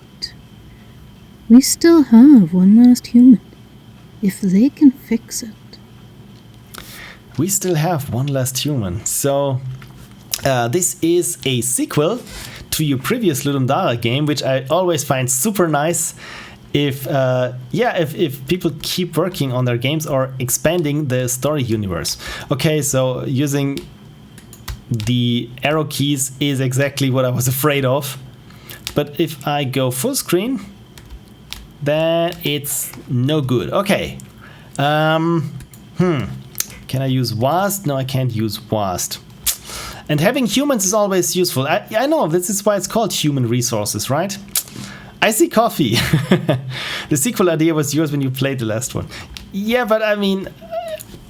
We still have one last human. If they can fix it. We still have one last human. So this is a sequel to your previous Ludum Dare game, which I always find super nice. If people keep working on their games or expanding the story universe. Okay, so using the arrow keys is exactly what I was afraid of. But if I go full screen, then it's no good. Okay. Can I use WASD? No, I can't WASD. And having humans is always useful. I know, this is why it's called human resources, right? I see coffee. The sequel idea was yours when you played the last one. Yeah, but I mean,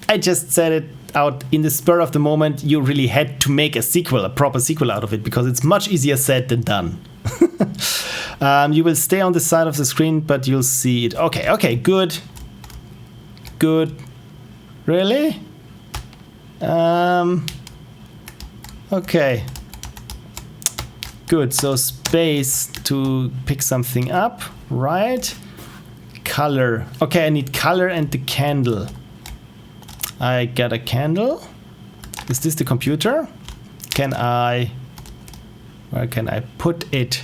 I just said it out in the spur of the moment. You really had to make a proper sequel out of it, because it's much easier said than done. You will stay on the side of the screen, but you'll see it. Okay, good. Really? Okay. Good, so space to pick something up, right? Color. Okay, I need color and the candle. I got a candle. Is this the computer? Where can I put it?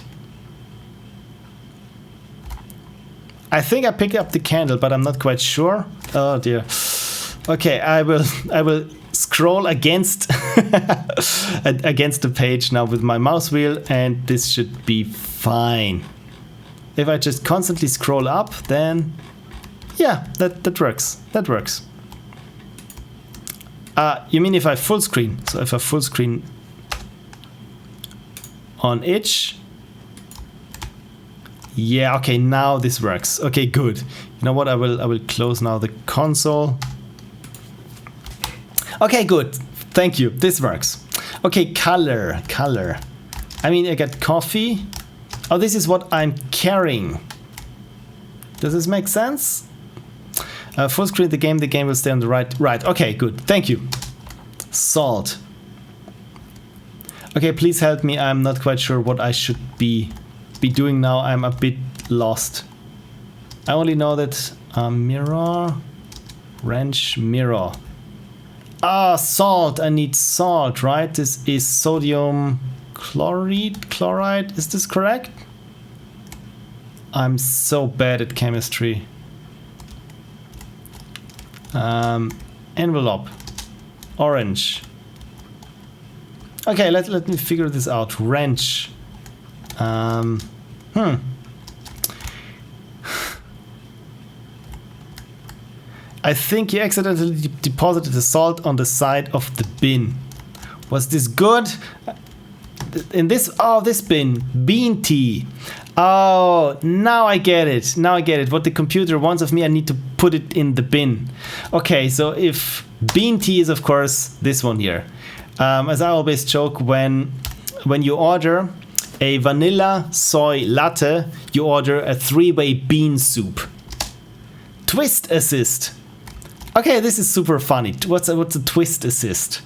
I think I picked up the candle, but I'm not quite sure. Oh dear. Okay, I will scroll against against the page now with my mouse wheel, and this should be fine. If I just constantly scroll up, then yeah, that works. That works. You mean if I full screen? So if I full screen on itch. Yeah, okay, now this works. Okay, good. You know what? I will close now the console. Okay, good. Thank you. This works. Okay, color. I mean, I got coffee. Oh, this is what I'm carrying. Does this make sense? Full screen the game will stay on the right. Right, okay, good. Thank you. Salt. Okay, please help me. I'm not quite sure what I should be doing now. I'm a bit lost. I only know that mirror. Wrench, mirror. Ah, salt. I need salt, right? This is sodium chloride. Is this correct? I'm so bad at chemistry. Envelope. Orange. Okay, let me figure this out. Wrench. I think you accidentally deposited the salt on the side of the bin. Was this good? In this, oh, this bin. Bean tea. Oh, now I get it. Now I get it. What the computer wants of me, I need to put it in the bin. Okay, so if bean tea is, of course, this one here. As I always joke, when you order a vanilla soy latte, you order a 3-way bean soup. Twist assist. Okay, this is super funny. What's a twist assist?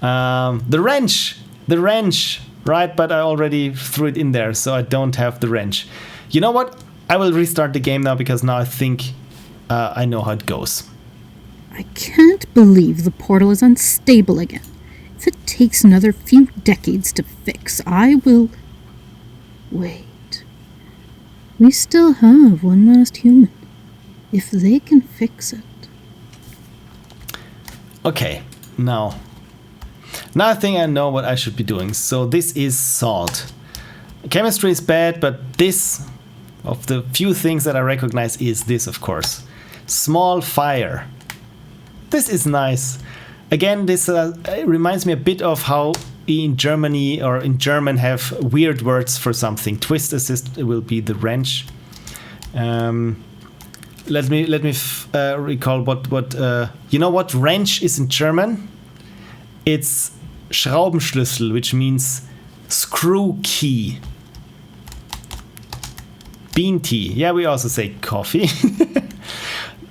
The wrench, right? But I already threw it in there, so I don't have the wrench. You know what? I will restart the game now because now I think I know how it goes. I can't believe the portal is unstable again. If it takes another few decades to fix, I will... Wait. We still have one last human. If they can fix it... Okay, now I think I know what I should be doing. So this is salt. Chemistry is bad, but this, of the few things that I recognize, is this, of course. Small fire. This is nice. Again, this reminds me a bit of how in Germany or in German have weird words for something. Twist assist will be the wrench. Let me recall what you know what wrench is in German? It's Schraubenschlüssel, which means screw key. Bean tea. Yeah, we also say coffee.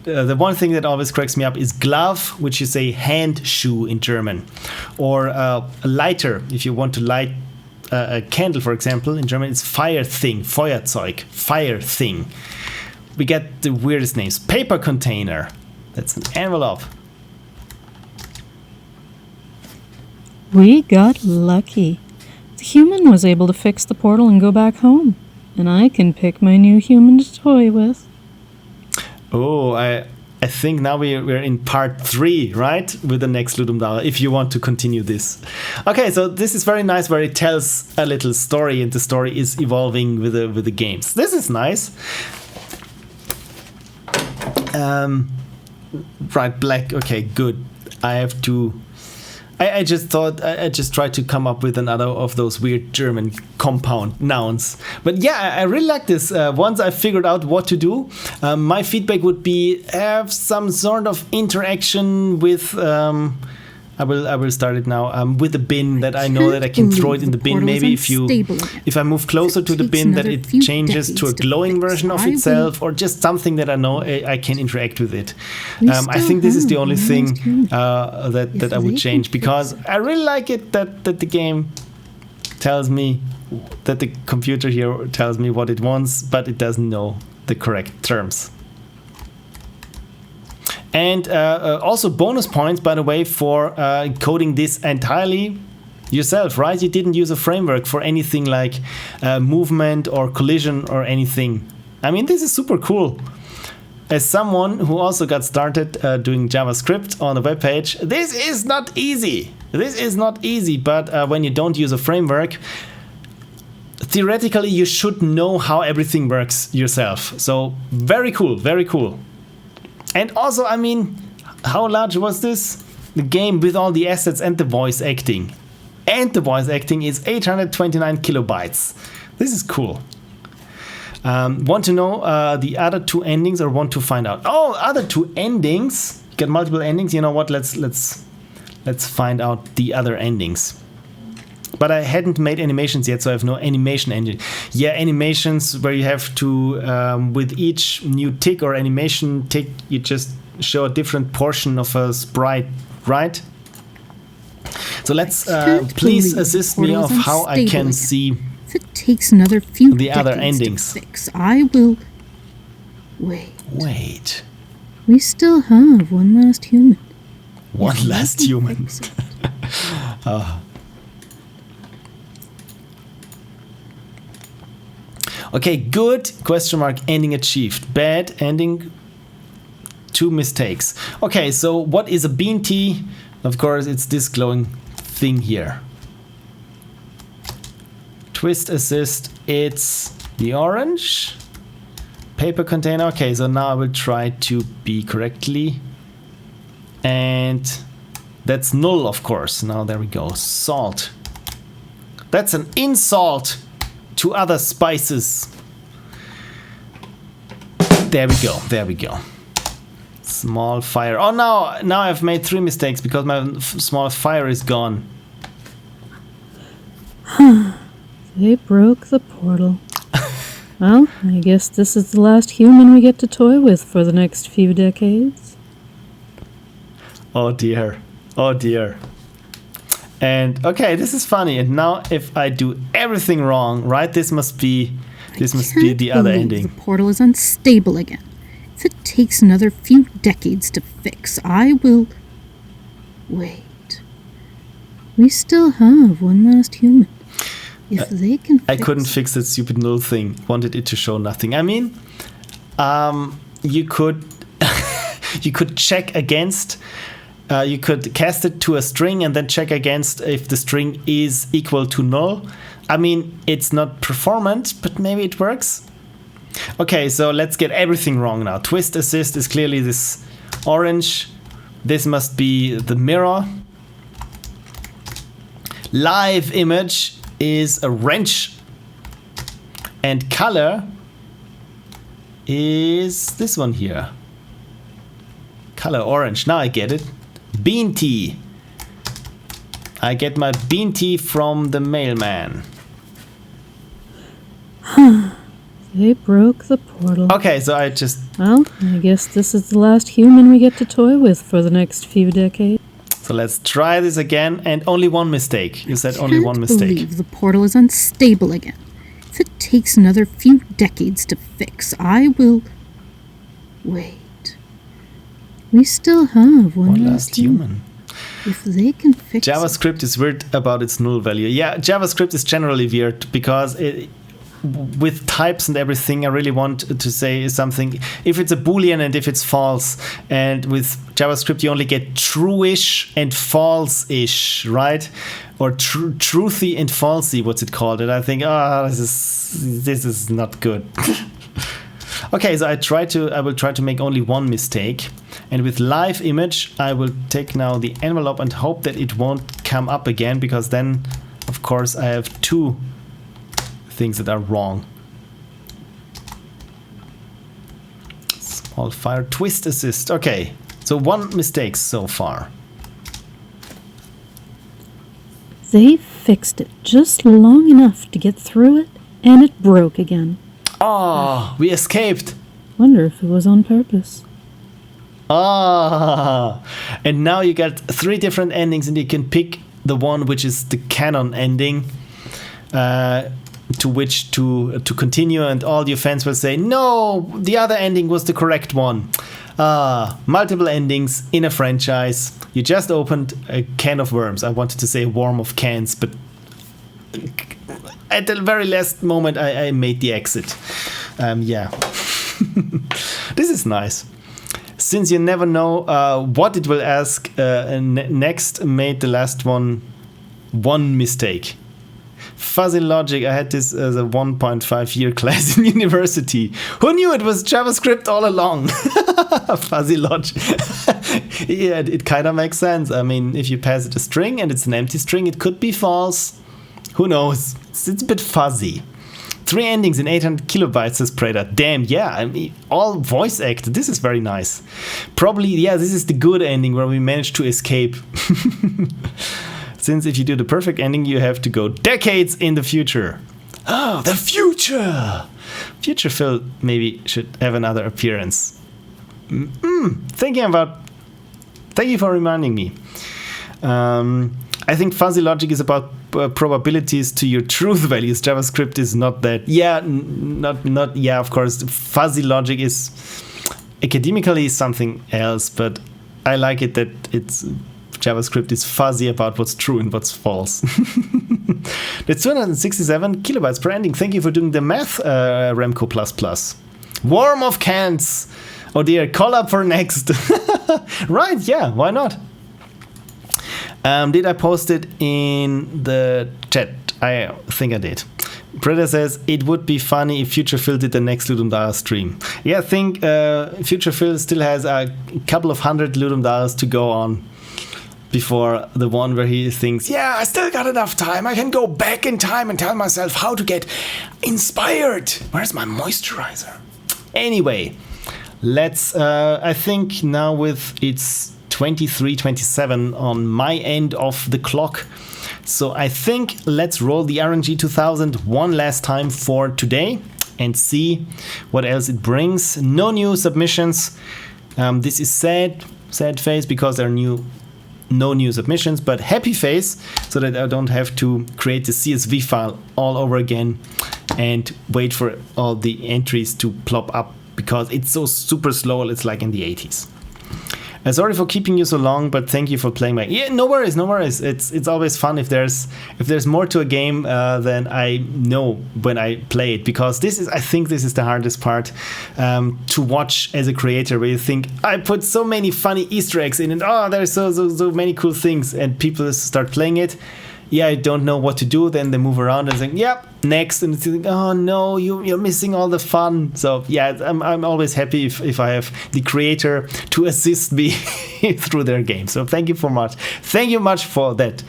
The one thing that always cracks me up is glove, which is a hand shoe in German. Or a lighter, if you want to light a candle, for example. In German, it's Feuerthing, Feuerzeug, fire thing. We get the weirdest names. Paper container. That's an envelope. We got lucky. The human was able to fix the portal and go back home. And I can pick my new human to toy with. Oh, I think now we're in part 3, right? With the next Ludum Dare, if you want to continue this. Okay, so this is very nice where it tells a little story and the story is evolving with the games. This is nice. Right, black. Okay, good. I just thought I just tried to come up with another of those weird German compound nouns. But yeah, I really like this. Once I figured out what to do, my feedback would be have some sort of interaction with. I will start it now with the bin that I know that I can throw it in the bin. Maybe if I move closer to the bin, that it changes to a glowing version of itself, or just something that I know I can interact with it. I think this is the only thing that I would change, because I really like it that the game tells me, that the computer here tells me what it wants, but it doesn't know the correct terms. And also bonus points, by the way, for coding this entirely yourself, right? You didn't use a framework for anything like movement or collision or anything. I mean, this is super cool. As someone who also got started doing JavaScript on the webpage, this is not easy. This is not easy, but when you don't use a framework, theoretically you should know how everything works yourself. So very cool, very cool. And also, I mean, how large was this? The game with all the assets and the voice acting. And the voice acting is 829 kilobytes. This is cool. Want to know the other 2 endings, or want to find out? Oh, other 2 endings. You get multiple endings. You know what? Let's find out the other endings. But I hadn't made animations yet, so I have no animation engine. Yeah, animations where you have to, with each new tick or animation tick, you just show a different portion of a sprite, right? So let's please assist me of how I can see if it takes another few the other endings. To fix, I will... Wait. We still have one last human. One If they last can human. fix it. Okay, good, question mark, ending achieved. Bad, ending, 2 mistakes. Okay, so what is a bean tea? Of course, it's this glowing thing here. Twist assist, it's the orange. Paper container, okay, so now I will try to be correctly. And that's null, of course. Now there we go, salt. That's an insult to other spices. There we go, there we go. Small fire. Oh, now I've made 3 mistakes because my small fire is gone. They broke the portal. Well, I guess this is the last human we get to toy with for the next few decades. Oh dear, oh dear. And okay, this is funny. And now if I do everything wrong, right? This must be the other ending. The portal is unstable again. If it takes another few decades to fix, I will... Wait. We still have one last human. If they can fix I couldn't fix that stupid null thing. Wanted it to show nothing. I mean, you could you could check against. You could cast it to a string and then check against if the string is equal to null. I mean, it's not performant, but maybe it works. Okay, so let's get everything wrong now. Twist assist is clearly this orange. This must be the mirror. Live image is a wrench. And color is this one here. Color orange. Now I get it. Bean tea. I get my bean tea from the mailman. They broke the portal. Okay, so I just... Well, I guess this is the last human we get to toy with for the next few decades. So let's try this again, and only 1 mistake. You said only 1 Can't mistake. believe the portal is unstable again. If it takes another few decades to fix, I will... Wait. We still have one last human. If they can fix JavaScript is weird about its null value. Yeah, JavaScript is generally weird because with types and everything, I really want to say something. If it's a Boolean and if it's false, and with JavaScript you only get true-ish and false-ish, right? Or truthy and falsy, what's it called? And I think, this is not good. Okay, so I will try to make only 1 mistake. And with live image, I will take now the envelope and hope that it won't come up again, because then, of course, I have 2 things that are wrong. Small fire, twist assist. Okay, so 1 mistake so far. They fixed it just long enough to get through it, and it broke again. Oh, we escaped. Wonder if it was on purpose. Ah, and now you got 3 different endings, and you can pick the one which is the canon ending, to which to continue, and all your fans will say, no, the other ending was the correct one. Multiple endings in a franchise. You just opened a can of worms. I wanted to say a worm of cans, but at the very last moment I made the exit. Yeah. This is nice. Since you never know what it will ask, next made the last one 1 mistake. Fuzzy logic, I had this as a 1.5 year class in university. Who knew it was JavaScript all along? Fuzzy logic. Yeah, it kind of makes sense. I mean, if you pass it a string and it's an empty string, it could be false. Who knows? It's a bit fuzzy. 3 endings in 800 kilobytes, says Preda. Damn, yeah, I mean, all voice acted. This is very nice. Probably, yeah, this is the good ending where we managed to escape. Since if you do the perfect ending, you have to go decades in the future. Oh, the future! Future Phil maybe should have another appearance. Thank you for reminding me. I think fuzzy logic is about probabilities to your truth values. JavaScript is not that. Yeah, not. Yeah, of course. Fuzzy logic is academically something else, but I like it that JavaScript is fuzzy about what's true and what's false. That's 267 kilobytes per ending. Thank you for doing the math, Remco++. Warm of cans. Oh dear, call up for next. Right, yeah, why not? Did I post it in the chat? I think I did. Predator says, it would be funny if Future Phil did the next Ludum Dare stream. Yeah, I think Future Phil still has a couple of hundred Ludum Dares to go on before the one where he thinks, yeah, I still got enough time. I can go back in time and tell myself how to get inspired. Where's my moisturizer? Anyway, let's, I think now with it's 23:27 on my end of the clock. So I think let's roll the RNG 2000 one last time for today and see what else it brings. No new submissions. This is sad face because there are no new submissions, but happy face so that I don't have to create the CSV file all over again and wait for all the entries to plop up because it's so super slow. It's like in the 80s. Sorry for keeping you so long, but thank you for playing my... Yeah, no worries, no worries. It's always fun if there's more to a game than I know when I play it, because I think this is the hardest part to watch as a creator, where you think, I put so many funny Easter eggs in, and there's so many cool things, and people start playing it. Yeah, I don't know what to do. Then they move around and think, yep, next. And it's like, oh no, you're missing all the fun. So yeah, I'm always happy if I have the creator to assist me through their game. So thank you much for that.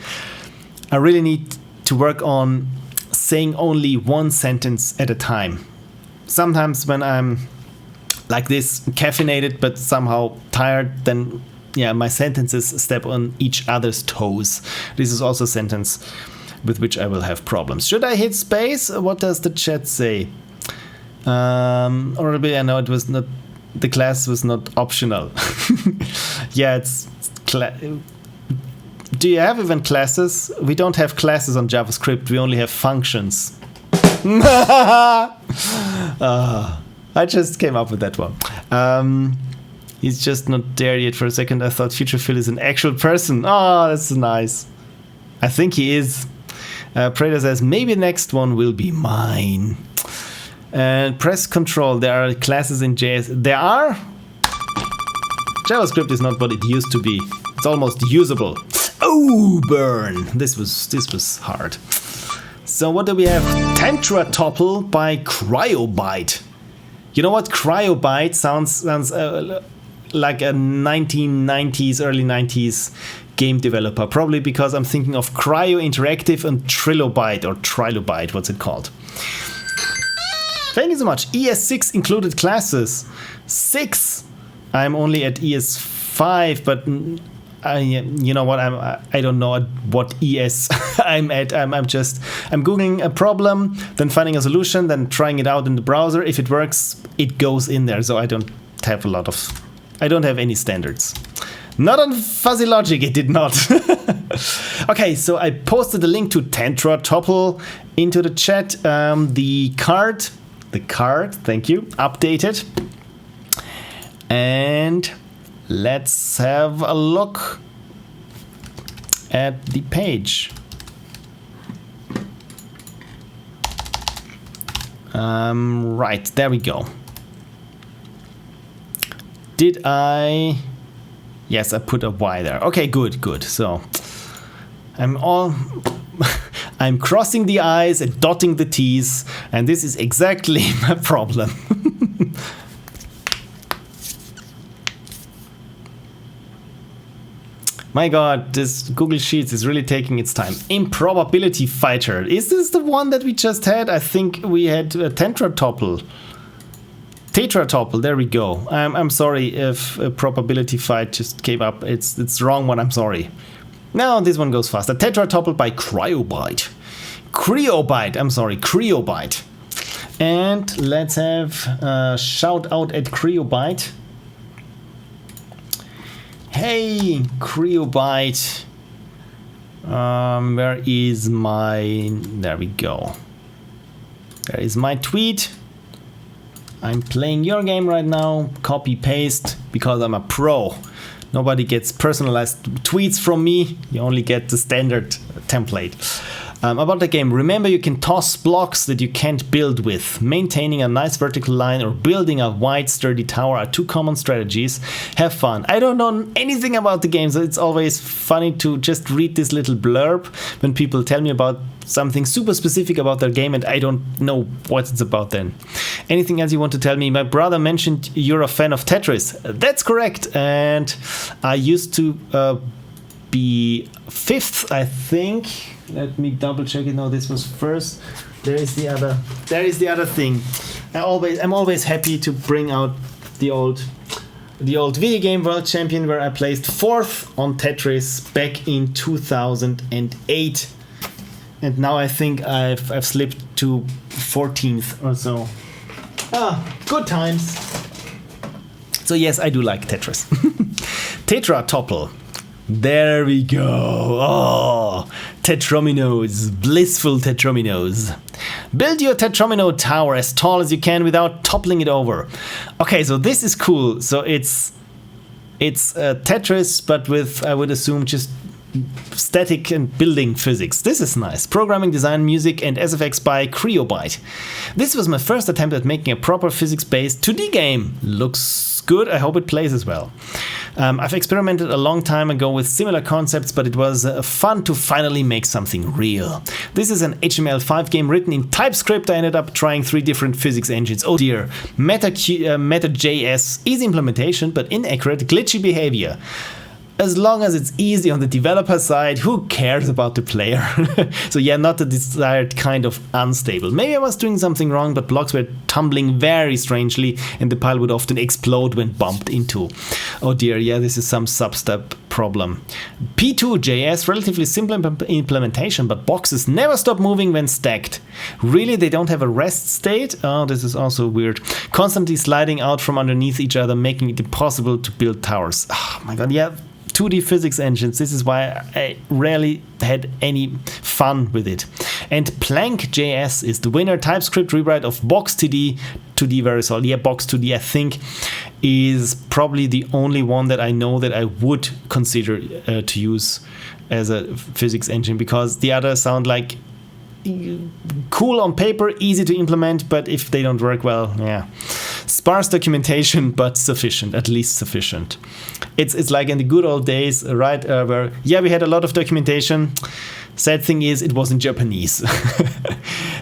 I really need to work on saying only one sentence at a time. Sometimes when I'm like this, caffeinated, but somehow tired, then yeah, my sentences step on each other's toes. This is also a sentence with which I will have problems. Should I hit space? What does the chat say? Already, I know it was not, the class was not optional. Yeah, do you have even classes? We don't have classes on JavaScript. We only have functions. I just came up with that one. He's just not there yet. For a second I thought Future Phil is an actual person. Oh, that's nice. I think he is. Prater says, maybe the next one will be mine. And press control. There are classes in JS. There are? JavaScript is not what it used to be. It's almost usable. Oh, burn. This was hard. So what do we have? TetraTopple by Criobite. You know what? Criobite sounds like a 1990s, early 90s game developer. Probably because I'm thinking of Cryo Interactive and Trilobite, what's it called? Thank you so much. ES6 included classes. 6. I'm only at ES5, but you know what? I don't know what ES I'm at. I'm googling a problem, then finding a solution, then trying it out in the browser. If it works, it goes in there. So I don't have any standards. Not on fuzzy logic, it did not. Okay, so I posted a link to TetraTopple into the chat. The card, thank you, updated. And let's have a look at the page. Right, there we go. Did I? Yes, I put a Y there. Okay, good. So I'm crossing the I's and dotting the T's, and this is exactly my problem. My god, this Google Sheets is really taking its time. Improbability Fighter. Is this the one that we just had? I think we had a TetraTopple. TetraTopple, there we go. I'm sorry if a probability fight just came up. It's wrong one, I'm sorry. No, this one goes faster. TetraTopple by Criobite. Criobite. And let's have a shout out at Criobite. Hey, Criobite. Where is my... There we go. There is my tweet. I'm playing your game right now. Copy, paste, because I'm a pro. Nobody gets personalized tweets from me. You only get the standard template. About the game, remember you can toss blocks that you can't build with. Maintaining a nice vertical line or building a wide sturdy tower are two common strategies. Have fun. I don't know anything about the game, so it's always funny to just read this little blurb when people tell me about something super specific about their game and I don't know what it's about then. Anything else you want to tell me? My brother mentioned you're a fan of Tetris. That's correct, and I used to be 5th, I think. Let me double check it. No, this was first. There is the other thing. I'm always happy to bring out the old video game world champion, where I placed 4th on Tetris back in 2008, and now I think I've slipped to 14th or so. Good times. So yes, I do like Tetris. TetraTopple. There we go. Oh, tetrominos, blissful tetrominos. Build your tetromino tower as tall as you can without toppling it over. Okay, so this is cool. So it's Tetris, but with, I would assume, just static and building physics. This is nice. Programming, design, music, and SFX by Criobite. This was my first attempt at making a proper physics-based 2D game. Looks good. I hope it plays as well. I've experimented a long time ago with similar concepts, but it was fun to finally make something real. This is an HTML5 game written in TypeScript. I ended up trying 3 different physics engines. Oh dear. Meta.js, easy implementation, but inaccurate, glitchy behavior. As long as it's easy on the developer side, who cares about the player? So yeah, not the desired kind of unstable. Maybe I was doing something wrong, but blocks were tumbling very strangely and the pile would often explode when bumped into. Oh dear, yeah, this is some substep problem. P2.js, relatively simple implementation, but boxes never stop moving when stacked. Really, they don't have a rest state? Oh, this is also weird. Constantly sliding out from underneath each other, making it impossible to build towers. Oh my god, yeah. 2D physics engines. This is why I rarely had any fun with it. And Plank.js is the winner. TypeScript rewrite of Box2D. 2D very solid. Yeah, Box2D I think is probably the only one that I know that I would consider to use as a physics engine, because the others sound like cool on paper, easy to implement, but if they don't work well, yeah. Sparse documentation, but sufficient, at least sufficient. It's like in the good old days, right, where, yeah, we had a lot of documentation. Sad thing is, it was in Japanese.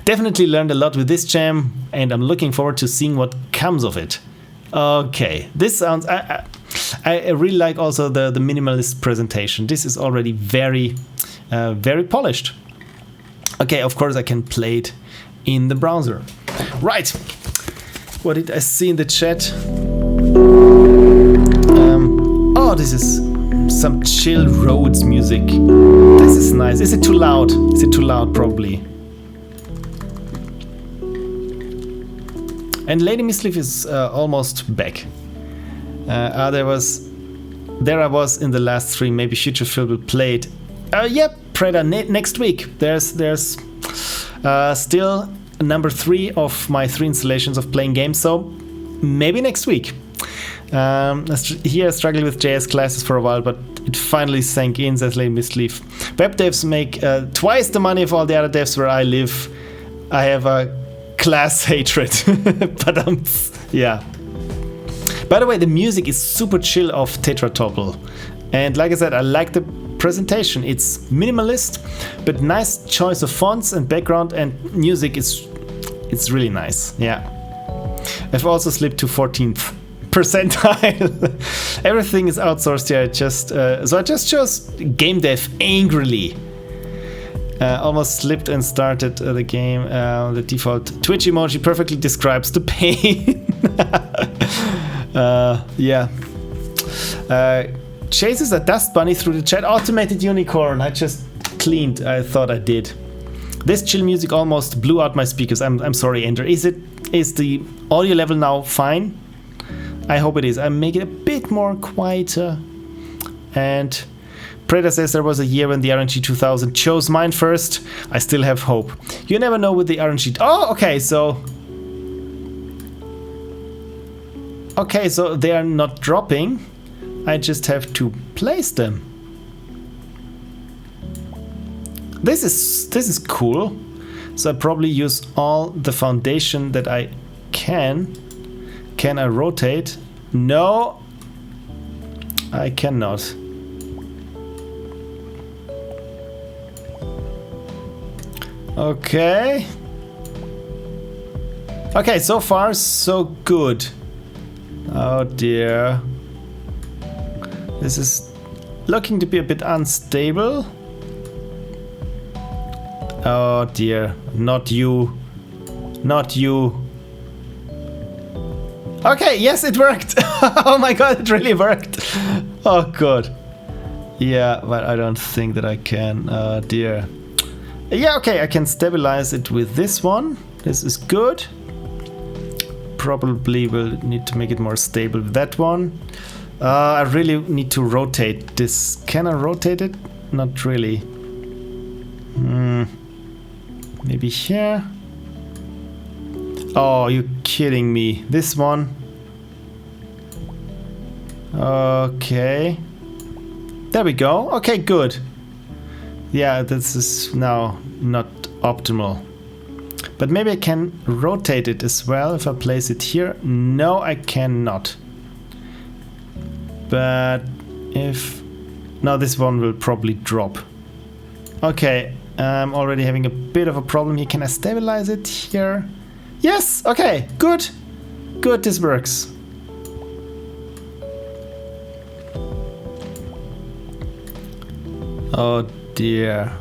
Definitely learned a lot with this jam, and I'm looking forward to seeing what comes of it. Okay, this sounds... I really like also the minimalist presentation. This is already very, very polished. Okay, of course I can play it in the browser. Right. What did I see in the chat? Oh, this is some chill roads music. This is nice. Is it too loud? Is it too loud? Probably. And LadyMistLeaf is almost back. There I was in the last stream. Maybe Future Phil will play it. Yep, Preda, next week. There's still number 3 of my 3 installations of playing games, so maybe next week. Here I struggled with JS classes for a while, but it finally sank in, says LadyMistLeaf. Web devs make twice the money of all the other devs where I live. I have a class hatred. But yeah. By the way, the music is super chill of TetraTopple. And like I said, I like the presentation. It's minimalist, but nice choice of fonts and background and music. It's really nice. Yeah. I've also slipped to 14th percentile. Everything is outsourced here. So I just chose game dev angrily. Almost slipped and started the game. The default Twitch emoji perfectly describes the pain. Yeah. Chases a dust bunny through the chat. Automated unicorn. I just cleaned. I thought I did. This chill music almost blew out my speakers. I'm sorry, Ender. Is the audio level now fine? I hope it is. I make it a bit more quieter. And Preda says there was a year when the RNG 2000 chose mine first. I still have hope. You never know with the RNG. Oh, okay. So Okay, so they are not dropping. I just have to place them. This is cool. So I probably use all the foundation that I can. Can I rotate? No, I cannot. Okay. Okay, so far so good. Oh dear. This is looking to be a bit unstable. Oh dear, not you. Not you. Okay, yes, it worked. Oh my god, it really worked. Oh god. Yeah, but I don't think that I can. Oh dear. Yeah, okay, I can stabilize it with this one. This is good. Probably will need to make it more stable with that one. I really need to rotate this. Can I rotate it? Not really. Maybe here. Oh, you're kidding me. This one. Okay. There we go. Okay, good. Yeah, this is now not optimal. But maybe I can rotate it as well if I place it here. No, I cannot. But if... Now this one will probably drop. Okay, I'm already having a bit of a problem here. Can I stabilize it here? Yes, okay, good. Good, this works. Oh dear.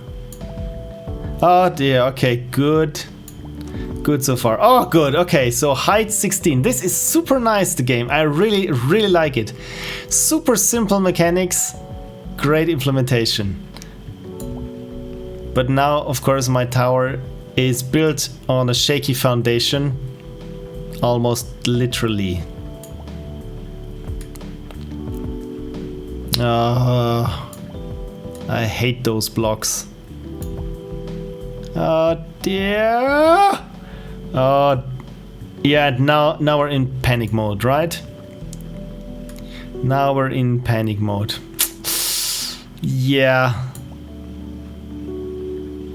Oh dear, okay, good. Good so far. Oh, good. Okay, so height 16. This is super nice, the game. I really, really like it. Super simple mechanics. Great implementation. But now, of course, my tower is built on a shaky foundation. Almost literally. I hate those blocks. Oh dear. Oh, yeah, now we're in panic mode, right? Now we're in panic mode. Yeah.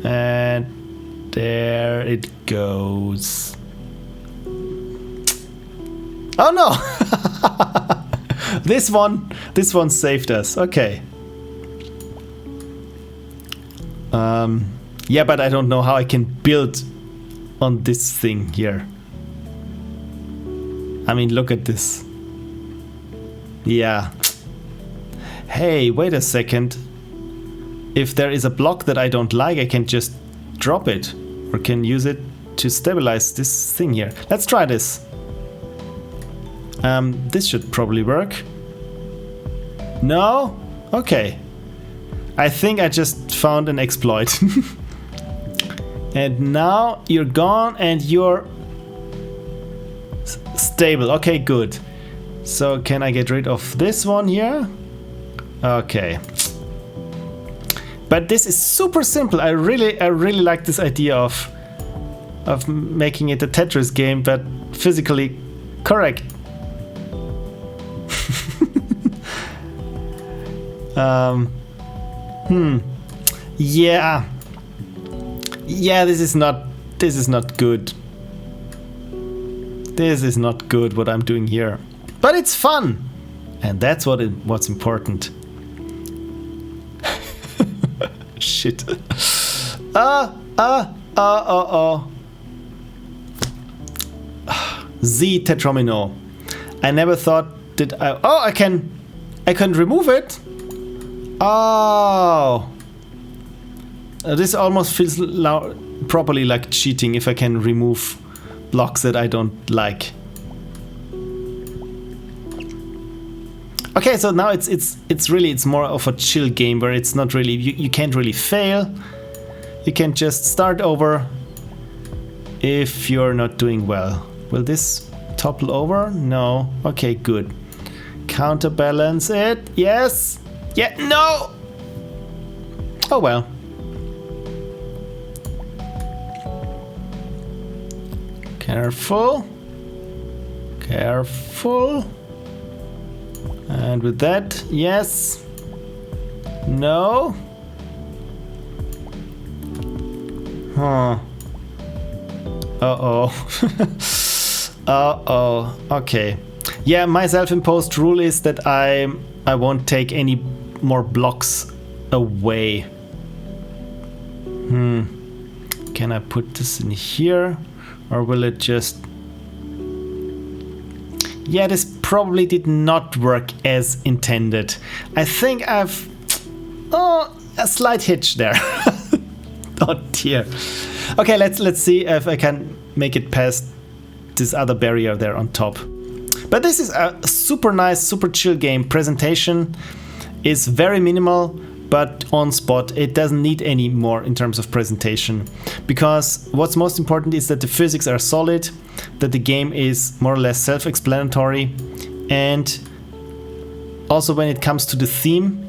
And there it goes. Oh no! This one saved us. Okay. Yeah, but I don't know how I can build on this thing here. I mean, look at this. Yeah. Hey, wait a second. If there is a block that I don't like, I can just drop it. Or can use it to stabilize this thing here. Let's try this. This should probably work. No? Okay. I think I just found an exploit. And now you're gone and you're stable. Okay, good. So can I get rid of this one here? Okay. But this is super simple. I really like this idea of making it a Tetris game, but physically correct. Yeah. Yeah, this is not good. This is not good what I'm doing here. But it's fun. And that's what's important. Shit. Z tetromino. I never thought that I can remove it. Oh. This almost feels properly like cheating if I can remove blocks that I don't like. Okay, so now it's more of a chill game where it's not really you can't really fail. You can just start over if you're not doing well. Will this topple over? No. Okay, good. Counterbalance it. Yes. Yeah, no. Oh well. Careful. Careful. And with that, yes. No. Huh. Uh-oh. Uh-oh. Okay. Yeah, my self-imposed rule is that I won't take any more blocks away. Can I put this in here? Or will it just... Yeah, this probably did not work as intended. I think I've... Oh, a slight hitch there. Oh dear. Okay, let's see if I can make it past this other barrier there on top. But this is a super nice, super chill game. Presentation is very minimal, but on spot. It doesn't need any more in terms of presentation. Because what's most important is that the physics are solid, that the game is more or less self-explanatory, and also when it comes to the theme,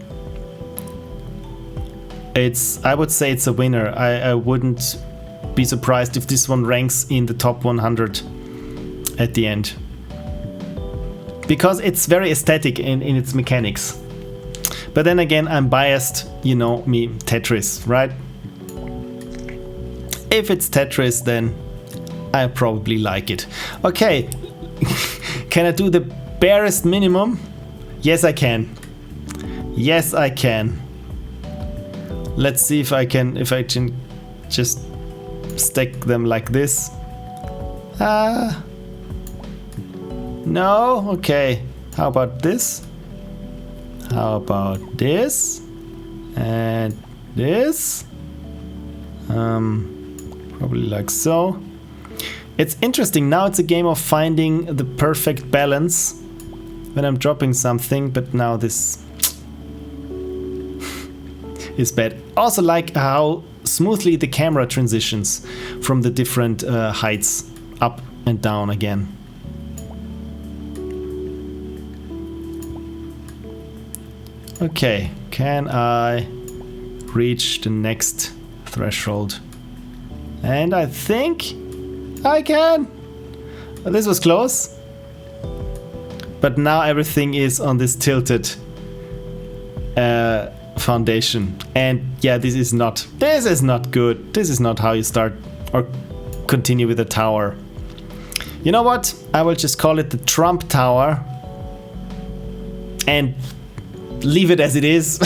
I would say it's a winner. I wouldn't be surprised if this one ranks in the top 100 at the end. Because it's very aesthetic in its mechanics. But then again, I'm biased, you know me, Tetris, right? If it's Tetris, then I probably like it. Okay, can I do the barest minimum? Yes, I can. Yes, I can. Let's see if I can just stack them like this. No? Okay. How about this? How about this? And this? Probably like so. It's interesting. Now it's a game of finding the perfect balance when I'm dropping something, but now this is bad. Also like how smoothly the camera transitions from the different heights up and down again. Okay, can I reach the next threshold? And I think I can. This was close. But now everything is on this tilted foundation. And yeah, this is not good. This is not how you start or continue with a tower. You know what? I will just call it the Trump Tower and leave it as it is.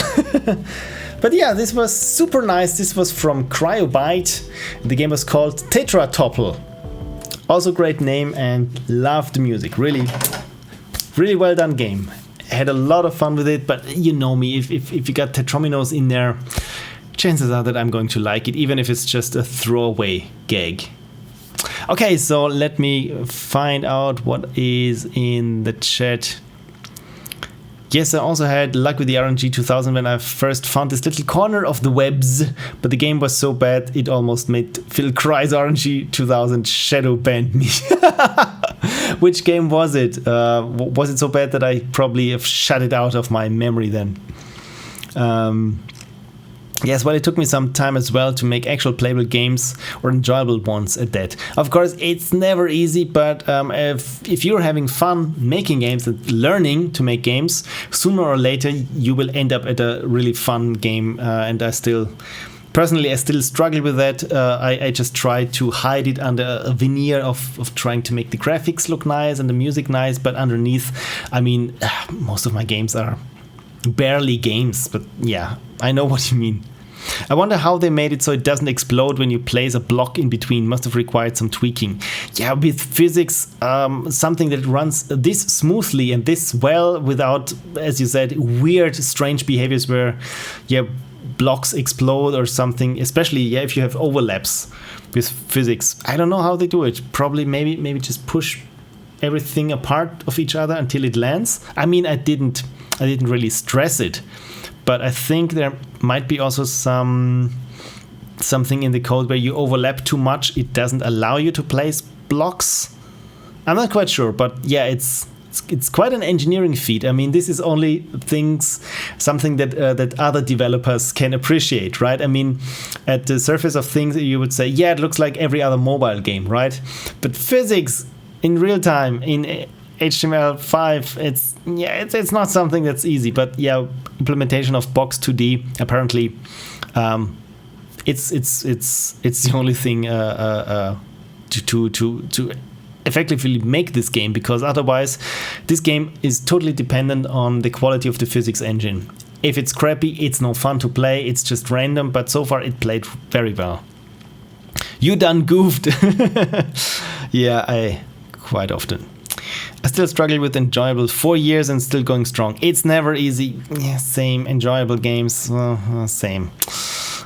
But yeah, this was super nice. This was from Criobite. The game was called TetraTopple. Also great name, and loved the music. Really well done game. Had a lot of fun with it, but you know me, if you got tetrominos in there, chances are that I'm going to like it, even if it's just a throwaway gag. Okay, so let me find out what is in the chat. Yes, I also had luck with the RNG 2000 when I first found this little corner of the webs, but the game was so bad it almost made Phil Cry's RNG 2000 shadow banned me. Which game was it? Was it so bad that I probably have shut it out of my memory then? Yes, well, it took me some time as well to make actual playable games, or enjoyable ones at that. Of course, it's never easy, but if you're having fun making games and learning to make games, sooner or later you will end up at a really fun game. And I still struggle with that. I just try to hide it under a veneer of trying to make the graphics look nice and the music nice, but underneath, I mean, most of my games are barely games, but yeah, I know what you mean. I wonder how they made it so it doesn't explode when you place a block in between. Must have required some tweaking. Yeah, with physics, something that runs this smoothly and this well without, as you said, weird, strange behaviors where, yeah, blocks explode or something. Especially, yeah, if you have overlaps with physics. I don't know how they do it. Probably, maybe just push everything apart of each other until it lands. I mean, I didn't really stress it, but I think there might be also something in the code where you overlap too much. It doesn't allow you to place blocks. I'm not quite sure, but yeah, it's quite an engineering feat. I mean, this is only something that other developers can appreciate, right? I mean, at the surface of things, you would say, yeah, it looks like every other mobile game, right? But physics in real time, in HTML5. It's not something that's easy, but yeah, implementation of Box 2D apparently, it's the only thing to effectively make this game, because otherwise this game is totally dependent on the quality of the physics engine. If it's crappy, it's no fun to play. It's just random, but so far it played very well. You done goofed. Yeah, I quite often. I still struggle with enjoyable 4 years and still going strong. It's never easy. Yeah, same. Enjoyable games, same.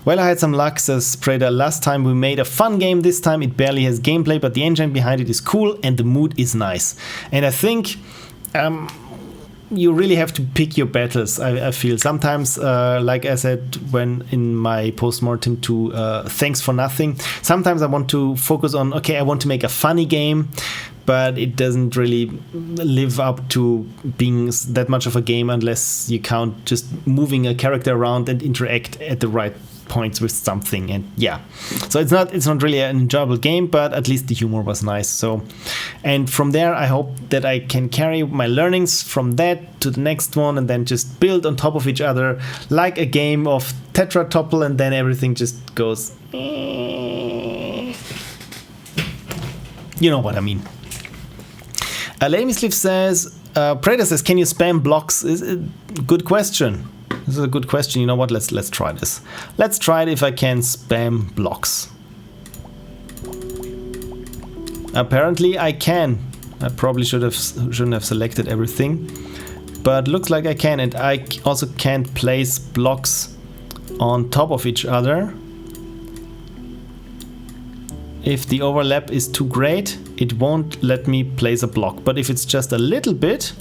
Well, I had some luck, says Preda. Last time we made a fun game. This time it barely has gameplay, but the engine behind it is cool and the mood is nice. And I think you really have to pick your battles, I feel. Sometimes, like I said when in my postmortem to Thanks for Nothing, sometimes I want to focus on, okay, I want to make a funny game, but it doesn't really live up to being that much of a game unless you count just moving a character around and interact at the right points with something. And yeah, so it's not really an enjoyable game, but at least the humor was nice. So, and from there I hope that I can carry my learnings from that to the next one and then just build on top of each other like a game of TetraTopple, and then everything just goes, you know what I mean. LadyMistLeaf says, Predator says, can you spam blocks? Good question. This is a good question. You know what? Let's try this. Let's try it if I can spam blocks. Apparently I can. I probably shouldn't have selected everything, but looks like I can, and I also can't place blocks on top of each other. If the overlap is too great, it won't let me place a block. But if it's just a little bit,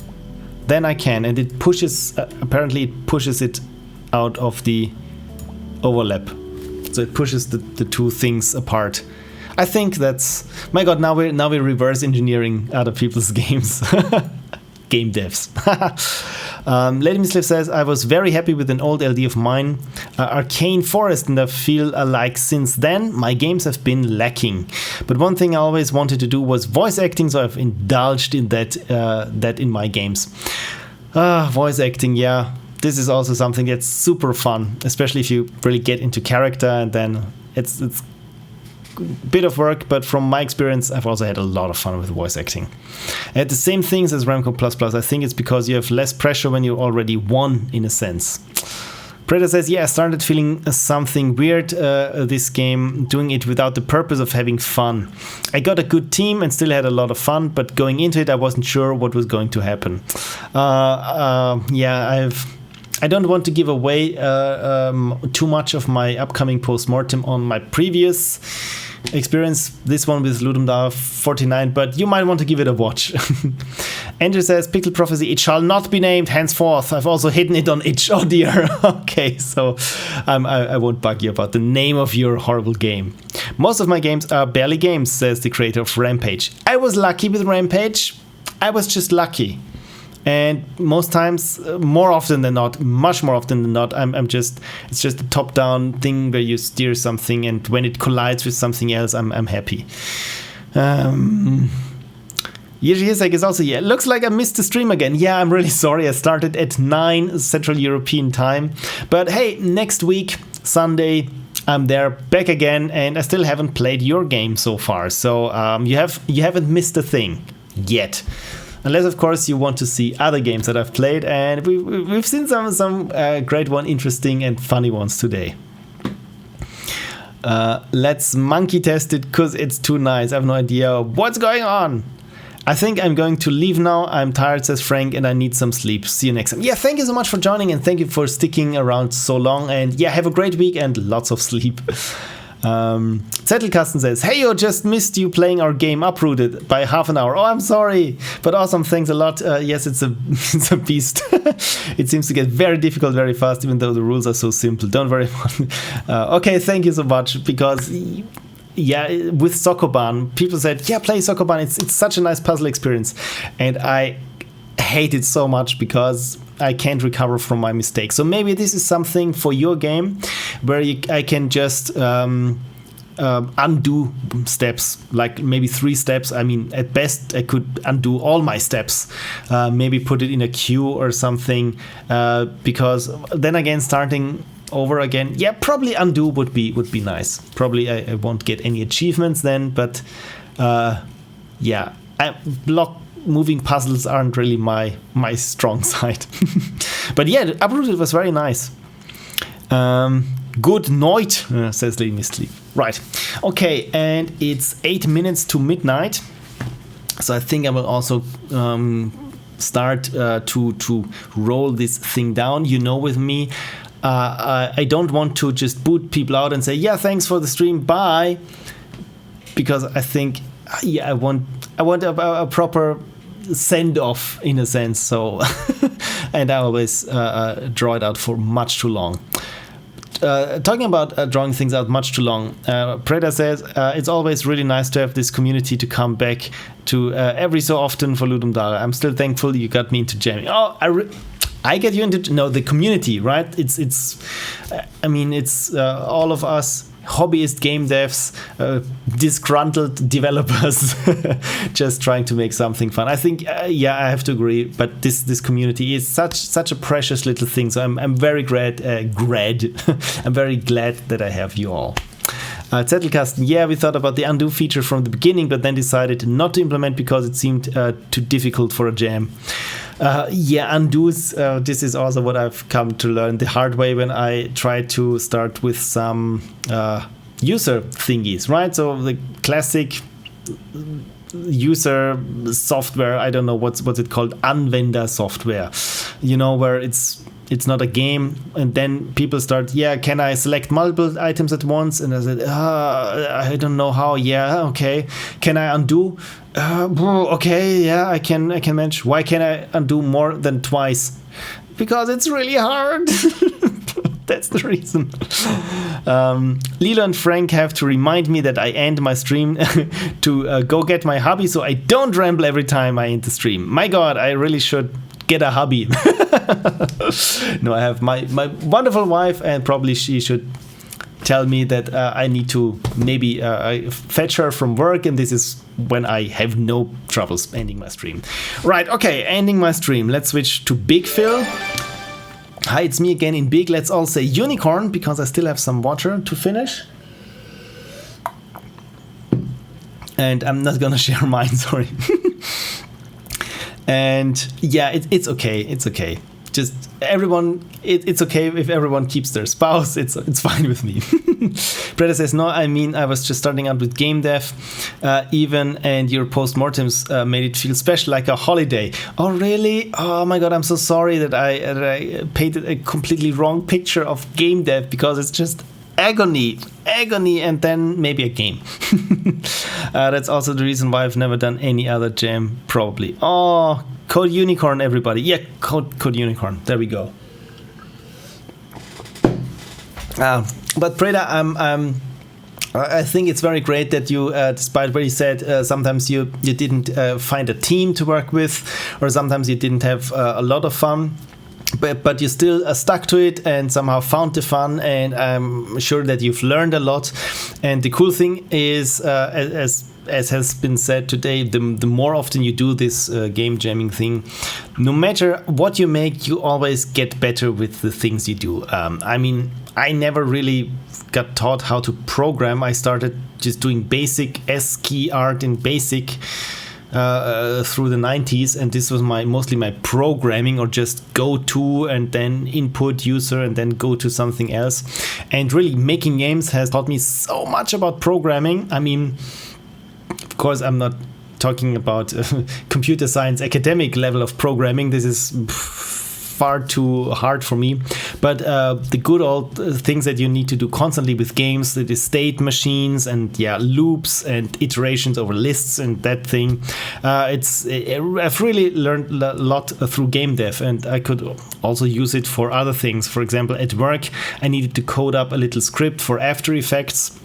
then I can, and it pushes, apparently it pushes it out of the overlap. So it pushes the two things apart. I think that's, my god, now we're reverse engineering other people's games. Game devs. LadyMistLeaf says, I was very happy with an old LD of mine, Arcane Forest, and I feel like since then my games have been lacking. But one thing I always wanted to do was voice acting, so I've indulged in that in my games. Voice acting, yeah. This is also something that's super fun, especially if you really get into character, and then it's a bit of work, but from my experience, I've also had a lot of fun with voice acting. The same things as Remco++. I think it's because you have less pressure when you already won, in a sense. Predator says, yeah, I started feeling something weird this game, doing it without the purpose of having fun. I got a good team and still had a lot of fun, but going into it, I wasn't sure what was going to happen. Yeah, I don't want to give away too much of my upcoming postmortem on my previous experience, this one with LadyMistLeaf, but you might want to give it a watch. Andrew says, Pixel Prophecy, it shall not be named henceforth. I've also hidden it on itch. Oh dear. Okay, so I won't bug you about the name of your horrible game. Most of my games are barely games, says the creator of Rampage. I was lucky with Rampage. I was just lucky. And most times, more often than not, much more often than not, it's just a top-down thing where you steer something, and when it collides with something else, I'm happy. Yezhizek is also here. Looks like I missed the stream again. Yeah, I'm really sorry. I started at 9 Central European time. But hey, next week, Sunday, I'm there back again, and I still haven't played your game so far. So you haven't missed a thing yet. Unless, of course, you want to see other games that I've played, and we've seen some great one, interesting and funny ones today. Let's monkey test it, because it's too nice. I have no idea what's going on. I think I'm going to leave now. I'm tired, says Frank, and I need some sleep. See you next time. Yeah, thank you so much for joining, and thank you for sticking around so long. And yeah, have a great week and lots of sleep. Zettelkasten says, hey, I just missed you playing our game Uprooted by half an hour. Oh, I'm sorry, but awesome, thanks a lot. Yes, it's a beast. It seems to get very difficult very fast, even though the rules are so simple. Don't worry. Okay, thank you so much, because yeah, with Sokoban, people said, yeah, play Sokoban. It's such a nice puzzle experience, and I hate it so much because I can't recover from my mistakes. So maybe this is something for your game where I can just undo steps, like maybe 3 steps. I mean, at best, I could undo all my steps, maybe put it in a queue or something, because then again, starting over again, yeah, probably undo would be nice. Probably I won't get any achievements then, but yeah, block moving puzzles aren't really my strong side. But yeah, Uprooted was very nice. Good night, says LadyMistLeaf. Right. Okay, and it's 8 minutes to midnight. So I think I will also start to roll this thing down. You know, with me, I don't want to just boot people out and say, yeah, thanks for the stream, bye. Because I think, yeah, I want a proper send-off in a sense. So, and I always draw it out for much too long. Talking about drawing things out much too long, Preda says, it's always really nice to have this community to come back to every so often for Ludum Dare. I'm still thankful you got me into jamming. Oh, I get you into the community, right? It's I mean, it's all of us hobbyist game devs, disgruntled developers, just trying to make something fun. I think, yeah, I have to agree. But this community is such a precious little thing. So I'm very glad. I'm very glad that I have you all. Zettelkasten, yeah, we thought about the undo feature from the beginning, but then decided not to implement because it seemed too difficult for a jam. Yeah, undos, this is also what I've come to learn the hard way when I tried to start with some user thingies, right? So the classic user software, I don't know what's it called, Anwender software, you know, where it's not a game, and then people start, yeah, can I select multiple items at once? And I said, I don't know how. Yeah, okay. Can I undo? Okay, yeah, I can manage. Why can I undo more than twice? Because it's really hard. That's the reason. Lilo and Frank have to remind me that I end my stream to go get my hobby, so I don't ramble every time I end the stream. My God, I really should get a hobby. No, I have my wonderful wife, and probably she should tell me that I need to maybe fetch her from work, and this is when I have no troubles ending my stream. Right, okay, ending my stream. Let's switch to Big Phil. Hi, it's me again in Big. Let's all say unicorn, because I still have some water to finish. And I'm not gonna share mine, sorry. And yeah, it's okay. It's okay. Just everyone, it's okay if everyone keeps their spouse. It's fine with me. Breda says, no, I mean, I was just starting out with game dev, even, and your postmortems made it feel special, like a holiday. Oh, really? Oh my God, I'm so sorry that I painted a completely wrong picture of game dev, because it's just agony, and then maybe a game. That's also the reason why I've never done any other jam, probably. Oh, Code Unicorn, everybody. Yeah, Code Unicorn. There we go. But Preda, I think it's very great that you, despite what you said, sometimes you didn't find a team to work with, or sometimes you didn't have a lot of fun. But you still stuck to it and somehow found the fun, and I'm sure that you've learned a lot. And the cool thing is, as has been said today, the more often you do this game jamming thing, no matter what you make, you always get better with the things you do. I mean, I never really got taught how to program. I started just doing basic ASCII art in BASIC through the 90s, and this was mostly my programming, or just go to and then input user and then go to something else. And really, making games has taught me so much about programming. I mean, of course, I'm not talking about computer science academic level of programming. This is far too hard for me, but the good old things that you need to do constantly with games, the state machines and loops and iterations over lists and that thing, I've really learned a lot through game dev, and I could also use it for other things. For example, at work I needed to code up a little script for After Effects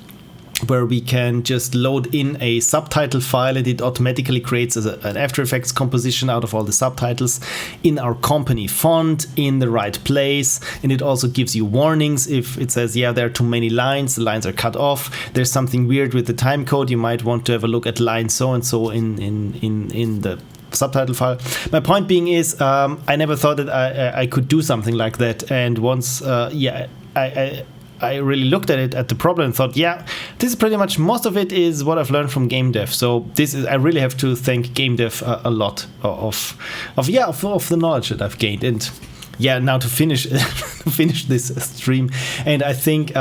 where we can just load in a subtitle file and it automatically creates an After Effects composition out of all the subtitles in our company font in the right place. And it also gives you warnings if it says, yeah, there are too many lines, the lines are cut off, there's something weird with the time code, you might want to have a look at line so and so in the subtitle file. My point being is, I never thought that I could do something like that, and once I really looked at it, at the problem, and thought, yeah, this is pretty much, most of it is what I've learned from game dev. So I really have to thank game dev a lot of the knowledge that I've gained. And yeah, now to finish this stream, and I think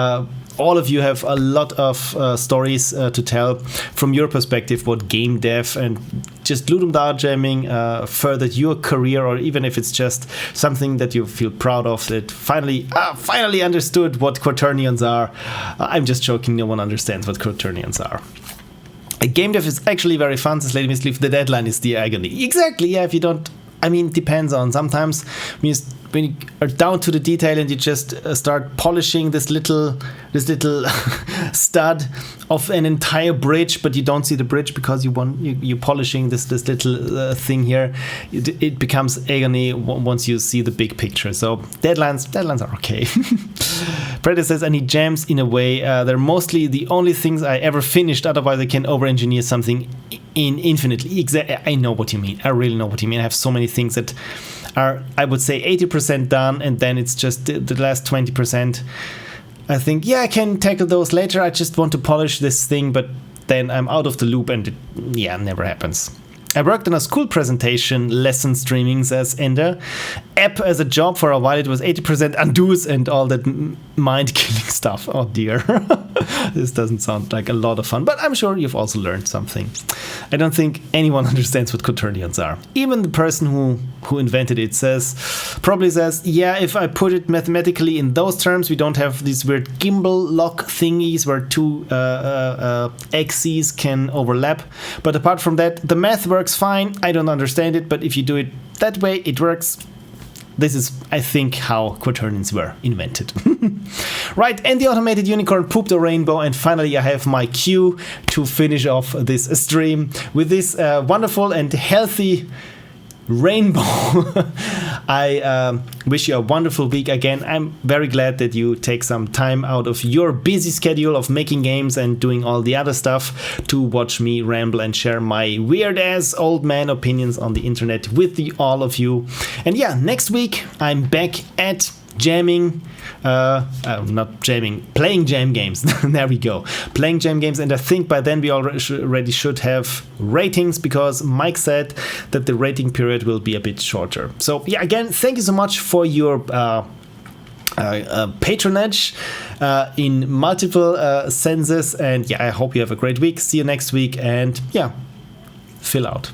all of you have a lot of stories to tell from your perspective what game dev and just Ludum Dare jamming furthered your career, or even if it's just something that you feel proud of, that finally understood what quaternions are. I'm just joking, no one understands what quaternions are. A game dev is actually very fun, says LadyMistLeaf. The deadline is the agony. Exactly, yeah, if you don't, I mean, it depends on, sometimes when you are down to the detail and you just start polishing this little stud of an entire bridge, but you don't see the bridge because you're polishing this little thing here. It becomes agony once you see the big picture. So deadlines are okay. Predator says, I need jams in a way. They're mostly the only things I ever finished. Otherwise, I can over-engineer something in infinitely. I know what you mean. I really know what you mean. I have so many things that are, I would say, 80% done, and then it's just the last 20%. I think, yeah, I can tackle those later. I just want to polish this thing, but then I'm out of the loop, and it never happens. I worked on a school presentation lesson streaming, says Ender. App as a job for a while. It was 80% undos and all that mind-killing stuff. Oh dear. This doesn't sound like a lot of fun, but I'm sure you've also learned something. I don't think anyone understands what quaternions are. Even the person who invented it probably says, yeah, if I put it mathematically in those terms, we don't have these weird gimbal lock thingies where two axes can overlap. But apart from that, the math works fine. I don't understand it, but if you do it that way, it works. This is, I think, how quaternions were invented. Right, and the automated unicorn pooped a rainbow, and finally I have my cue to finish off this stream with this wonderful and healthy rainbow. I wish you a wonderful week again. I'm very glad that you take some time out of your busy schedule of making games and doing all the other stuff to watch me ramble and share my weird ass old man opinions on the internet with all of you. And yeah, next week I'm back at jamming, playing jam games. There we go, playing jam games. And I think by then we already should have ratings, because Mike said that the rating period will be a bit shorter. So yeah, again, thank you so much for your patronage in multiple senses. And yeah, I hope you have a great week. See you next week, and yeah, fill out.